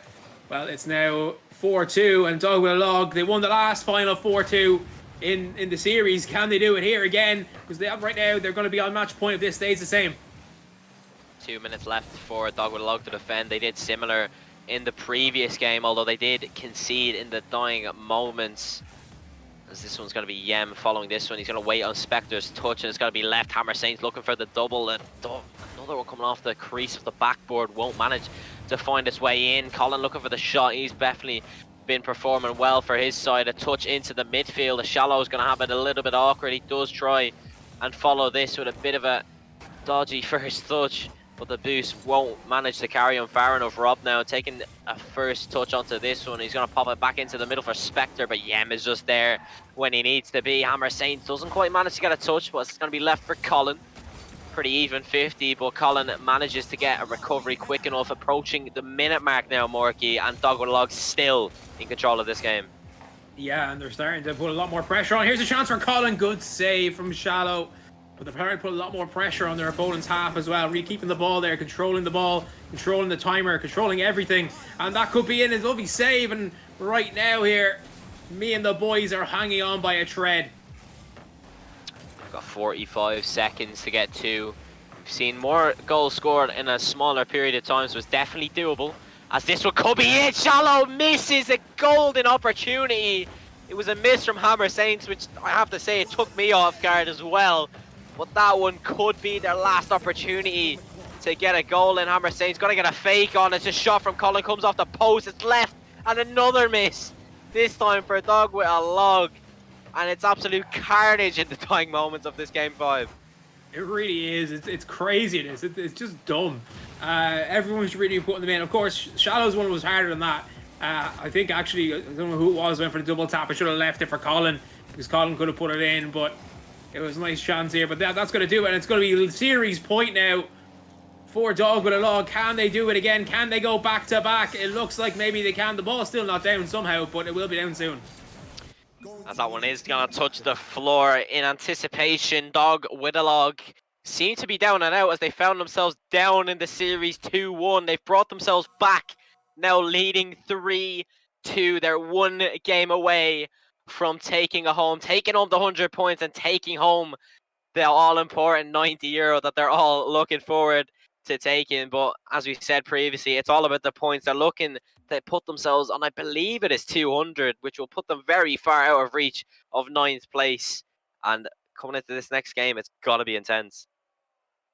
it's now 4-2, and Dog with a Log, they won the last final 4-2 in the series. Can they do it here again? Because they have right now, they're going to be on match point if this stays the same. 2 minutes left for Dog with a Log to defend. They did similar in the previous game, although they did concede in the dying moments. As this one's going to be Yem following this one. He's going to wait on Spectre's touch, and it's going to be left. Hammer Saints looking for the double. And another one coming off the crease of the backboard. Won't manage to find its way in. Colin looking for the shot. He's definitely been performing well for his side. A touch into the midfield. The Shallow is going to have it a little bit awkward. He does try and follow this with a bit of a dodgy first touch, but the boost won't manage to carry on far enough. Rob now taking a first touch onto this one. He's going to pop it back into the middle for Spectre, but Yem is just there when he needs to be. Hammer Saints doesn't quite manage to get a touch, but it's going to be left for Colin. Pretty even 50, but Colin manages to get a recovery quick enough, approaching the minute mark now, Morky, and Dog with a Log still in control of this game. Yeah, and they're starting to put a lot more pressure on. Here's a chance for Colin. Good save from Shallow. But they're trying to put a lot more pressure on their opponent's half as well. Really keeping the ball there, controlling the ball, controlling the timer, controlling everything. And that could be in his lovely save. And right now here, me and the boys are hanging on by a thread. I've got 45 seconds to get to. We've seen more goals scored in a smaller period of time, so it's definitely doable. As this one could be it. Shallow misses a golden opportunity. It was a miss from Hammer Saints, which I have to say, it took me off guard as well. But that one could be their last opportunity to get a goal in. Hammer Saints got to get a fake on. It's a shot from Colin, comes off the post. It's left, and another miss. This time for Dog with a Log. And it's absolute carnage in the dying moments of this game 5. It really is. It's craziness. It's just dumb. Everyone's really putting them in. Of course, Shallow's one was harder than that. I think actually, I don't know who it was, went for the double tap. I should have left it for Colin, because Colin could have put it in, but it was a nice chance here. But that's going to do it, and it's going to be series point now for Dog with a Log. Can they do it again? Can they go back to back? It looks like maybe they can. The ball's still not down somehow, but it will be down soon. As that one is going to touch the floor in anticipation. Dog with a Log seem to be down and out as they found themselves down in the series 2-1. They've brought themselves back, now leading 3-2. They're one game away from taking home the 100 points and taking home the all-important €90 that they're all looking forward to taking. But as we said previously, it's all about the points. They're looking to put themselves on, I believe it is 200, which will put them very far out of reach of 9th place. And coming into this next game, it's got to be intense.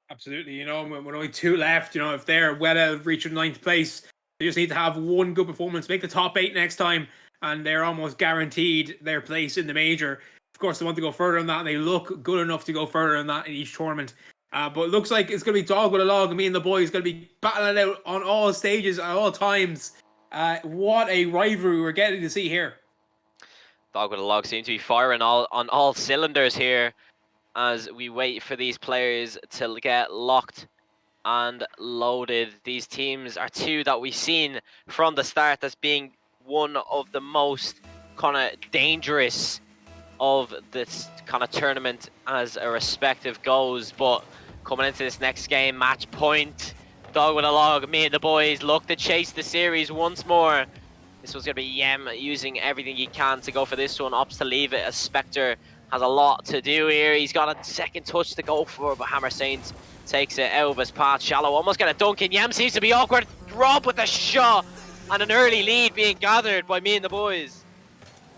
Absolutely. You know, with only 2 left, you know, if they're well out of reach of 9th place, they just need to have one good performance, make the top 8 next time, and they're almost guaranteed their place in the major. Of course, they want to go further than that, and they look good enough to go further than that in each tournament. But it looks like it's going to be Dog with a Log, and me and the boys going to be battling it out on all stages at all times. What a rivalry we're getting to see here. Dog with a Log seems to be firing on all cylinders here as we wait for these players to get locked and loaded. These teams are 2 that we've seen from the start as being one of the most kind of dangerous of this kind of tournament as a respective goes. But coming into this next game, match point, Dog with a Log, me and the boys look to chase the series once more. This was going to be Yem using everything he can to go for this one. Opts to leave it as Spectre has a lot to do here. He's got a second touch to go for, but Hammer Saints takes it out of his path. Shallow almost got a dunk in. Yem seems to be awkward. Rob with a shot, and an early lead being gathered by me and the boys.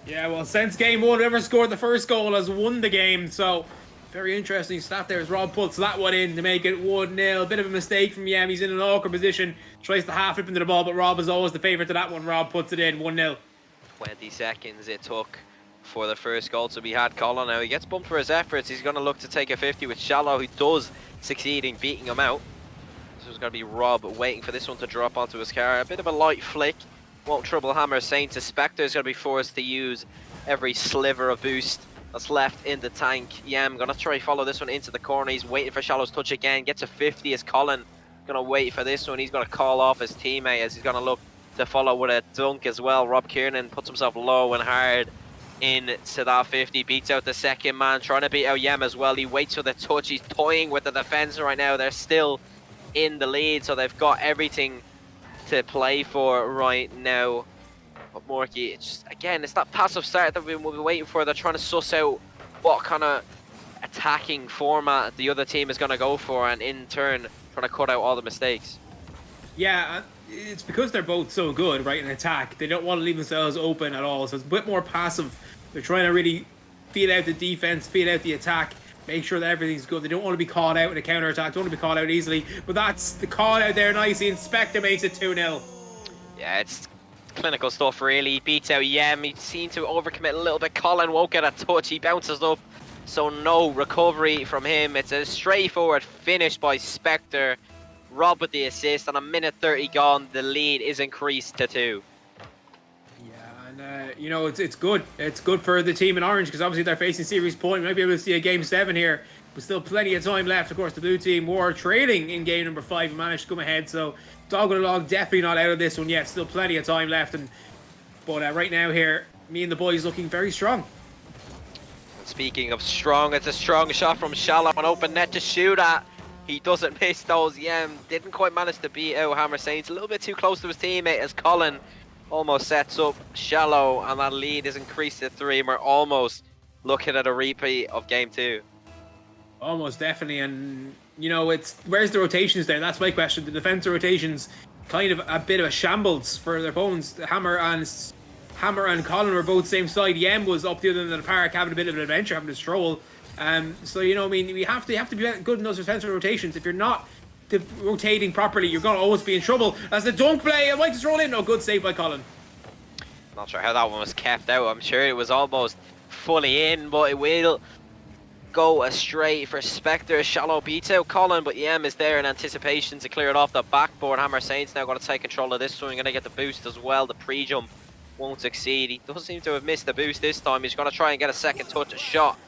Yeah, well, since game 1, whoever scored the first goal has won the game. So Very interesting stat there as Rob puts that one in to make it 1-0. Bit of a mistake from Yem. He's in an awkward position. Tries to half flip into the ball, but Rob is always the favourite to that one. Rob puts it in 1-0. 20 seconds it took for the first goal to be had. Colin now, he gets bumped for his efforts. He's going to look to take a 50 with Shallow, who does succeed in beating him out. So it's going to be Rob waiting for this one to drop onto his car. A bit of a light flick. Won't trouble Hammer Saints. Spectre is going to be forced to use every sliver of boost that's left in the tank. Yem going to try follow this one into the corner. He's waiting for Shallow's touch again. Gets a 50 as Colin going to wait for this one. He's going to call off his teammate as he's going to look to follow with a dunk as well. Rob Kiernan puts himself low and hard into that 50. Beats out the second man. Trying to beat out Yem as well. He waits for the touch. He's toying with the defense right now. They're still in the lead, so they've got everything to play for right now. But Morky, it's that passive start that we've been waiting for. They're trying to suss out what kind of attacking format the other team is going to go for, and in turn trying to cut out all the mistakes. Yeah, it's because they're both so good, right, in attack. They don't want to leave themselves open at all, so it's a bit more passive. They're trying to really feel out the defense, feel out the attack, make sure that everything's good. They don't want to be caught out in a counter-attack, don't want to be caught out easily, but that's the call out there nicely. Inspector makes it 2-0. Yeah, it's clinical stuff really. He beats out Yem. He seemed to overcommit a little bit. Colin won't get a touch. He bounces up, so no recovery from him. It's a straightforward finish by Spectre. Rob with the assist, and a minute 30 gone. The lead is increased to 2. Yeah, and you know, it's good. It's good for the team in orange because obviously they're facing series point. We might be able to see a game 7 here, but still plenty of time left. Of course, the blue team were trailing in game number 5 and managed to come ahead. So dog along, definitely not out of this one yet. Still plenty of time left, but right now here, me and the boys looking very strong. Speaking of strong, it's a strong shot from Shallow, an open net to shoot at. He doesn't miss those. Yem didn't quite manage to beat out Hammer Saints. A little bit too close to his teammate as Colin almost sets up Shallow, and that lead is increased to 3. And we're almost looking at a repeat of game 2. Almost definitely, and you know, where's the rotations there? That's my question. The defensive rotations, kind of a bit of a shambles for their opponents. Hammer and Colin were both same side. Yem was up the other end of the park, having a bit of an adventure, having a stroll. So you know, I mean, we have to be good in those defensive rotations. If you're not rotating properly, you're going to always be in trouble. As the dunk play, I might just roll in. No, good save by Colin. Not sure how that one was kept out. I'm sure it was almost fully in, but it will go astray for Spectre. Shallow beats out Colin, but Yem is there in anticipation to clear it off the backboard. Hammer Saints now going to take control of this one. Going to get the boost as well. The pre-jump won't succeed. He does seem to have missed the boost this time. He's going to try and get a second touch, a shot.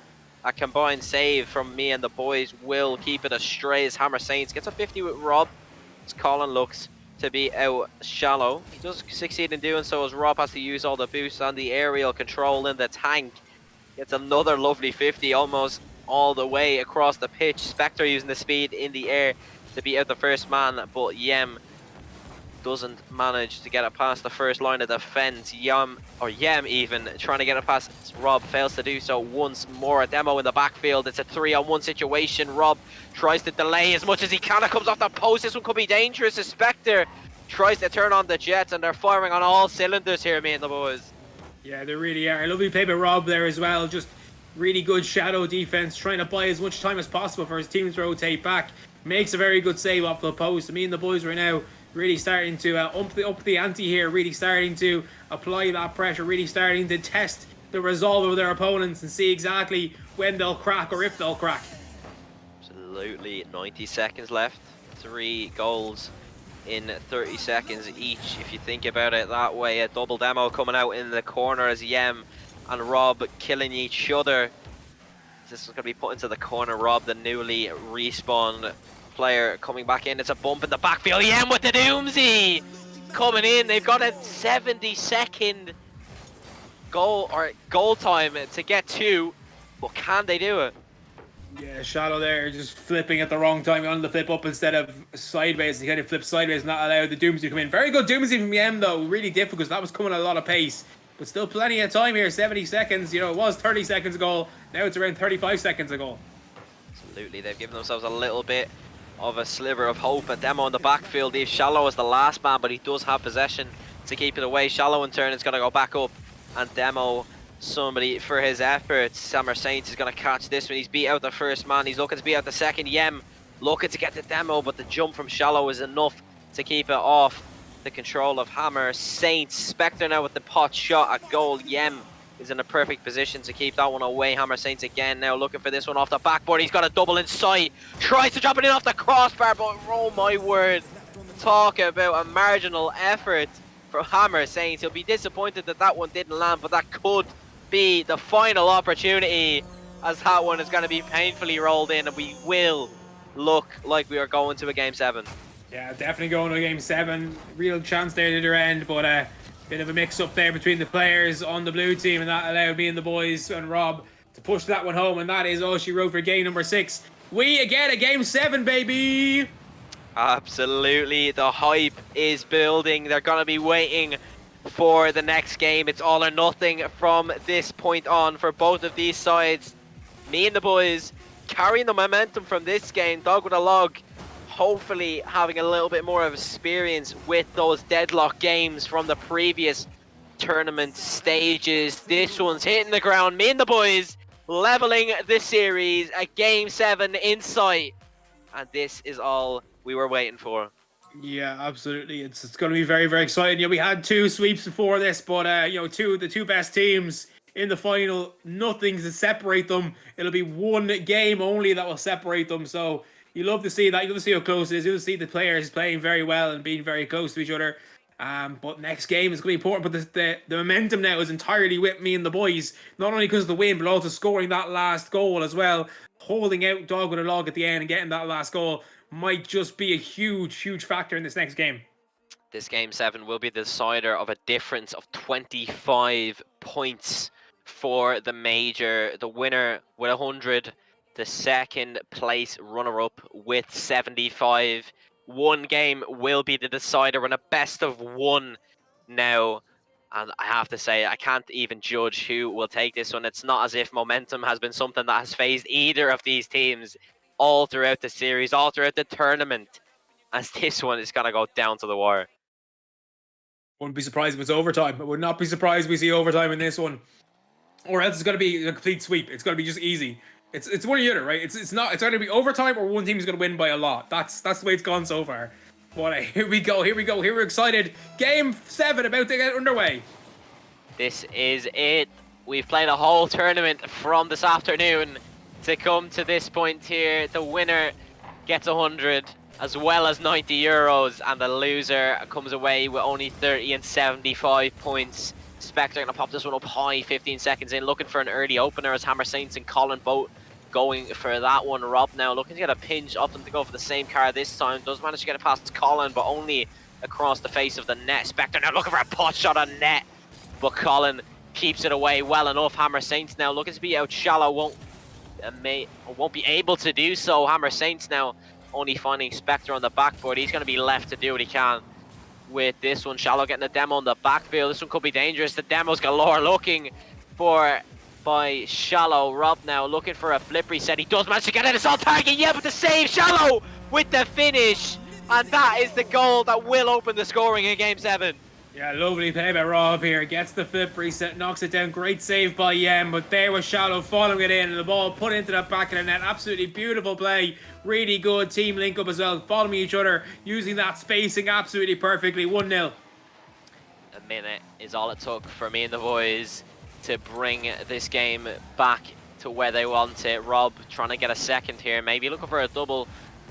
A combined save from me and the boys will keep it astray as Hammer Saints gets a 50 with Rob. As Colin looks to be out Shallow. He does succeed in doing so as Rob has to use all the boosts on the aerial control in the tank. Gets another lovely 50 almost all the way across the pitch. Spectre using the speed in the air to beat out the first man, but Yem doesn't manage to get it past the first line of defense. Yem even trying to get it past Rob, fails to do so once more. A demo in the backfield. It's a 3-on-1 situation. Rob tries to delay as much as he can. It comes off the post. This one could be dangerous. The Spectre tries to turn on the Jets, and they're firing on all cylinders here, me and the boys. Yeah, they really are. A lovely play by Rob there as well. Just really good shadow defense, trying to buy as much time as possible for his team to rotate back. Makes a very good save off the post. Me and the boys right now really starting to up the ante here, really starting to apply that pressure, really starting to test the resolve of their opponents and see exactly when they'll crack or if they'll crack. Absolutely, 90 seconds left. 3 goals in 30 seconds each, if you think about it that way. A double demo coming out in the corner as Yem and Rob killing each other. This is going to be put into the corner. Rob, the newly respawned player, coming back in. It's a bump in the backfield. Yem with the doomsy coming in. They've got a 70-second goal time to get 2, but can they do it? Yeah, Shadow there just flipping at the wrong time on the flip up instead of sideways. He kind of flipped sideways, not allowed the doomsy to come in. Very good doomsy from Yem though. Really difficult because that was coming at a lot of pace. But still plenty of time here, 70 seconds. You know, it was 30 seconds ago. Now it's around 35 seconds ago. Absolutely, they've given themselves a little bit of a sliver of hope. A demo in the backfield. He's Shallow as the last man, but he does have possession to keep it away. Shallow in turn is going to go back up, and Demo somebody for his efforts. Hammer Saints is going to catch this one. He's beat out the first man. He's looking to beat out the second. Yem looking to get the demo, but the jump from Shallow is enough to keep it off the control of Hammer Saints. Spectre now with the pot shot at goal. Yem is in a perfect position to keep that one away. Hammer Saints again now looking for this one off the backboard. He's got a double in sight. Tries to drop it in off the crossbar, but oh my word. Talk about a marginal effort from Hammer Saints. He'll be disappointed that that one didn't land, but that could be the final opportunity, as that one is going to be painfully rolled in, and we will look like we are going to a Game 7. Yeah, definitely going to a Game 7. Real chance there to their end, but bit of a mix-up there between the players on the blue team, and that allowed me and the boys and Rob to push that one home, and that is all she wrote for game number 6. We get a Game 7, baby! Absolutely, the hype is building. They're going to be waiting for the next game. It's all or nothing from this point on for both of these sides. Me and the boys carrying the momentum from this game, dog with a log, hopefully having a little bit more of experience with those deadlock games from the previous tournament stages. This one's hitting the ground. Me and the boys leveling the series, a Game 7 in sight, and this is all we were waiting for. Yeah, absolutely. It's going to be very, very exciting. Yeah, we had 2 sweeps before this, but the two best teams in the final, nothing to separate them. It'll be one game only that will separate them. So you love to see that. You love to see how close it is. You'll see the players playing very well and being very close to each other. But next game is going to be important. But the momentum now is entirely with me and the boys. Not only because of the win, but also scoring that last goal as well. Holding out dog with a log at the end and getting that last goal might just be a huge, huge factor in this next game. This Game 7 will be the decider of a difference of 25 points for the major. The winner with 100, the second place runner-up with 75. One game will be the decider in a best of 1 now. And I have to say, I can't even judge who will take this one. It's not as if momentum has been something that has phased either of these teams all throughout the series, all throughout the tournament, as this one is going to go down to the wire. Wouldn't be surprised if it's overtime. I would not be surprised if we see overtime in this one. Or else it's going to be a complete sweep. It's going to be just easy. It's one or the other, right? It's either going to be overtime or one team is going to win by a lot. That's the way it's gone so far. But here we go. Here we're excited. Game 7 about to get underway. This is it. We've played a whole tournament from this afternoon to come to this point here. The winner gets 100 as well as 90 euros, and the loser comes away with only 30 and 75 points. Spectre gonna pop this one up high, 15 seconds in, looking for an early opener as Hammer Saints and Colin both going for that one. Rob now looking to get a pinch up and to go for the same car this time. Does manage to get it past Colin, but only across the face of the net. Spectre now looking for a pot shot on net, but Colin keeps it away well enough. Hammer Saints now looking to be out shallow, won't be able to do so. Hammer Saints now only finding Spectre on the backboard. He's going to be left to do what he can with this one. Shallow getting the demo on the backfield. This one could be dangerous. The demo's galore looking for by Shallow. Rob now looking for a flip reset. He does manage to get it. It's on target. Yeah, but the save. Shallow with the finish. And that is the goal that will open the scoring in Game 7. Yeah, lovely play by Rob here. Gets the flip reset, knocks it down. Great save by Yem, but there was Shallow following it in, and the ball put into the back of the net. Absolutely beautiful play. Really good team link up as well, following each other, using that spacing absolutely perfectly. 1-0. A minute is all it took for me and the boys to bring this game back to where they want it. Rob trying to get a second here, maybe looking for a double,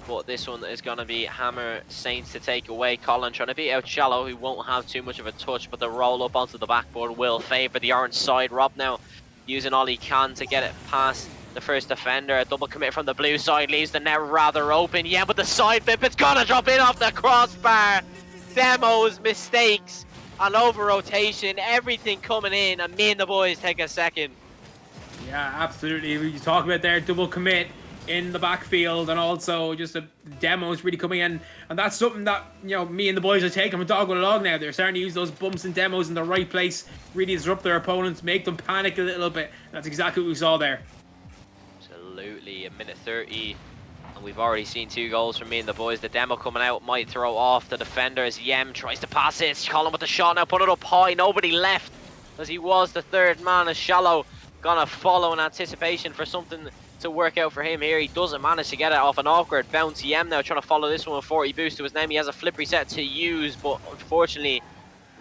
but this one is going to be Hammer Saints to take away. Colin trying to beat out Shallow, who won't have too much of a touch, but the roll up onto the backboard will favour the orange side. Rob now using all he can to get it past the first defender. A double commit from the blue side leaves the net rather open. Yeah, but the side flip, it's going to drop in off the crossbar. Demos, mistakes, and over rotation, everything coming in, and me and the boys take a second. Yeah, absolutely. We talk about their double commit in the backfield, and also just the demos really coming in, and that's something that me and the boys are taking from dog with a log now. They're starting to use those bumps and demos in the right place, really disrupt their opponents, make them panic a little bit. That's exactly what we saw there. Absolutely. A minute 30, and we've already seen 2 goals from me and the boys. The demo coming out might throw off the defender as Yem tries to pass it. Colin with the shot now, put it up high, nobody left as he was the third man, as Shallow gonna follow in anticipation for something to work out for him here. He doesn't manage to get it off an awkward bounce. EM now trying to follow this one with 40 boost to his name. He has a flip reset to use, but unfortunately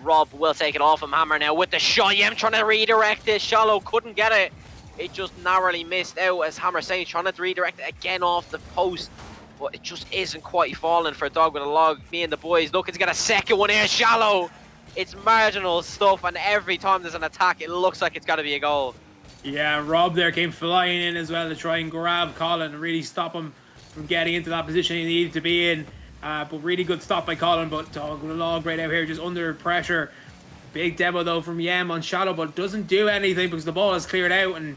Rob will take it off him. Hammer now with the shot. EM trying to redirect it. Shallow couldn't get it. It just narrowly missed out as Hammer saying trying to redirect it again off the post. But it just isn't quite falling for Dog with a Log. Me and the boys looking to get a second one here. Shallow. It's marginal stuff, and every time there's an attack, it looks like it's got to be a goal. Yeah, Rob there came flying in as well to try and grab Colin and really stop him from getting into that position he needed to be in. But really good stop by Colin, but Dog with a Log right out here just under pressure. Big demo though from Yem on Shadow, but doesn't do anything because the ball is cleared out and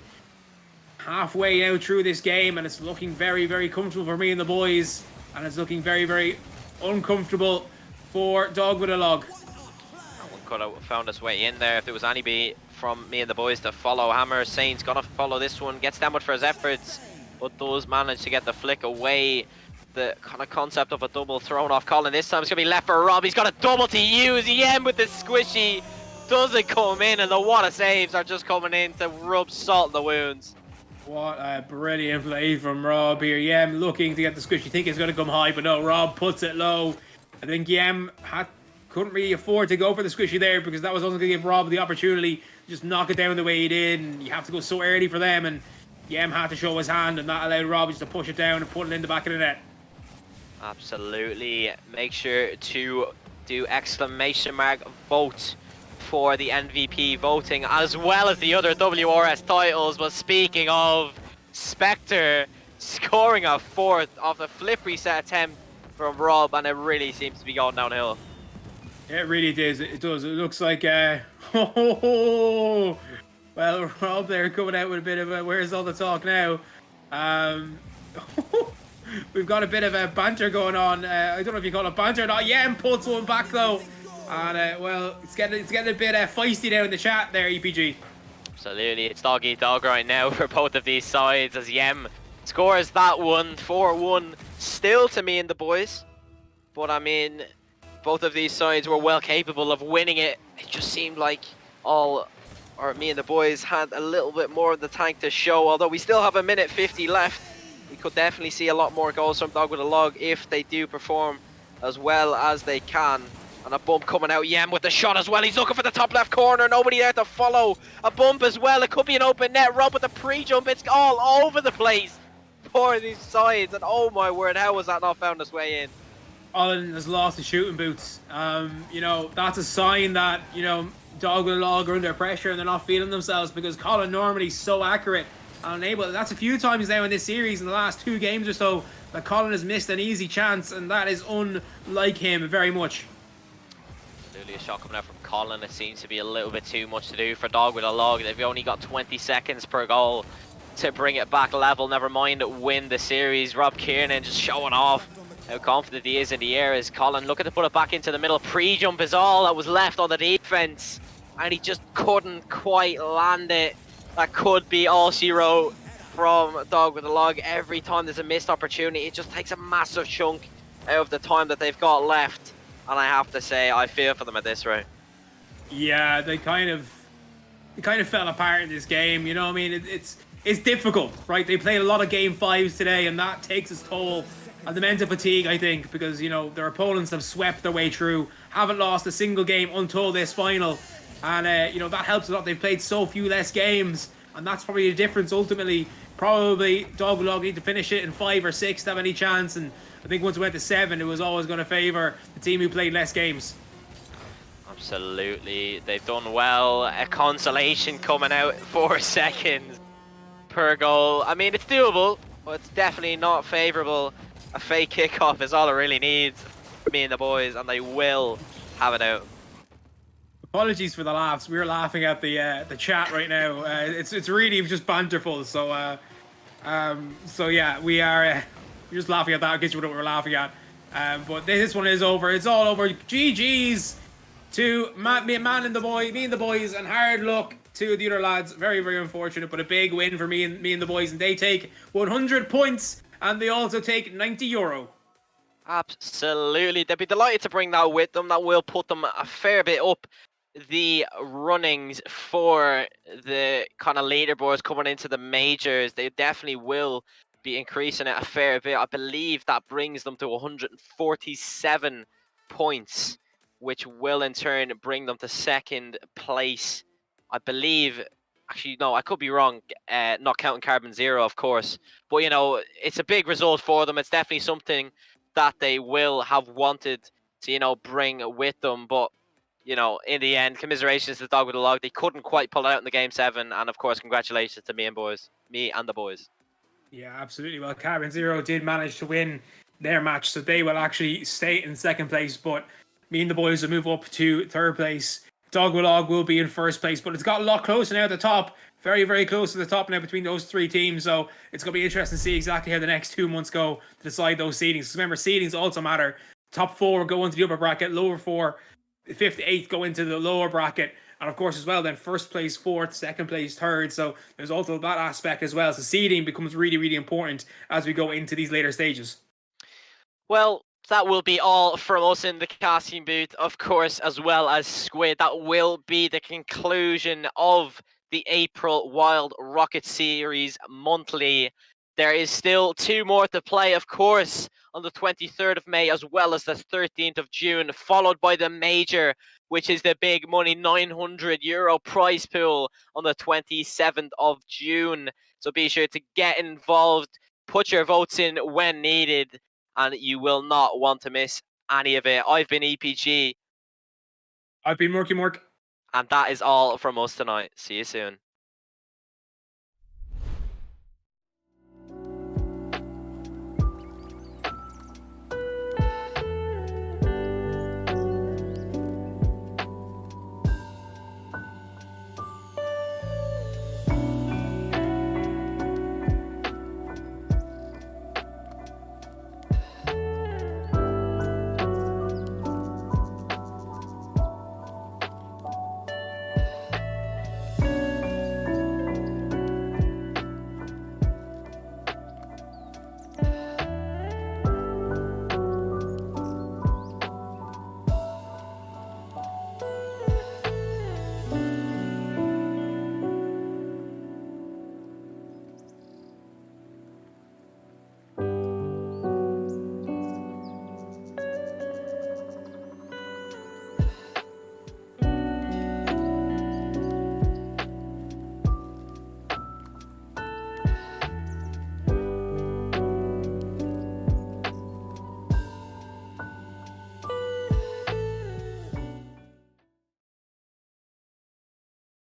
halfway now through this game, and it's looking very, very comfortable for me and the boys, and it's looking very, very uncomfortable for Dog with a Log. That one could have found its way in there if there was anybody from me and the boys to follow. Hammer Saint's gonna follow this one, gets downward for his efforts, but does manage to get the flick away. The kind of concept of a double thrown off Colin this time. It's gonna be left for Rob. He's got a double to use. EM with the squishy doesn't come in, and the water saves are just coming in to rub salt in the wounds. What a brilliant play from Rob here. Yem looking to get the squishy. Think it's going to come high, but no, Rob puts it low. I think Yem couldn't really afford to go for the squishy there because that was only going to give Rob the opportunity to just knock it down the way he did, and you have to go so early for them, and Yem had to show his hand, and that allowed Rob just to push it down and put it in the back of the net. Absolutely. Make sure to do ! vote for the MVP voting, as well as the other WRS titles. But speaking of, Spectre scoring a fourth off the flip reset attempt from Rob, and it really seems to be going downhill. Yeah, it really does. It does. It looks like, well, Rob there coming out with a bit of a, where's all the talk now? We've got a bit of a banter going on. I don't know if you call it banter or not. Yem puts one back though. And, well, it's getting a bit feisty now in the chat there, EPG. Absolutely. It's dog eat dog right now for both of these sides as Yem scores that one, 4-1. Still to me and the boys. But, I mean, both of these sides were well capable of winning it. It just seemed like me and the boys had a little bit more of the tank to show. Although we still have a minute 50 left. We could definitely see a lot more goals from Dog with a Log if they do perform as well as they can. And a bump coming out, Yem with the shot as well. He's looking for the top left corner. Nobody there to follow. A bump as well. It could be an open net. Rob with the pre-jump. It's all over the place for these sides. And oh my word, how was that not found its way in? Colin has lost the shooting boots. You know, that's a sign that, you know, Dog with a Log are under pressure and they're not feeling themselves because Colin normally is so accurate and unable. That's a few times now in this series in the last 2 games or so that Colin has missed an easy chance, and that is unlike him very much. A shot coming out from Colin. It seems to be a little bit too much to do for Dog with a Log. They've only got 20 seconds per goal to bring it back level, never mind win the series. Rob Kiernan just showing off how confident he is in the air as Colin looking to put it back into the middle. Pre-jump is all that was left on the defense, and he just couldn't quite land it. That could be all she wrote from Dog with a Log. Every time there's a missed opportunity, it just takes a massive chunk out of the time that they've got left. And I have to say, I feel for them at this rate. Yeah, they kind of fell apart in this game. You know what I mean? It's difficult, right? They played a lot of game 5s today, and that takes its toll on the mental fatigue, I think, because, you know, their opponents have swept their way through, haven't lost a single game until this final. And, you know, that helps a lot. They've played so few less games, and that's probably the difference ultimately. Probably Dog Log need to finish it in 5 or 6 to have any chance, and I think once it went to 7, it was always going to favour the team who played less games. Absolutely. They've done well. A consolation coming out 4 seconds per goal. I mean, it's doable, but it's definitely not favourable. A fake kickoff is all it really needs for me and the boys, and they will have it out. Apologies for the laughs. We're laughing at the chat right now. It's really just banterful. So yeah, we're just laughing at that in case you know what we're laughing at. But this one is over. It's all over. GG's to me and the boys, and hard luck to the other lads. Very, very unfortunate, but a big win for me and the boys, and they take 100 points, and they also take €90. Absolutely. They'd be delighted to bring that with them. That will put them a fair bit up the runnings for the kind of leaderboards coming into the majors, they definitely will be increasing it a fair bit. I believe that brings them to 147 points, which will in turn bring them to second place. I believe, actually, no, I could be wrong, not counting Carbon Zero, of course. But, you know, it's a big result for them. It's definitely something that they will have wanted to, you know, bring with them. But, you know, in the end, commiserations to the dog with the log. They couldn't quite pull it out in the game 7. And, of course, congratulations to me and the boys. Yeah, absolutely. Well, Carbon Zero did manage to win their match, so they will actually stay in second place. But me and the boys will move up to third place. Dogwalog will be in first place, but it's got a lot closer now at the top. Very, very close to the top now between those three teams. So it's going to be interesting to see exactly how the next 2 months go to decide those seedings. Because remember, seedings also matter. Top 4 go into the upper bracket, lower 4, 5th to 8th go into the lower bracket. And of course, as well, then first place, fourth, second place, third. So there's also that aspect as well. So seeding becomes really, really important as we go into these later stages. Well, that will be all from us in the casting booth, of course, as well as Squid. That will be the conclusion of the April Wild Rocket Series monthly. There is still 2 more to play, of course, on the 23rd of May as well as the 13th of June, followed by the major, which is the big money €900 prize pool on the 27th of June. So be sure to get involved, put your votes in when needed, and you will not want to miss any of it. I've been EPG. I've been MorkyMork. And that is all from us tonight. See you soon.